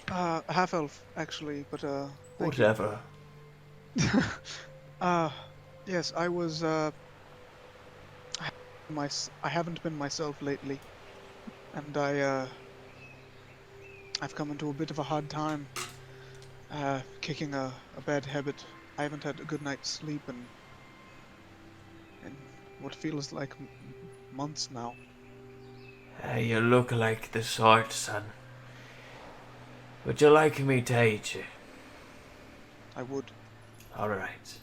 Half elf, actually, but thank Whatever. you. Yes, I was I haven't been myself lately, and I've come into a bit of a hard time, kicking a bad habit. I haven't had a good night's sleep in what feels like months now. You look like the sort, son. Would you like me to aid you? I would. Alright.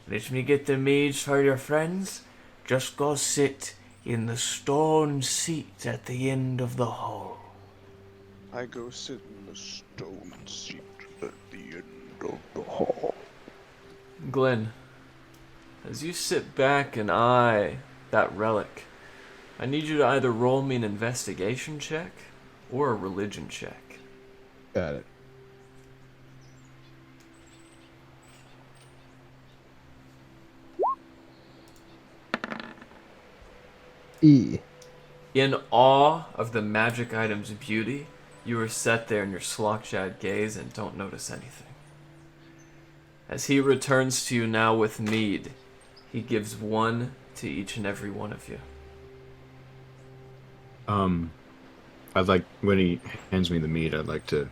Let me get the meads for your friends. Just go sit in the stone seat at the end of the hall. I go sit in the stone seat at the end of the hall. Glenn, as you sit back and eye that relic, I need you to either roll me an investigation check or a religion check. Got it. E. In awe of the magic item's beauty, you are set there in your slock-jawed gaze and don't notice anything. As he returns to you now with mead, he gives one to each and every one of you. I'd like, when he hands me the meat, I'd like to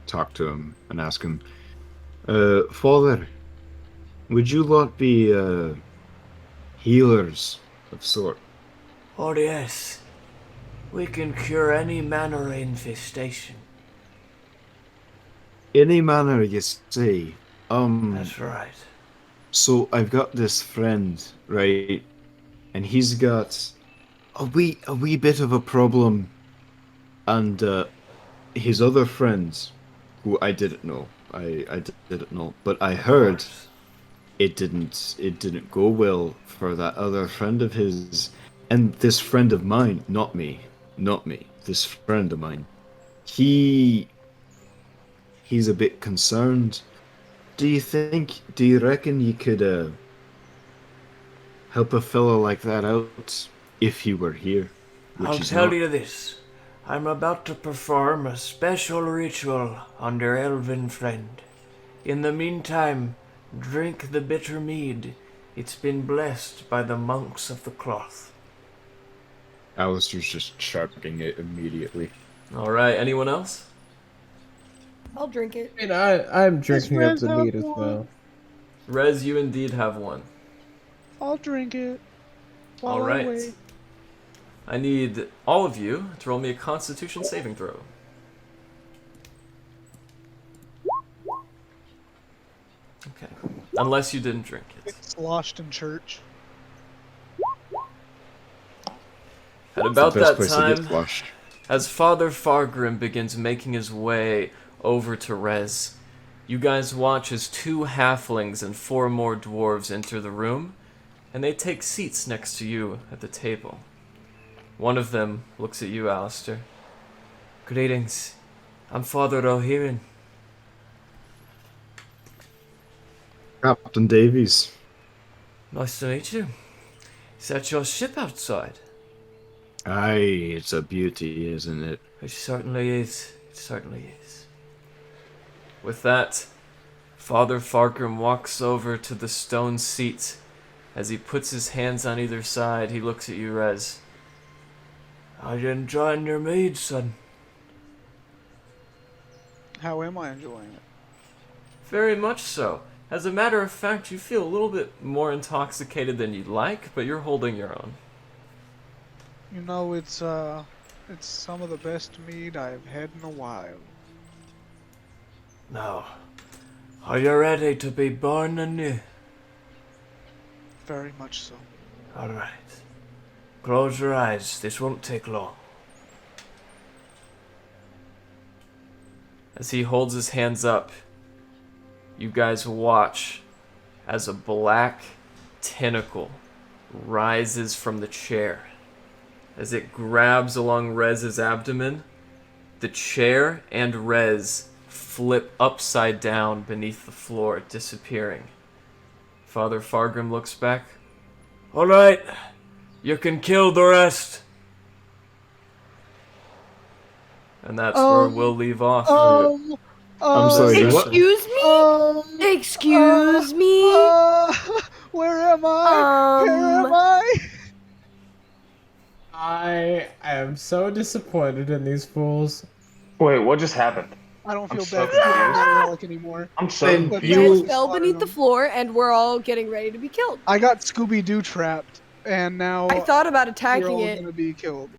talk to him and ask him, Father, would you lot be, healers of sort? Oh yes. We can cure any manner of infestation. Any manner, you say? That's right. So I've got this friend, right? And he's got a wee bit of a problem, and his other friends, who I didn't know, I didn't know, but I heard it didn't go well for that other friend of his, and this friend of mine, not me, this friend of mine, he's a bit concerned. Do you reckon you could help a fellow like that out if he were here? I'll tell you this. I'm about to perform a special ritual on your elven friend. In the meantime, drink the bitter mead. It's been blessed by the monks of the cloth. Alistair's just chugging it immediately. Alright, anyone else? I'll drink it. And I'm drinking up the meat as well. Rez, you indeed have one. I'll drink it. While I Alright. wait. I need all of you to roll me a Constitution saving throw. Okay. Unless you didn't drink it. It's sloshed in church. At about the best that place to get time, flushed. as Father Fargrim begins making his way over to Rez, you guys watch as 2 halflings and 4 more dwarves enter the room, and they take seats next to you at the table. One of them looks at you, Alistair. Greetings. I'm Father Rohirrim. Captain Davies. Nice to meet you. Is that your ship outside? Aye, it's a beauty, isn't it? It certainly is. It certainly is. With that, Father Fargrim walks over to the stone seat. As he puts his hands on either side, he looks at you, Rez. Are you enjoying your mead, son? How am I enjoying it? Very much so. As a matter of fact, you feel a little bit more intoxicated than you'd like, but you're holding your own. You know, it's some of the best mead I've had in a while. Now, are you ready to be born anew? Very much so. Alright. Close your eyes. This won't take long. As he holds his hands up, you guys watch as a black tentacle rises from the chair. As it grabs along Rez's abdomen, the chair and Rez flip upside down beneath the floor, disappearing. Father Fargrim looks back. Alright. You can kill the rest. And that's where we'll leave off. I'm sorry, what? Excuse me? Excuse me? Where am I? Where am I? I am so disappointed in these fools. Wait, what just happened? I don't feel I'm so bad for confused. the relic anymore. I'm so And But confused. you- Fell beneath the floor, and we're all getting ready to be killed. I got Scooby-Doo trapped, and now I thought about we're attacking all it. gonna be killed.